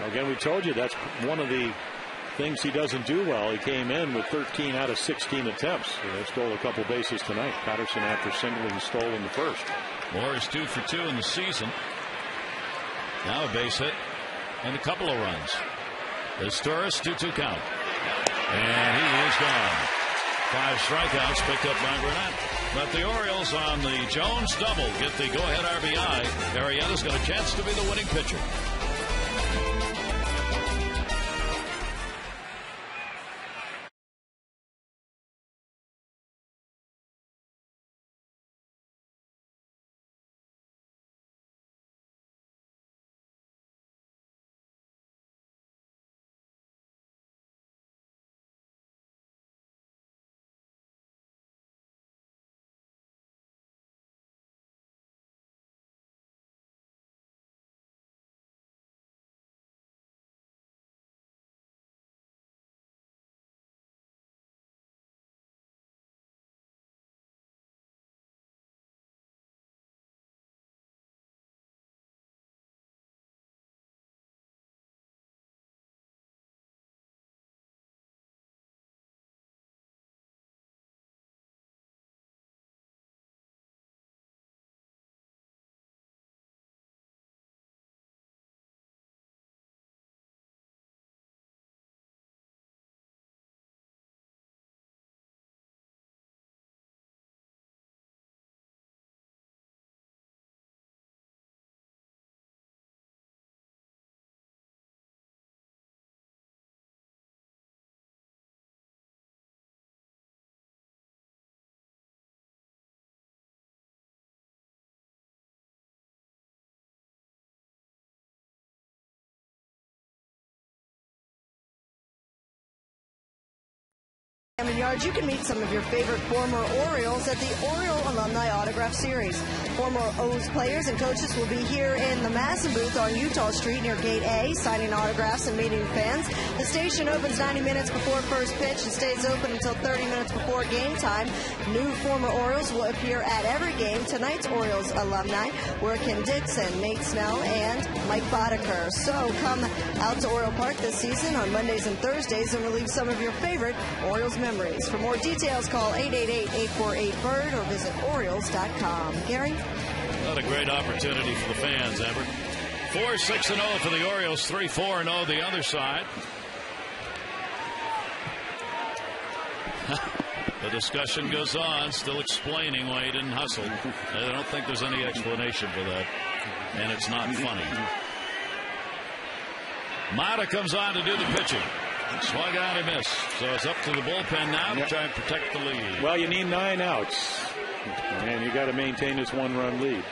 Again, we told you that's one of the things he doesn't do well. He came in with 13 out of 16 attempts. They stole a couple bases tonight. Patterson, after singling, stole in the first. Moore is 2 for 2 in the season. Now a base hit and a couple of runs. There's Torres, 2-2 count. And he is gone. 5 strikeouts picked up by Burnett. But the Orioles on the Jones double get the go-ahead RBI. Arrieta's got a chance to be the winning pitcher. Yards, you can meet some of your favorite former Orioles at the Oriole Alumni Autograph Series. Former O's players and coaches will be here in the Masson booth on Utah Street near Gate A, signing autographs and meeting fans. The station opens 90 minutes before first pitch and stays open until 30 minutes before game time. New former Orioles will appear at every game. Tonight's Orioles alumni were Ken Dixon, Nate Snell, and Mike Boddicker. So come out to Oriole Park this season on Mondays and Thursdays and relive some of your favorite Orioles memories. For more details, call 888-848-BIRD or visit Orioles.com. Gary? What a great opportunity for the fans, Amber. 4-6-0 for the Orioles, 3-4-0 the other side. The discussion goes on, still explaining why he didn't hustle. I don't think there's any explanation for that, and it's not funny. Mata comes on to do the pitching. Swung out and missed. So it's up to the bullpen now to try and protect the lead. Well, you need 9 outs. And you got to maintain this 1-run lead.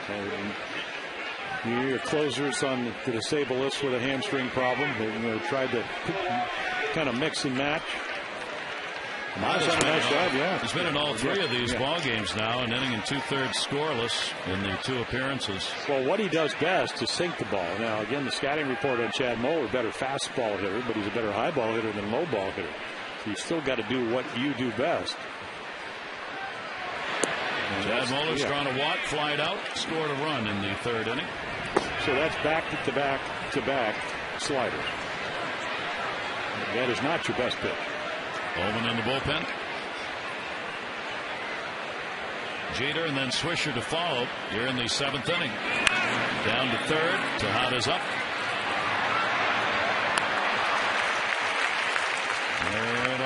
Your closers on the disabled list with a hamstring problem. They tried to kind of mix and match. He's been in all 3 of these ball games now, an inning and 2/3 scoreless in the 2 appearances. Well, what he does best is sink the ball. Now, again, the scouting report on Chad Moeller, better fastball hitter, but he's a better high ball hitter than low ball hitter. So you still got to do what you do best. Chad Moeller's drawn a walk, flied out, scored a run in the 3rd inning. So that's back-to-back sliders. That is not your best pitch. Bowman in the bullpen. Jeter and then Swisher to follow here in the 7th inning. Down to 3rd. Tejada's up.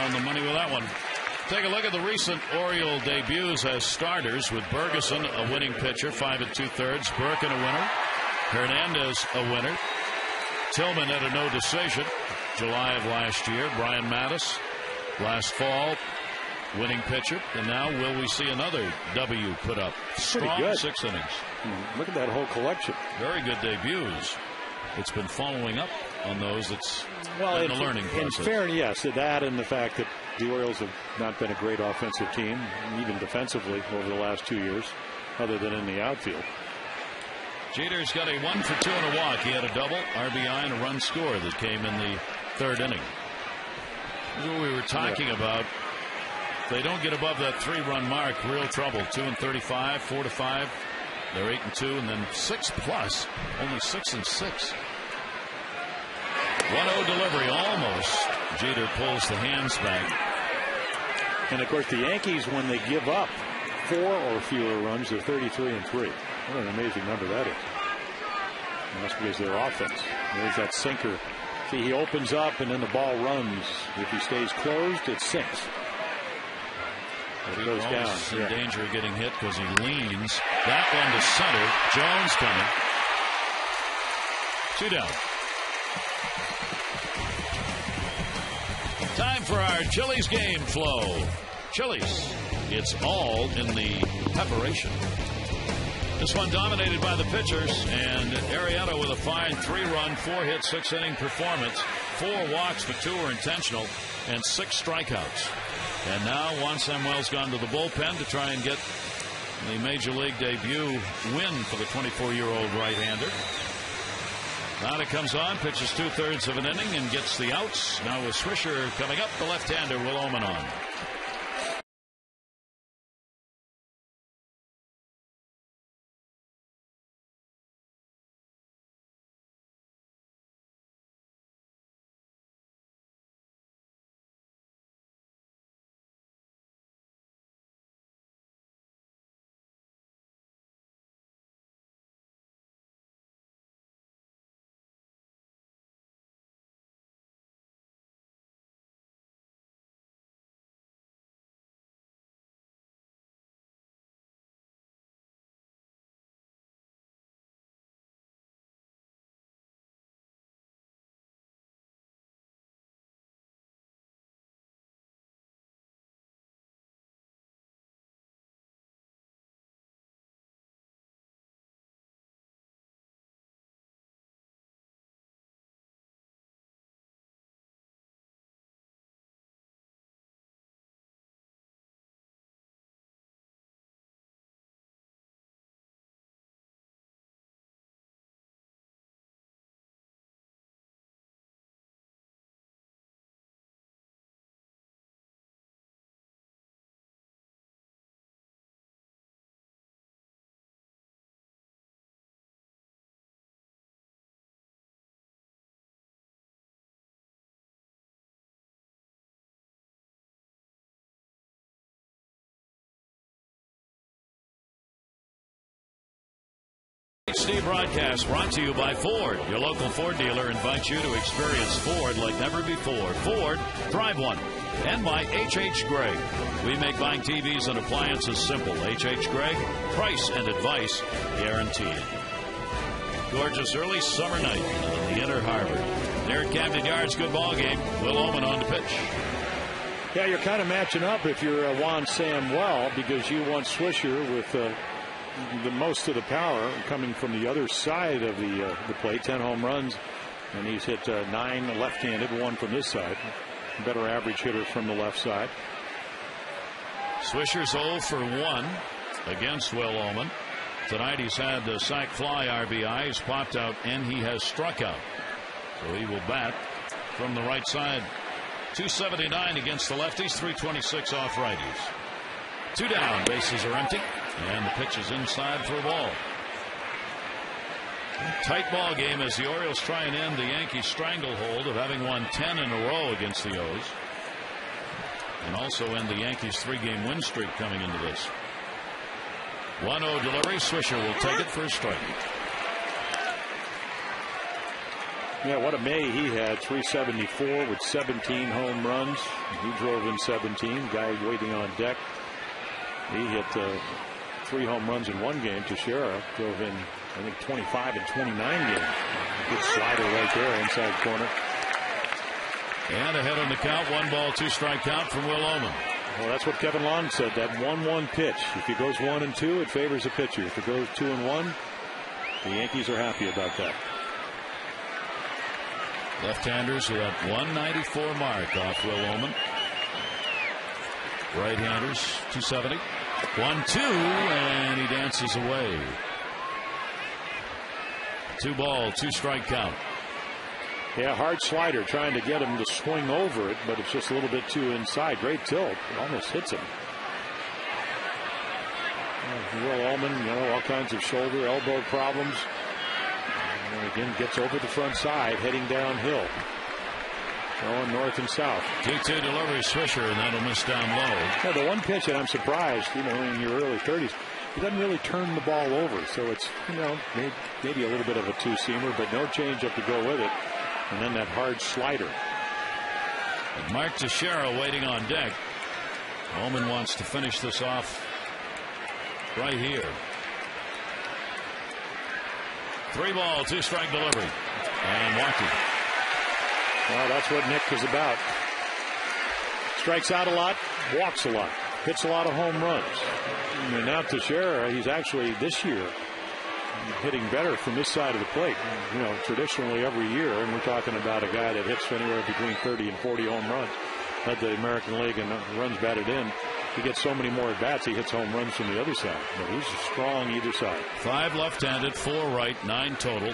on the money with that one. Take a look at the recent Oriole debuts as starters, with Bergeson a winning pitcher, 5 2/3, Birkin a winner, Hernandez a winner, Tillman at a no decision, July of last year, Brian Mattis last fall, winning pitcher, and now will we see another W put up? Strong 6 innings. Look at that whole collection. Very good debuts. It's been following up on those. It's in the learning process. In fairness, yes, that and the fact that the Orioles have not been a great offensive team, even defensively, over the last 2 years, other than in the outfield. Jeter's got a 1 for 2 and a walk. He had a double, RBI, and a run score that came in the 3rd inning. This is what we were talking about. If they don't get above that 3-run mark, real trouble. 2 and 35, 4 to 5. They're 8 and 2, and then 6 plus, only 6 and 6. 1-0 delivery, almost. Jeter pulls the hands back. And of course, the Yankees, when they give up 4 or fewer runs, they're 33 and 3. What an amazing number that is. And that's because their offense. There's that sinker. See, he opens up and then the ball runs. If he stays closed, it sinks. It goes down. In danger of getting hit because he leans. That one to center. Jones coming. 2 down. Time for our Chili's game flow. Chili's. It's all in the preparation. This one dominated by the pitchers, and Arrieta with a fine 3-run, 4-hit, 6-inning performance. 4 walks, but 2 were intentional, and 6 strikeouts. And now Juan Samuel's gone to the bullpen to try and get the Major League debut win for the 24-year-old right-hander. Nada comes on, pitches 2/3 of an inning, and gets the outs. Now with Swisher coming up, the left-hander Will Oman on. HD broadcast brought to you by Ford. Your local Ford dealer invites you to experience Ford like never before. Ford, drive one. And by H.H. Gregg. We make buying TVs and appliances simple. H.H. Gregg, price and advice guaranteed. Gorgeous early summer night in the Inner Harbor. Near Camden Yards, good ball game. Will Oman on the pitch. Yeah, you're kind of matching up if you're Juan Samuel, because you want Swisher with the most of the power coming from the other side of the plate. 10 home runs, and he's hit 9 left-handed, 1 from this side. Better average hitter from the left side. Swisher's 0 for 1 against Will Oman. Tonight he's had the sac fly RBI. He's popped out and he has struck out. So he will bat from the right side. 279 against the lefties, 326 off righties. 2 down, bases are empty, and the pitch is inside for a ball. Tight ball game as the Orioles try and end the Yankees' stranglehold of having won 10 in a row against the O's, and also end the Yankees' 3-game win streak coming into this. 1-0 delivery. Swisher will take it for a strike. Yeah, what a May he had. 374 with 17 home runs. He drove in 17. Guy waiting on deck. He hit 3 home runs in one game. Teixeira drove in, I think, 25 and 29 games. Good slider right there, inside corner. And ahead on the count. 1 ball, 2 strike count from Will Oman. Well, that's what Kevin Long said. That 1-1 pitch. If it goes 1 and 2, it favors the pitcher. If it goes 2 and 1, the Yankees are happy about that. Left-handers who have 194 mark off Will Oman. Right-handers 270. 1-2, and he dances away. 2 ball, 2 strike count. Yeah, hard slider, trying to get him to swing over it, but it's just a little bit too inside. Great tilt. It almost hits him. Will Oman, all kinds of shoulder, elbow problems. And again, gets over the front side, heading downhill. Going north and south. 2-2 delivery, Swisher, and that'll miss down low. Yeah, the one pitch that I'm surprised, in your early 30s, he doesn't really turn the ball over. So it's, maybe a little bit of a two-seamer, but no changeup to go with it. And then that hard slider. And Mark Teixeira waiting on deck. Oman wants to finish this off right here. 3 ball, 2 strike delivery. And walked it. Well, that's what Nick is about. Strikes out a lot, walks a lot, hits a lot of home runs. And now Teixeira, he's actually this year hitting better from this side of the plate. Traditionally every year, and we're talking about a guy that hits anywhere between 30 and 40 home runs. Led the American League in runs batted in. He gets so many more at bats, he hits home runs from the other side. But he's strong either side. 5 left-handed, 4 right, 9 total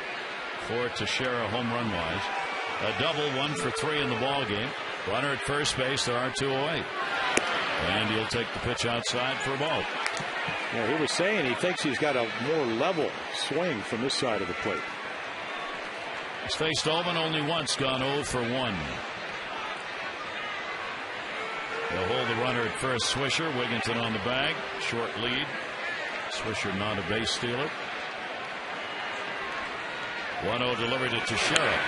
for Teixeira home run wise. A double, 1 for 3 in the ball game. Runner at first base, there are 2 away. And he'll take the pitch outside for a ball. Yeah, he was saying he thinks he's got a more level swing from this side of the plate. He's faced Oman only once, gone 0 for 1. They'll hold the runner at first. Swisher, Wigginton on the bag. Short lead. Swisher not a base stealer. 1-0 delivery to Teixeira.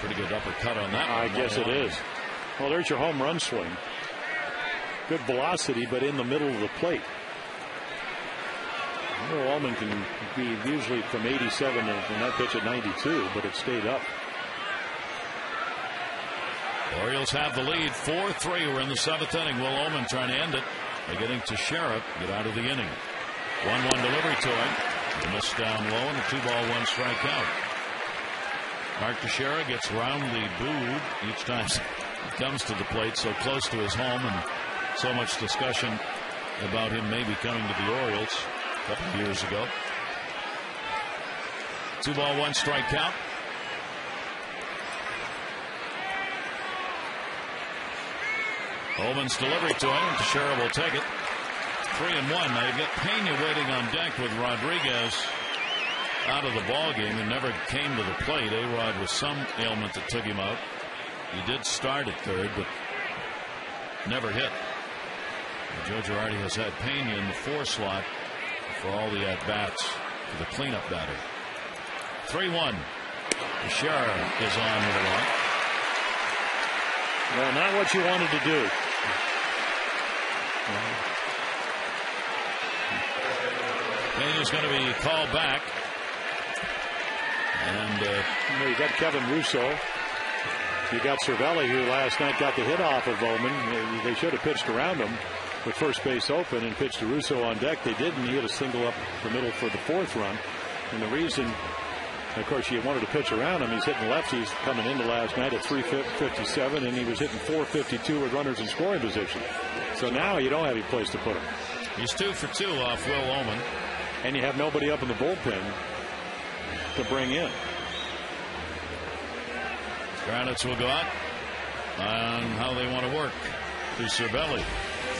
Pretty good uppercut on that. I guess it is. Well, there's your home run swing. Good velocity, but in the middle of the plate. Ullman can be usually from 87 and that pitch at 92, but it stayed up. Orioles have the lead 4-3. We're in the 7th inning. Will Oman trying to end it. They're getting Teixeira get out of the inning. 1-1 delivery to him. He missed down low and a 2-ball 1 strike out. Mark Teixeira gets roundly booed each time he comes to the plate, so close to his home, and so much discussion about him maybe coming to the Orioles a couple of years ago. 2-ball 1 strike count. Oman's delivery to him, and Teixeira will take it. 3-1. Now you've got Pena waiting on deck with Rodriguez out of the ball game and never came to the plate. A-Rod with some ailment that took him out. He did start at third, but never hit. And Joe Girardi has had Pena in the 4 slot for all the at-bats for the cleanup batter. 3-1. Teixeira is on with a run. Well, not what you wanted to do. Pena's going to be called back. And you got Kevin Russo. You got Cervelli, who last night got the hit off of Bowman. They should have pitched around him with first base open and pitched to Russo on deck. They didn't. He hit a single up the middle for the 4th run. And the reason, of course, you wanted to pitch around him. He's hitting lefties coming into last night at 357, and he was hitting 452 with runners in scoring position. So now you don't have any place to put him. He's 2 for 2 off Will Oman. And you have nobody up in the bullpen to bring in. Granite's will go out on how they want to work to Cervelli.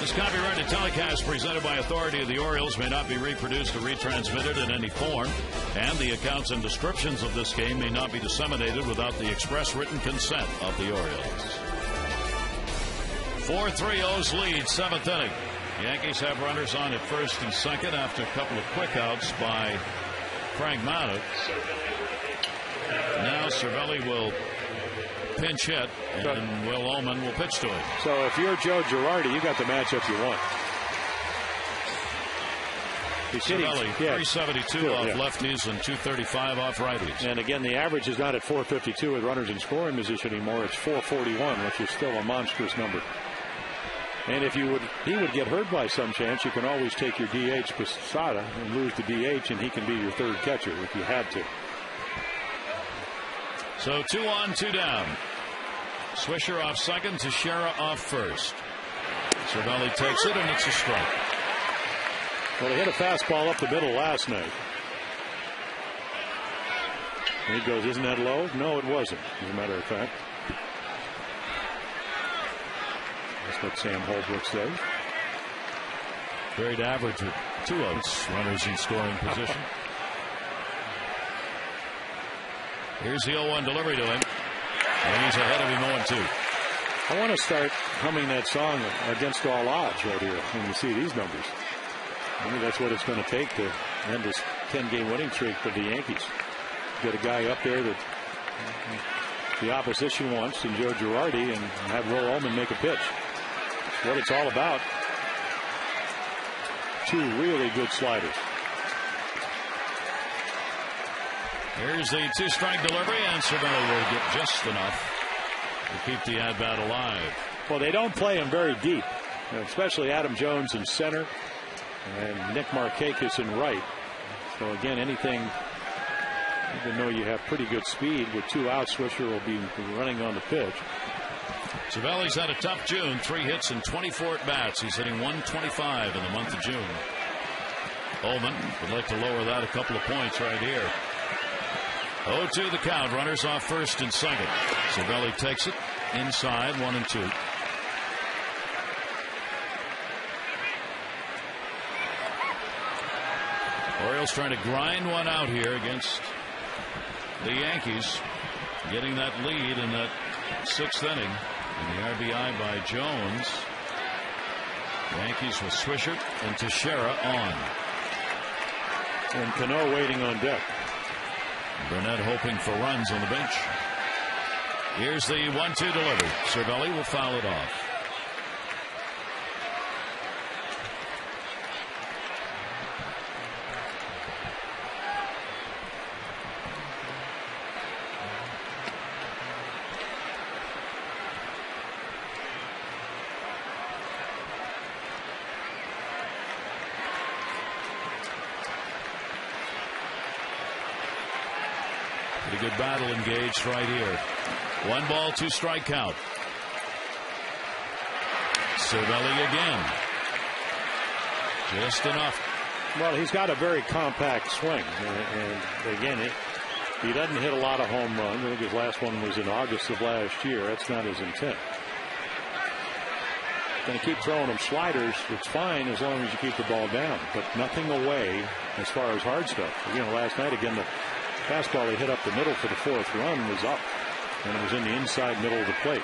This copyrighted telecast presented by authority of the Orioles may not be reproduced or retransmitted in any form, and the accounts and descriptions of this game may not be disseminated without the express written consent of the Orioles. 4-3 O's lead, 7th inning. Yankees have runners on at first and second after a couple of quick outs by Frank Maddox. Now Cervelli will pinch hit, and Will Ullman will pitch to him. So if you're Joe Girardi, you got the matchup you want. Cervelli, 372 off lefties and 235 off righties. And again, the average is not at 452 with runners in scoring position anymore. It's 441, which is still a monstrous number. And if he would get hurt by some chance, you can always take your DH Posada and lose the DH, and he can be your third catcher if you had to. So 2 on, 2 down. Swisher off second, Teixeira off first. Cervelli takes it, and it's a strike. Well, he hit a fastball up the middle last night. And he goes, isn't that low? No, it wasn't, as a matter of fact. That's what Sam Holbrook said. Very average with 2 outs, runners in scoring position. Here's the 0-1 delivery to him. And he's ahead of him 0-2. I want to start humming that song Against All Odds right here when you see these numbers. I mean, that's what it's going to take to end this 10-game winning streak for the Yankees. Get a guy up there that the opposition wants in Joe Girardi and have Will Ullman make a pitch. That's what it's all about. 2 really good sliders. Here's the 2-strike delivery, and Cervelli will get just enough to keep the at-bat alive. Well, they don't play him very deep, especially Adam Jones in center and Nick Markakis in right. So again, anything, even though you have pretty good speed, with 2 outs, Swisher will be running on the pitch. Cervelli's had a tough June, 3 hits and 24 at-bats. He's hitting 125 in the month of June. Ullman would like to lower that a couple of points right here. 0-2 the count. Runners off first and second. Cervelli takes it inside, 1-2. Orioles trying to grind one out here against the Yankees, getting that lead in that 6th inning. And the RBI by Jones. Yankees with Swisher and Teixeira on. And Cano waiting on deck. Burnett hoping for runs on the bench. Here's the 1-2 delivery. Cervelli will foul it off. Pretty good battle engaged right here. 1 ball, 2 strike count. Cervelli again. Just enough. Well, he's got a very compact swing. And again, he doesn't hit a lot of home runs. I think his last one was in August of last year. That's not his intent. Going to keep throwing him sliders. It's fine as long as you keep the ball down, but nothing away as far as hard stuff. Last night, again, the fastball he hit up the middle for the 4th run was up, and it was in the inside middle of the plate.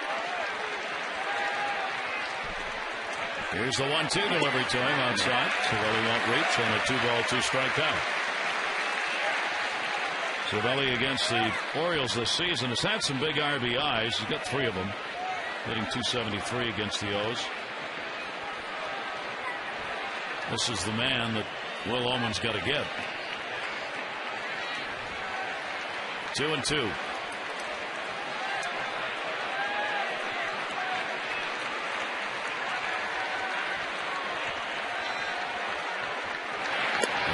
Here's the 1-2 delivery to him outside. Cervelli won't reach on a 2-ball, 2-strike count. Cervelli against the Orioles this season has had some big RBIs. He's got 3 of them, hitting .273 against the O's. This is the man that Will Ullman's got to get. 2-2.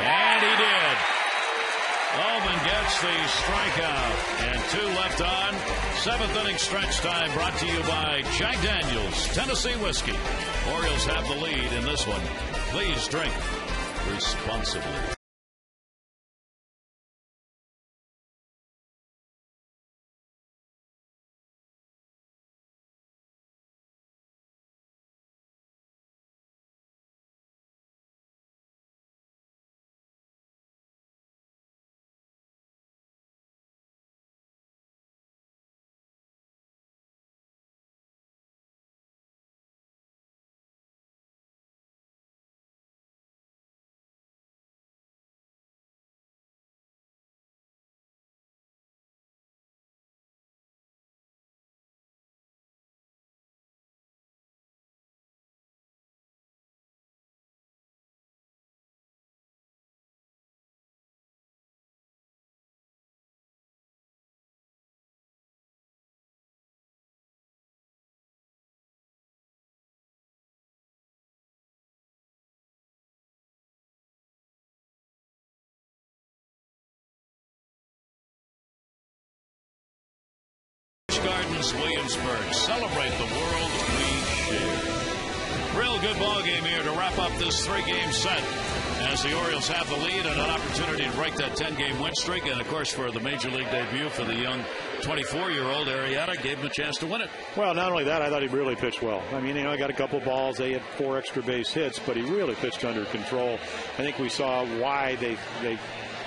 And he did. Ullman gets the strikeout, and 2 left on. 7th inning stretch time brought to you by Jack Daniels Tennessee Whiskey. Orioles have the lead in this one. Please drink responsibly. Louis, Williamsburg. Celebrate the world we share. Real good ball game here to wrap up this 3-game set as the Orioles have the lead and an opportunity to break that 10-game win streak. And, of course, for the Major League debut for the young 24-year-old Arrieta, gave him a chance to win it. Well, not only that, I thought he really pitched well. I mean, he got a couple balls. They had 4 extra base hits, but he really pitched under control. I think we saw why they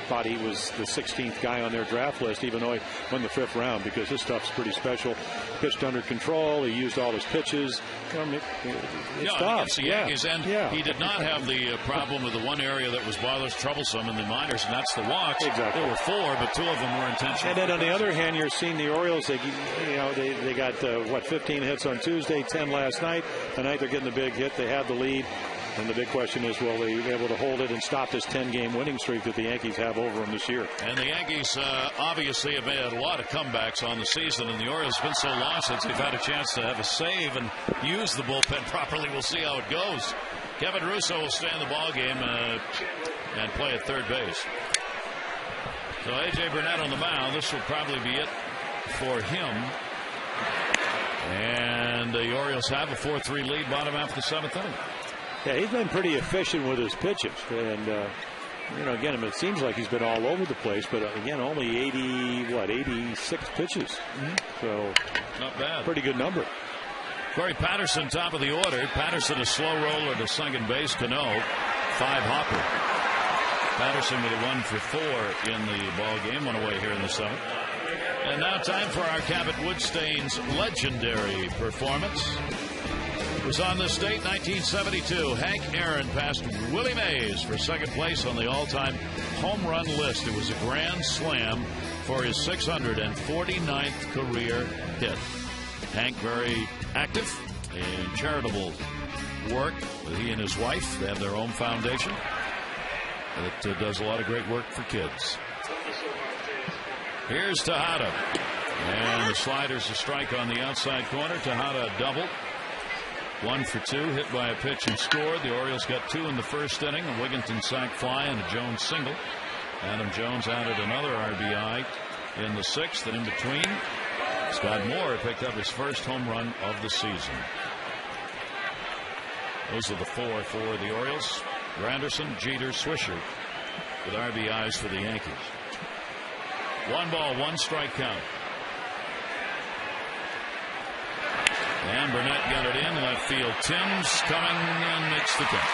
thought he was the 16th guy on their draft list, even though he won the 5th round, because his stuff's pretty special. Pitched under control. He used all his pitches. It's tough. The Yankees, and he did not have the problem with the one area that was troublesome in the minors, and that's the walks. Exactly. There were 4, but 2 of them were intentional. And then on the other hand, you're seeing the Orioles. They got 15 hits on Tuesday, 10 last night. Tonight they're getting the big hit. They have the lead. And the big question is, will they be able to hold it and stop this 10-game winning streak that the Yankees have over them this year? And the Yankees obviously have made a lot of comebacks on the season, and the Orioles have been so long since they've had a chance to have a save and use the bullpen properly. We'll see how it goes. Kevin Russo will stay in the ball game and play at third base. So A.J. Burnett on the mound. This will probably be it for him. And the Orioles have a 4-3 lead, bottom half of the 7th inning. Yeah, he's been pretty efficient with his pitches. And, again, it seems like he's been all over the place. But, again, only 86 pitches. Mm-hmm. So, not bad. Pretty good number. Corey Patterson, top of the order. Patterson, a slow roller to second base. Cano, 5 hopper. Patterson with a 1 for 4 in the ball game. 1 away here in the 7th. And now time for our Cabot Woodstain's legendary performance. It was on this date, 1972. Hank Aaron passed Willie Mays for second place on the all-time home run list. It was a grand slam for his 649th career hit. Hank, very active in charitable work. He and his wife, they have their own foundation that does a lot of great work for kids. Here's Tejada. And the slider's a strike on the outside corner. Tejada double. 1 for 2, hit by a pitch and scored. The Orioles got 2 in the first inning. A Wigginton sac fly and a Jones single. Adam Jones added another RBI in the 6th, and in between, Scott Moore picked up his first home run of the season. Those are the 4 for the Orioles. Granderson, Jeter, Swisher with RBIs for the Yankees. 1 ball, 1 strike count. And Burnett got it in left field. Timms coming and makes the catch.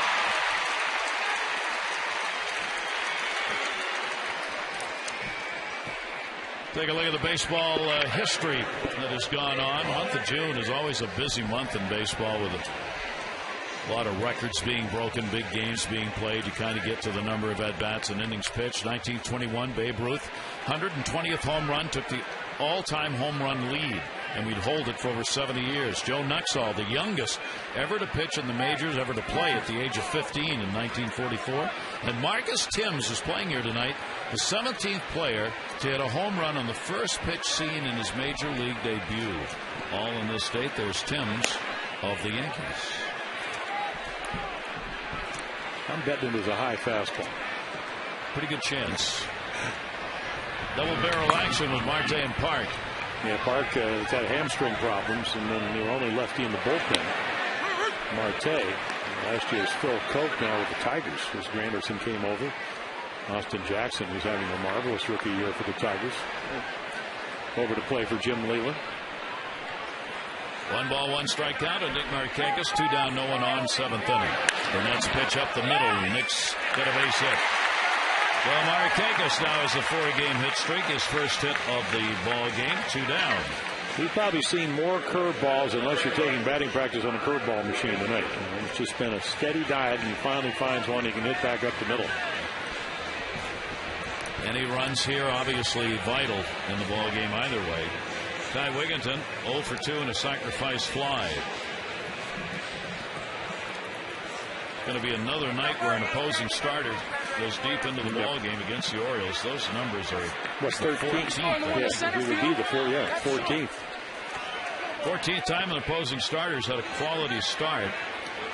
Take a look at the baseball history that has gone on. The month of June is always a busy month in baseball with a lot of records being broken, big games being played. You kind of get to the number of at-bats and innings pitched. 1921, Babe Ruth, 120th home run, took the all-time home run lead, and we'd hold it for over 70 years. Joe Nuxall, the youngest ever to pitch in the majors, ever to play at the age of 15 in 1944. And Marcus Timms is playing here tonight, the 17th player to hit a home run on the first pitch seen in his major league debut. All in this state. There's Timms of the Yankees. I'm betting it was a high fastball. Pretty good chance. Double barrel action with Marte and Park. Yeah, Park has had hamstring problems, and then the only lefty in the bullpen, Marte. Last year's Phil Koch now with the Tigers as Granderson came over. Austin Jackson, who's having a marvelous rookie year for the Tigers, over to play for Jim Leyland. 1 ball, 1 strike count, and Nick Markakis, 2 down, no one on, 7th inning. Burnett's pitch up the middle. Nick's got a base hit. Well, Markakis now has a 4-game hit streak. His first hit of the ball game, 2 down. You've probably seen more curveballs unless you're taking batting practice on a curveball machine tonight. It's just been a steady diet, and he finally finds one he can hit back up the middle. Any runs here obviously vital in the ball game either way. Ty Wigginton 0 for 2 and a sacrifice fly. Going to be another night where an opposing starter goes deep into the ball game against the Orioles. Those numbers are 13th. Yes, it would be the 14th. 14th time an opposing starter's had a quality start.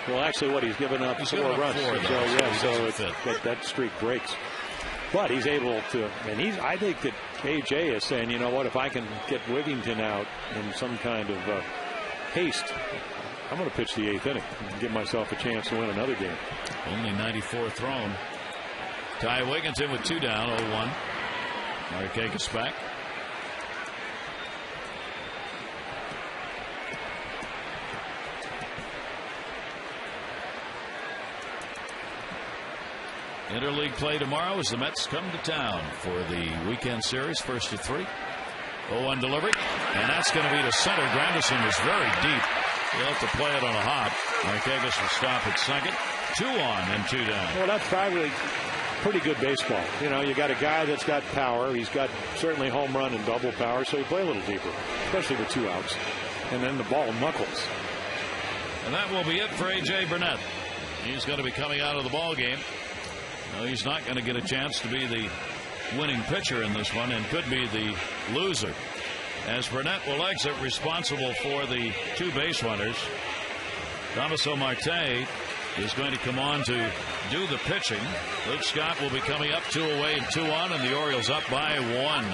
Well, actually, he's given up 4 runs. So that streak breaks. But he's able to, and I think that A.J. is saying, you know what, if I can get Wigington out in some kind of haste, I'm going to pitch the 8th inning and give myself a chance to win another game. Only 94 thrown. Ty Wigginton with 2 down, 0-1. Markakis back. Interleague play tomorrow as the Mets come to town for the weekend series. First of 3. 0-1 delivery. And that's going to be to center. Granderson is very deep. He'll have to play it on a hop. Markakis will stop at second. 2 on and 2 down. Well, that's probably pretty good baseball. You know, you got a guy that's got power. He's got certainly home run and double power, so you play a little deeper, especially with 2 outs. And then the ball knuckles. And that will be it for A.J. Burnett. He's going to be coming out of the ball game. No, he's not going to get a chance to be the winning pitcher in this one and could be the loser, as Burnett will exit responsible for the 2 base runners. Damaso Marte is going to come on to do the pitching. Luke Scott will be coming up 2 away and 2 on, and the Orioles up by 1.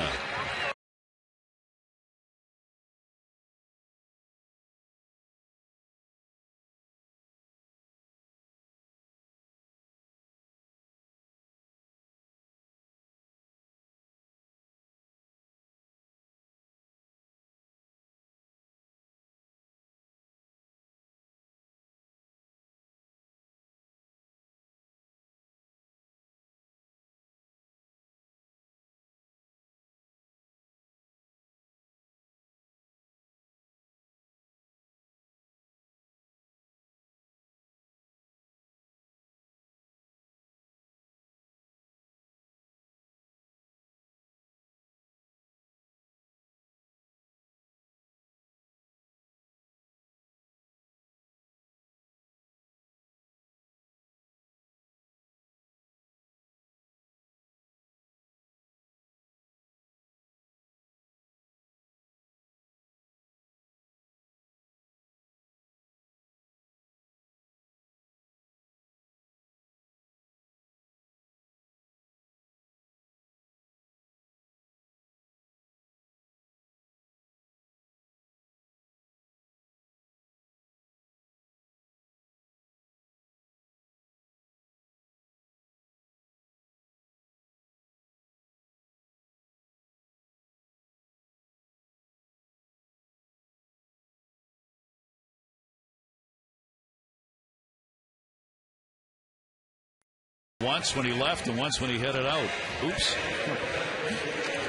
Once when he left and once when he hit it out. Oops.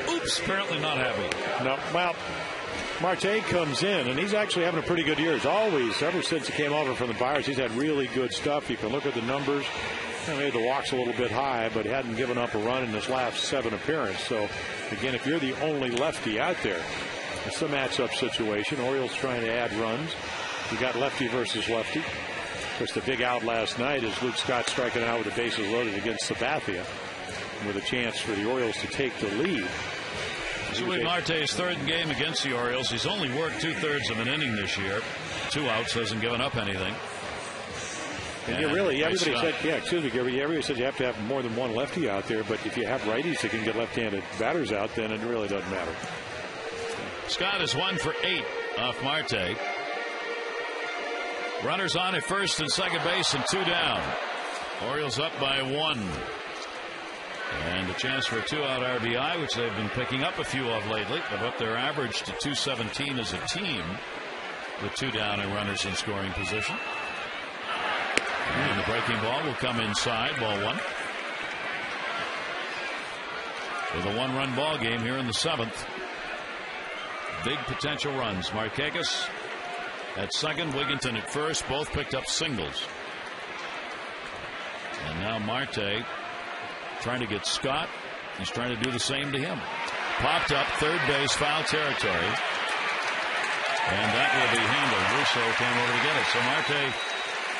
Oops. Apparently not happy. No. Well, Marte comes in, and he's actually having a pretty good year. As always, ever since he came over from the Pirates, he's had really good stuff. You can look at the numbers. He made the walks a little bit high, but hadn't given up a run in his last 7 appearances. So, again, if you're the only lefty out there, it's a matchup situation. Orioles trying to add runs. You got lefty versus lefty. Of course, the big out last night is Luke Scott striking out with the bases loaded against Sabathia, with a chance for the Orioles to take the lead. This will be Marte's 3rd game against the Orioles. He's only worked 2/3 of an inning this year. 2 outs, hasn't given up anything. And everybody said, everybody said you have to have more than one lefty out there, but if you have righties that can get left-handed batters out, then it really doesn't matter. Scott is 1 for 8 off Marte. Runners on at first and second base and 2 down. Orioles up by 1. And a chance for a 2-out RBI, which they've been picking up a few of lately. They've upped their average to 217 as a team with 2 down and runners in scoring position. And the breaking ball will come inside, ball 1. With a 1-run ball game here in the 7th. Big potential runs. Markakis at second, Wigginton at first, both picked up singles. And now Marte trying to get Scott. He's trying to do the same to him. Popped up, third base, foul territory. And that will be handled. Russo came over to get it. So Marte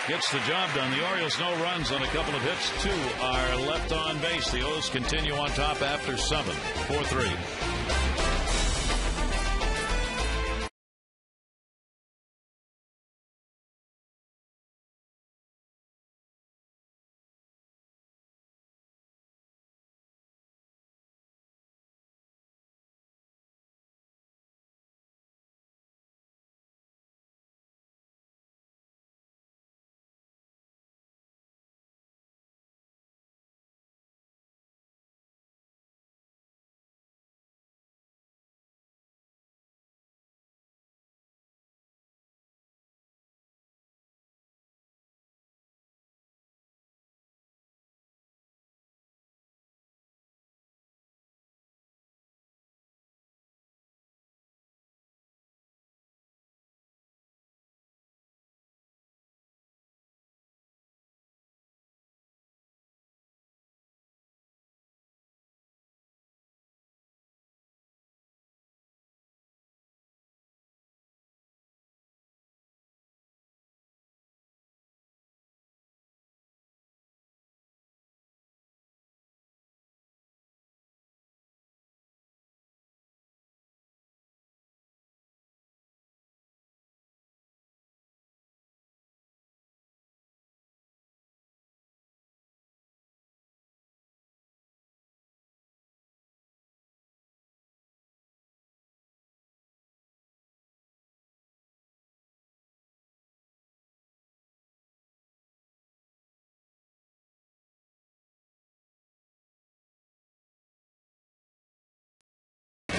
gets the job done. The Orioles no runs on a couple of hits. 2 are left on base. The O's continue on top after 7. 4-3.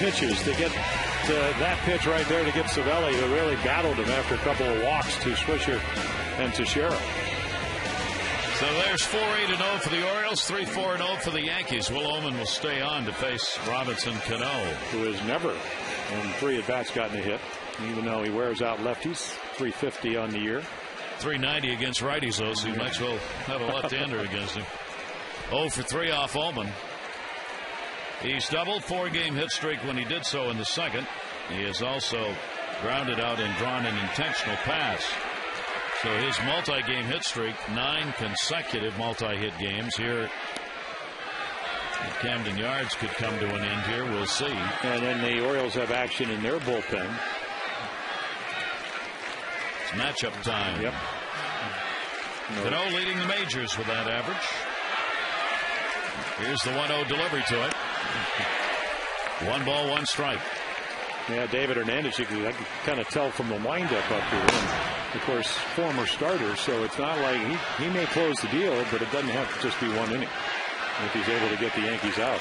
pitches to get that pitch right there to get Savelli, who really battled him after a couple of walks to Swisher and Teixeira. So there's 4-8-0 for the Orioles, 3-4-0 for the Yankees. Will Oman will stay on to face Robinson Cano, who has never in 3 at-bats gotten a hit, even though he wears out lefties. 350 on the year. 390 against righties, though, so he might as well have a left-hander against him. 0 for 3 off Oman. He's doubled 4-game hit streak when he did so in the second. He has also grounded out and drawn an intentional pass. So his multi-game hit streak, 9 consecutive multi-hit games here at Camden Yards could come to an end here. We'll see. And then the Orioles have action in their bullpen. It's matchup time. Yep. Cano leading the majors with that average. Here's the 1-0 delivery to it. 1 ball, 1 strike. Yeah, David Hernandez, I can kind of tell from the windup up here. And of course, former starter, so it's not like he may close the deal, but it doesn't have to just be 1 inning if he's able to get the Yankees out.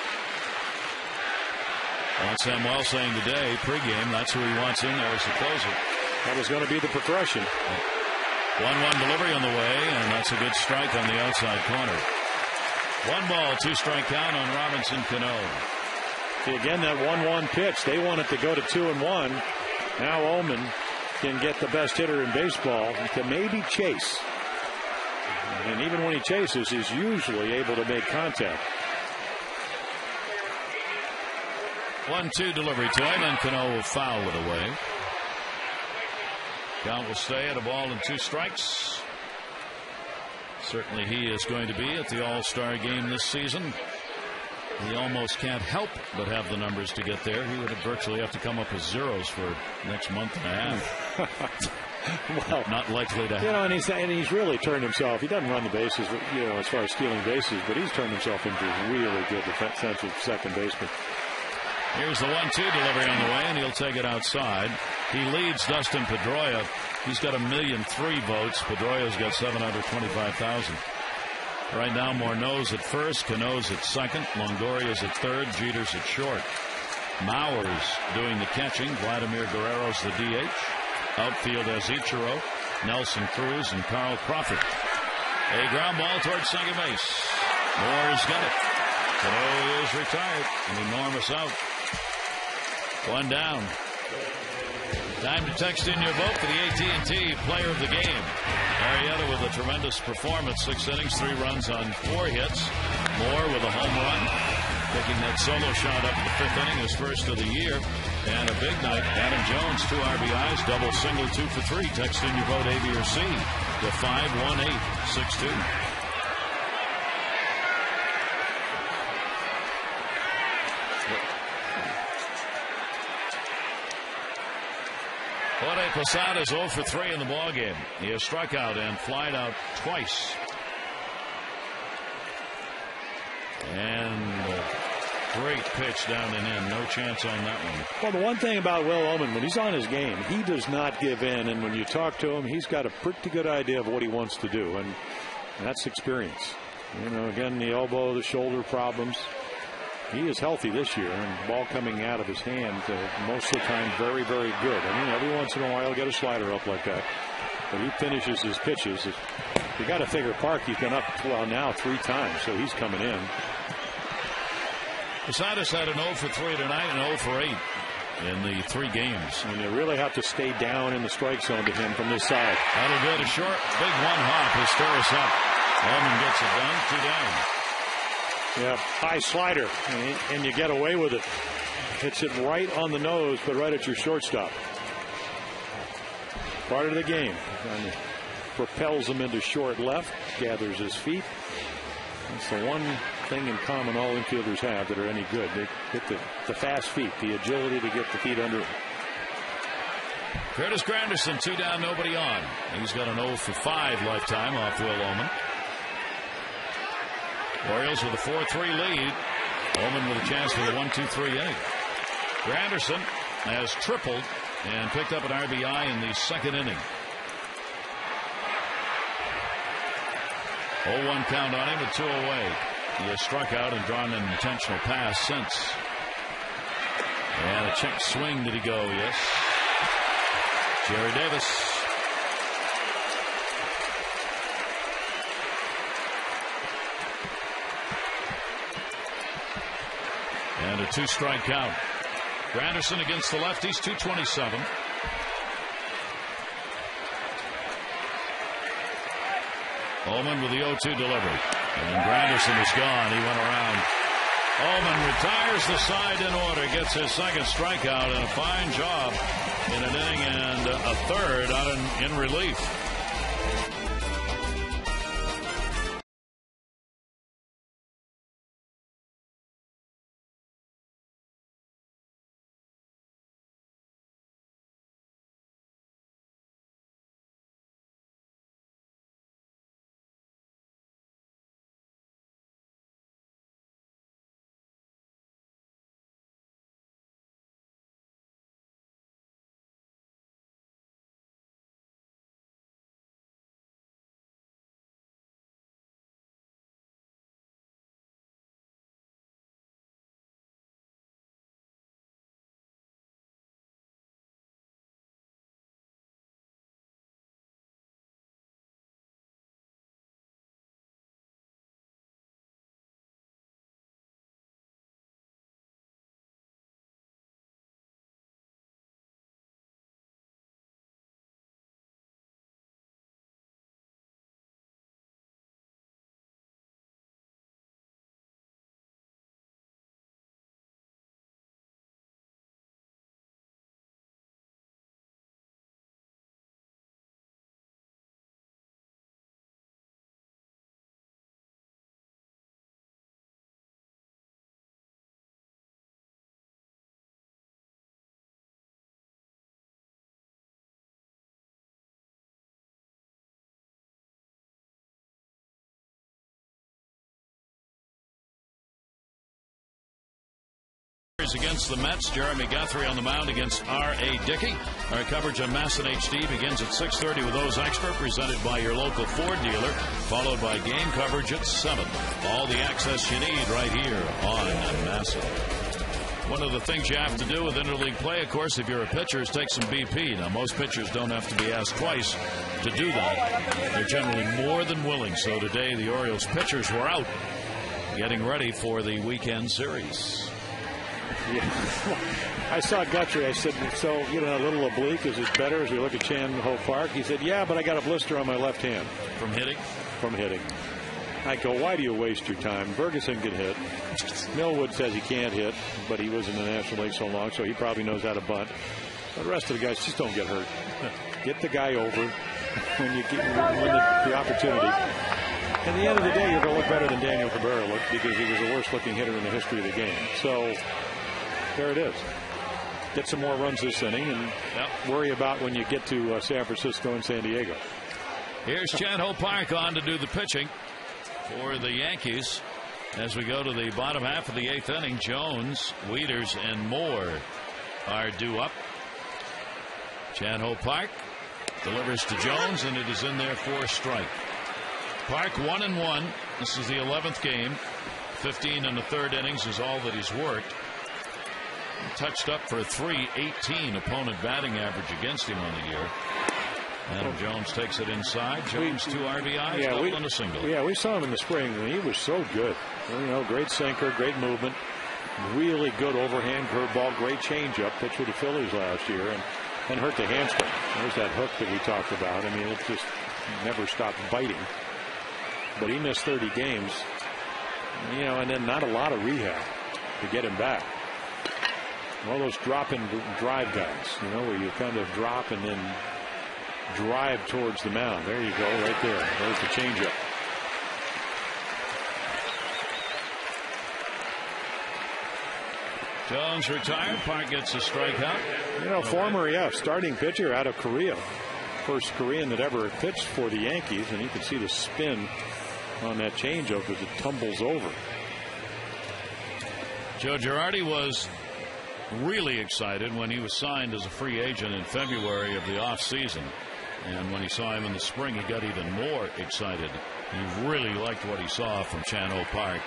Ron Samuel saying today, pregame, that's who he wants in there as the closer. That was going to be the progression. 1-1 delivery on the way, and that's a good strike on the outside corner. 1 ball, 2 strike count on Robinson Cano. See, again, that 1-1 pitch, they want it to go to 2-1. Now Oman can get the best hitter in baseball to maybe chase. And even when he chases, he's usually able to make contact. 1-2 delivery to him, and Cano will foul it away. Count will stay at 1 ball and 2 strikes. Certainly he is going to be at the All-Star game this season. He almost can't help but have the numbers to get there. He would virtually have to come up with zeros for next month and a half. Well, not likely to happen. And he's really turned himself. He doesn't run the bases, as far as stealing bases, but he's turned himself into a really good defensive second baseman. Here's the 1-2 delivery on the way, and he'll take it outside. He leads Dustin Pedroia. He's got 1,000,003 votes. Pedroia's got 725,000. Right now, Morneau's at first, Cano's at second, Longoria's at third, Jeter's at short. Mauer's doing the catching, Vladimir Guerrero's the DH. Outfield has Ichiro, Nelson Cruz, and Carl Crawford. A ground ball towards second base. Moore's got it. Cano is retired. An enormous out. 1 down. Time to text in your vote for the AT&T Player of the Game. Arrieta with a tremendous performance. 6 innings, 3 runs on 4 hits. Moore with a home run. Picking that solo shot up in the 5th inning, his first of the year. And a big night. Adam Jones, 2 RBIs, double, single, 2 for 3. Text in your vote A, B, or C to 51862. Jorge Posada is 0 for 3 in the ballgame. He has struck out and flied out twice. And a great pitch down and in. No chance on that one. Well, the one thing about Will Oman, when he's on his game, he does not give in. And when you talk to him, he's got a pretty good idea of what he wants to do. And that's experience. Again, the elbow, the shoulder problems. He is healthy this year, and ball coming out of his hand most of the time very, very good. Every once in a while he'll get a slider up like that. But he finishes his pitches. You got to figure Park, he's been up now 3 times, so he's coming in. Posadas had an 0 for 3 tonight and 0 for 8 in the 3 games. And you really have to stay down in the strike zone to him from this side. That'll go to short. Big 1 hop. He'll stir us up. Oman gets it done. 2 down. Yeah, high slider, and you get away with it. Hits it right on the nose, but right at your shortstop. Part of the game. And propels him into short left, gathers his feet. That's the one thing in common all infielders have that are any good. They get the fast feet, the agility to get the feet under it. Curtis Granderson, 2 down, nobody on. He's got an 0 for 5 lifetime off Will Oman. Orioles with a 4-3 lead. Oman with a chance for the 1-2-3 inning. Granderson has tripled and picked up an RBI in the 2nd inning. 0-1 count on him with 2 away. He has struck out and drawn an intentional pass since. And a check swing. Did he go? Yes. Jerry Davis. And a 2-strike count. Granderson against the lefties, 227. Ullman with the 0-2 delivery. And Granderson is gone. He went around. Ullman retires the side in order, gets his second strikeout, and a fine job in an inning and a third out in relief. Against the Mets, Jeremy Guthrie on the mound against R.A. Dickey. Our coverage on MASN HD begins at 6:30 with those expert, presented by your local Ford dealer, followed by game coverage at 7. All the access you need right here on MASN. One of the things you have to do with interleague play, of course, if you're a pitcher, is take some BP. Now, most pitchers don't have to be asked twice to do that. They're generally more than willing. So today, the Orioles pitchers were out getting ready for the weekend series. Yeah. I saw Guthrie. I said, so, a little oblique. Is it better as we look at Chan Ho Park? He said, yeah, but I got a blister on my left hand. From hitting? From hitting. I go, why do you waste your time? Ferguson can hit. Millwood says he can't hit, but he was in the National League so long, so he probably knows how to bunt. But the rest of the guys just don't get hurt. Get the guy over when you get the opportunity. At the end of the day, you're going to look better than Daniel Cabrera looked, because he was the worst-looking hitter in the history of the game. So there it is. Get some more runs this inning and worry about when you get to San Francisco and San Diego. Here's Chan Ho Park on to do the pitching for the Yankees as we go to the bottom half of the 8th inning. Jones, Wieters, and Moore are due up. Chan Ho Park delivers to Jones, and it is in there for a strike. Park 1-1. This is the 11th game. 15 in the third innings is all that he's worked. Touched up for a .318 opponent batting average against him on the year. Adam Jones takes it inside. Jones 2 RBIs, double and a single. Yeah, we saw him in the spring, and he was so good. Great sinker, great movement, really good overhand curveball, great changeup. Pitched with the Phillies last year and hurt the hamstring. There's that hook that we talked about. I mean, it just never stopped biting. But he missed 30 games, and then not a lot of rehab to get him back. All those drop and drive guys, where you kind of drop and then drive towards the mound. There you go, right there. There's the changeup. Jones retired. Park gets a strikeout. Former starting pitcher out of Korea. First Korean that ever pitched for the Yankees, and you can see the spin on that changeup as it tumbles over. Joe Girardi was really excited when he was signed as a free agent in February of the offseason. And when he saw him in the spring, he got even more excited. He really liked what he saw from Chan Ho Park.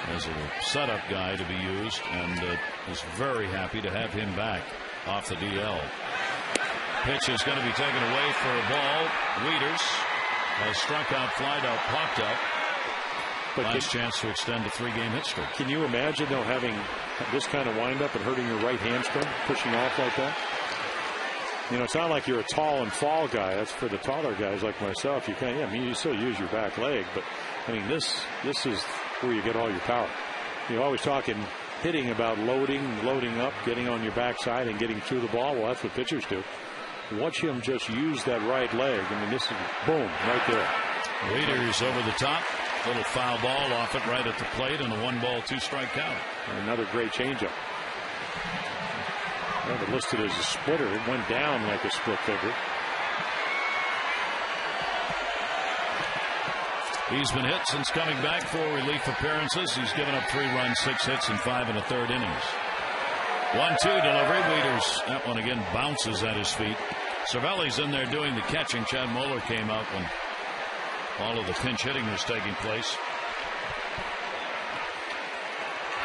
as a setup guy to be used, and is very happy to have him back off the DL. Pitch is going to be taken away for a ball. Wieters has struck out, flied out, popped out. But nice chance to extend a 3-game hit streak. Can you imagine, though, having this kind of windup and hurting your right hamstring, pushing off like that? You know, it's not like you're a tall and fall guy. That's for the taller guys like myself. You can't. Yeah, I mean, you still use your back leg, but I mean, this is where you get all your power. You're always talking hitting about loading up, getting on your backside, and getting through the ball. Well, that's what pitchers do. Watch him just use that right leg. I mean, this is boom right there. Wieters over the top. Little foul ball off it right at the plate, and a 1-ball, 2-strike count. And another great changeup. Well, it listed as a splitter. It went down like a split finger. He's been hit since coming back, 4 relief appearances. He's given up 3 runs, 6 hits, and 5 1/3 innings. 1-2 delivery. Wieters, that one again bounces at his feet. Cervelli's in there doing the catching. Chad Moeller came out when all of the pinch hitting was taking place.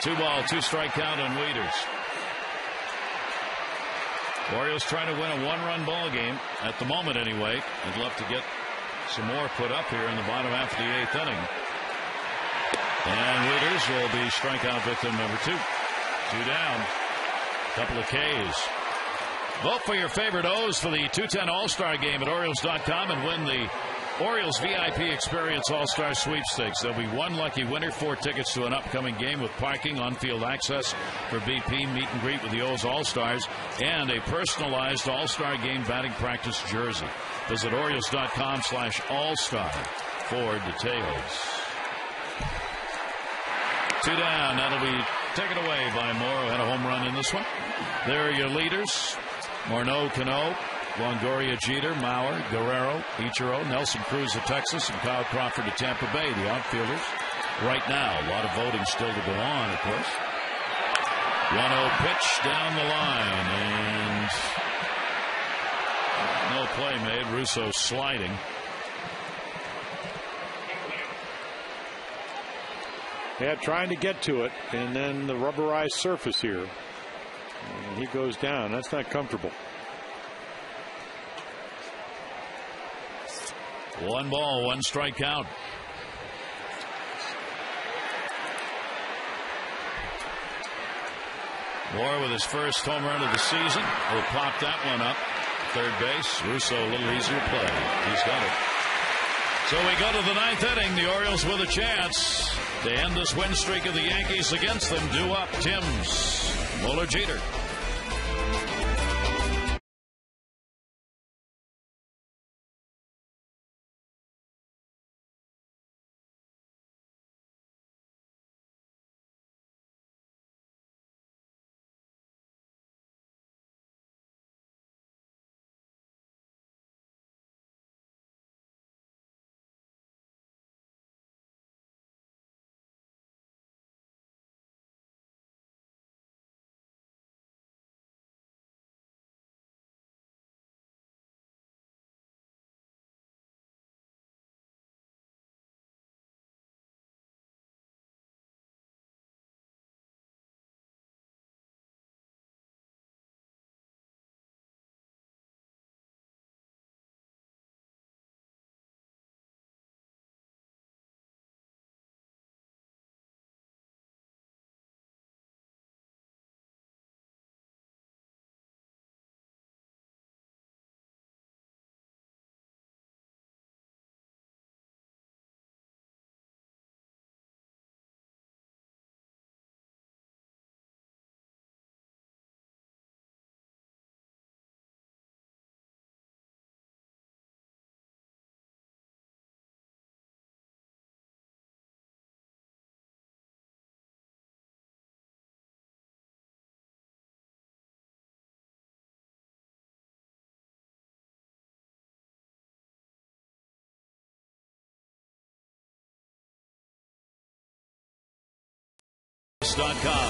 2-ball, 2-strike count on Wieters. Orioles trying to win a 1-run ball game at the moment anyway. I'd love to get some more put up here in the bottom half of the 8th inning. And Wieters will be strikeout victim number 2. 2 down. Couple of Ks. Vote for your favorite O's for the 210 All-Star game at Orioles.com and win the Orioles VIP Experience All-Star Sweepstakes. There'll be 1 lucky winner, 4 tickets to an upcoming game with parking, on-field access for BP, meet and greet with the O's All-Stars, and a personalized All-Star game batting practice jersey. Visit Orioles.com/All-Star for details. 2 down. That'll be taken away by Moore, who had a home run in this one. There are your leaders. Morneau, Cano, Longoria, Jeter, Mauer, Guerrero, Ichiro, Nelson Cruz of Texas, and Kyle Crawford of Tampa Bay, the outfielders. Right now, a lot of voting still to go on, of course. 1-0 pitch down the line, and no play made. Russo sliding. Yeah, trying to get to it, and then the rubberized surface here. And he goes down. That's not comfortable. 1-ball, 1-strike count. Moore with his first home run of the season. He'll pop that one up. Third base. Russo a little easier play. He's got it. So we go to the 9th inning. The Orioles with a chance to end this win streak of the Yankees against them. Due up, Timms, Moeller, Jeter.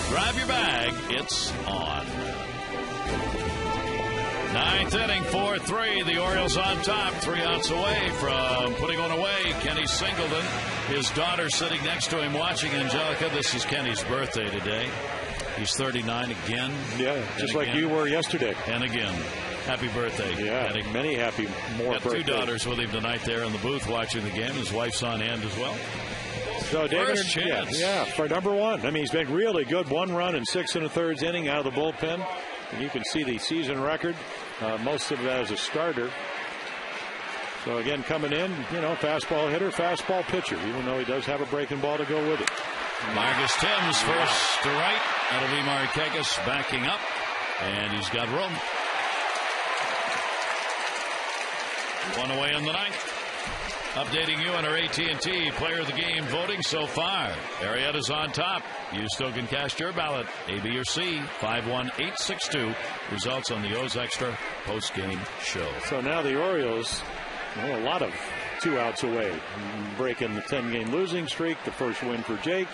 Grab your bag. It's on. Ninth inning, 4-3. The Orioles on top, 3 outs away from putting one away. Kenny Singleton, his daughter sitting next to him watching. Angelica, this is Kenny's birthday today. He's 39 again. Yeah, just like you were yesterday. And again. Happy birthday. Yeah, Kenny. many happy more birthdays. 2 daughters with him tonight there in the booth watching the game. His wife's on hand as well. So David, First chance. Yeah, for number 1. I mean, he's been really good. 1 run in 6 1/3 inning out of the bullpen. And you can see the season record. Most of that as a starter. So again, coming in, fastball hitter, fastball pitcher, even though he does have a breaking ball to go with it. Marcus Timms first to right. That'll be Markakis backing up. And he's got room. 1 away in the 9th. Updating you on our AT&T Player of the Game voting so far. Arrieta's on top. You still can cast your ballot. A, B, or C. 51862. Results on the O's Extra post-game show. So now the Orioles, a lot of 2 outs away. Breaking the 10-game losing streak. The first win for Jake.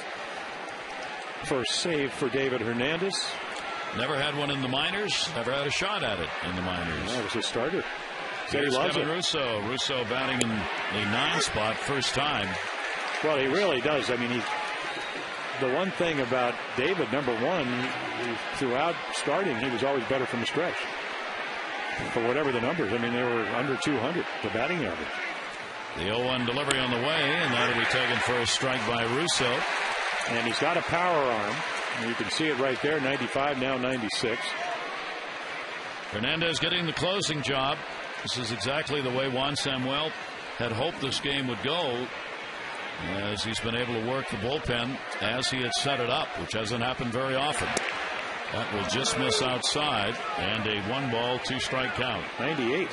First save for David Hernandez. Never had one in the minors. Never had a shot at it in the minors. That was a starter. Here's Kevin Russo. Russo batting in the 9 spot first time. Well, he really does. I mean, the one thing about David, number 1, throughout starting, he was always better from the stretch. For whatever the numbers, I mean, they were under 200, the batting average. The 0-1 delivery on the way, and that'll be taken for a strike by Russo. And he's got a power arm. You can see it right there, 95, now 96. Hernandez getting the closing job. This is exactly the way Juan Samuel had hoped this game would go, as he's been able to work the bullpen as he had set it up, which hasn't happened very often. That will just miss outside, and a 1-ball, 2-strike count. 98.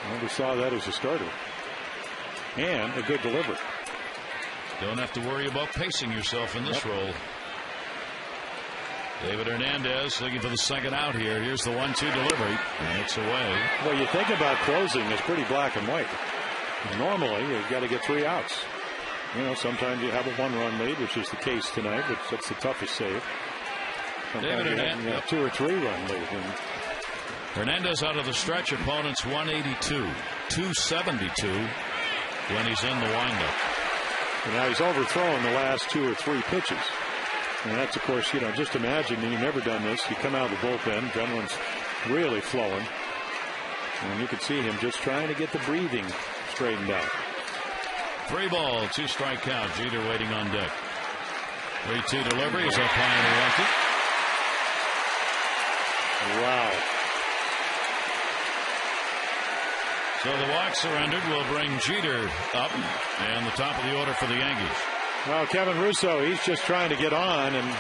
I never saw that as a starter. And a good delivery. Don't have to worry about pacing yourself in this role. David Hernandez looking for the second out here. Here's the 1-2 delivery, and it's away. Well, you think about closing, it's pretty black and white. Normally, you've got to get 3 outs. Sometimes you have a 1-run lead, which is the case tonight, which that's the toughest save. Sometimes David Hernandez, have 2 or 3-run lead. Hernandez out of the stretch, opponents 182, 272 when he's in the windup. And now he's overthrown the last 2 or 3 pitches. And that's, of course, just imagine, you've never done this. You come out of the bullpen, adrenaline's really flowing. And you can see him just trying to get the breathing straightened out. 3-ball, 2-strike count. Jeter waiting on deck. 3-2 delivery is up high and lefty. Wow. So the walk surrendered will bring Jeter up, and the top of the order for the Yankees. Well, Kevin Russo, he's just trying to get on, and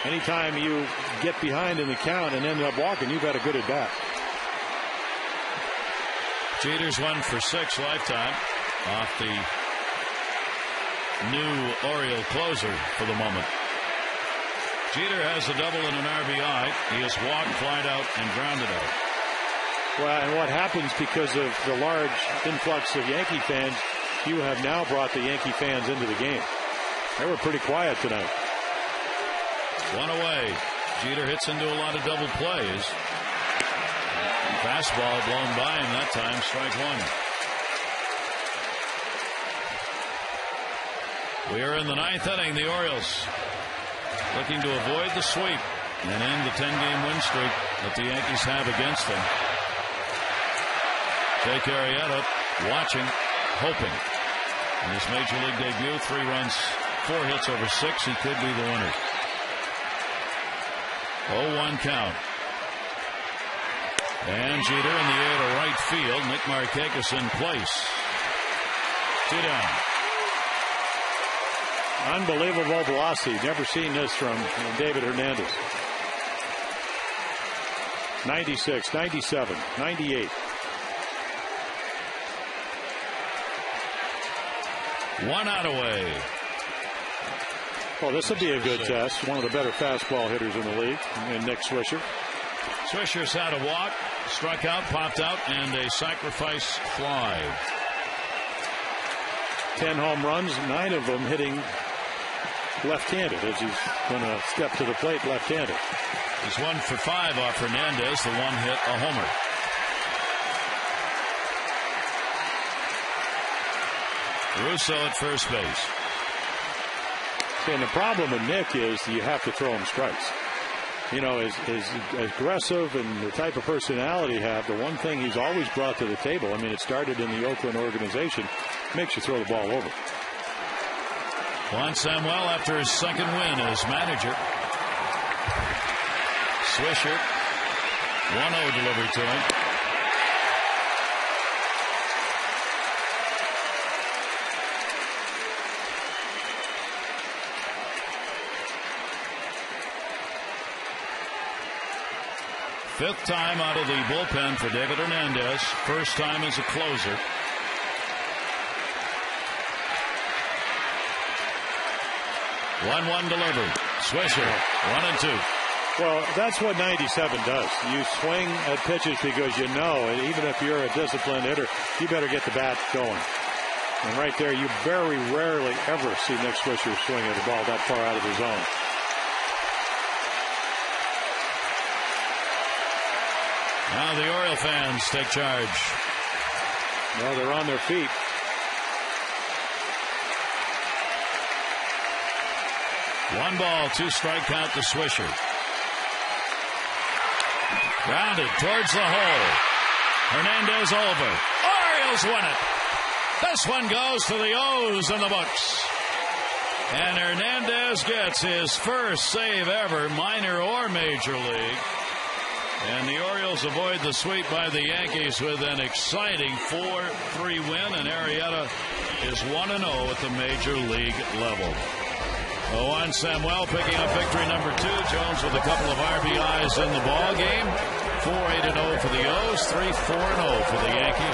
anytime you get behind in the count and end up walking, you've had a good at bat. Jeter's 1 for 6 lifetime off the new Oriole closer for the moment. Jeter has a double and an RBI. He has walked, flied out, and grounded out. Well, and what happens because of the large influx of Yankee fans, you have now brought the Yankee fans into the game. They were pretty quiet tonight. 1 away. Jeter hits into a lot of double plays. Fastball blown by him that time. Strike 1. We are in the 9th inning. The Orioles looking to avoid the sweep and end the 10-game win streak that the Yankees have against them. Jake Arrieta watching, hoping. In his major league debut, 3 runs, 4 hits over 6. He could be the winner. 0-1 count. And Jeter in the air to right field. Nick Markakis in place. 2 down. Unbelievable velocity. Never seen this from David Hernandez. 96, 97, 98. 1 out away. Well, this will be a good test. One of the better fastball hitters in the league, and Nick Swisher. Swisher's had a walk, struck out, popped out, and a sacrifice fly. 10 home runs, 9 of them hitting left-handed, as he's going to step to the plate left-handed. He's 1 for 5 off Hernandez. The 1 hit, a homer. Russo at first base. And the problem with Nick is you have to throw him strikes. You know, as aggressive and the type of personality he have, the one thing he's always brought to the table, I mean, it started in the Oakland organization, makes you throw the ball over. Juan Samuel after his second win as manager. Swisher, 1-0 delivery to him. Fifth time out of the bullpen for David Hernandez. First time as a closer. One delivery. Swisher, 1-2. Well, that's what 97 does. You swing at pitches because you know, and even if you're a disciplined hitter, you better get the bat going. And right there, you very rarely ever see Nick Swisher swing at the ball that far out of the zone. Now the Oriole fans take charge. Well, they're on their feet. One ball, 2 strike count to Swisher. Grounded towards the hole. Hernandez over. Orioles win it. This one goes to the O's in the books. And Hernandez gets his first save ever, minor or major league. And the Orioles avoid the sweep by the Yankees with an exciting 4-3 win. And Arrieta is 1-0 at the major league level. Juan Samuel picking up victory number 2. Jones with a couple of RBIs in the ball game. 4-8-0 for the O's, 3-4-0 for the Yankees.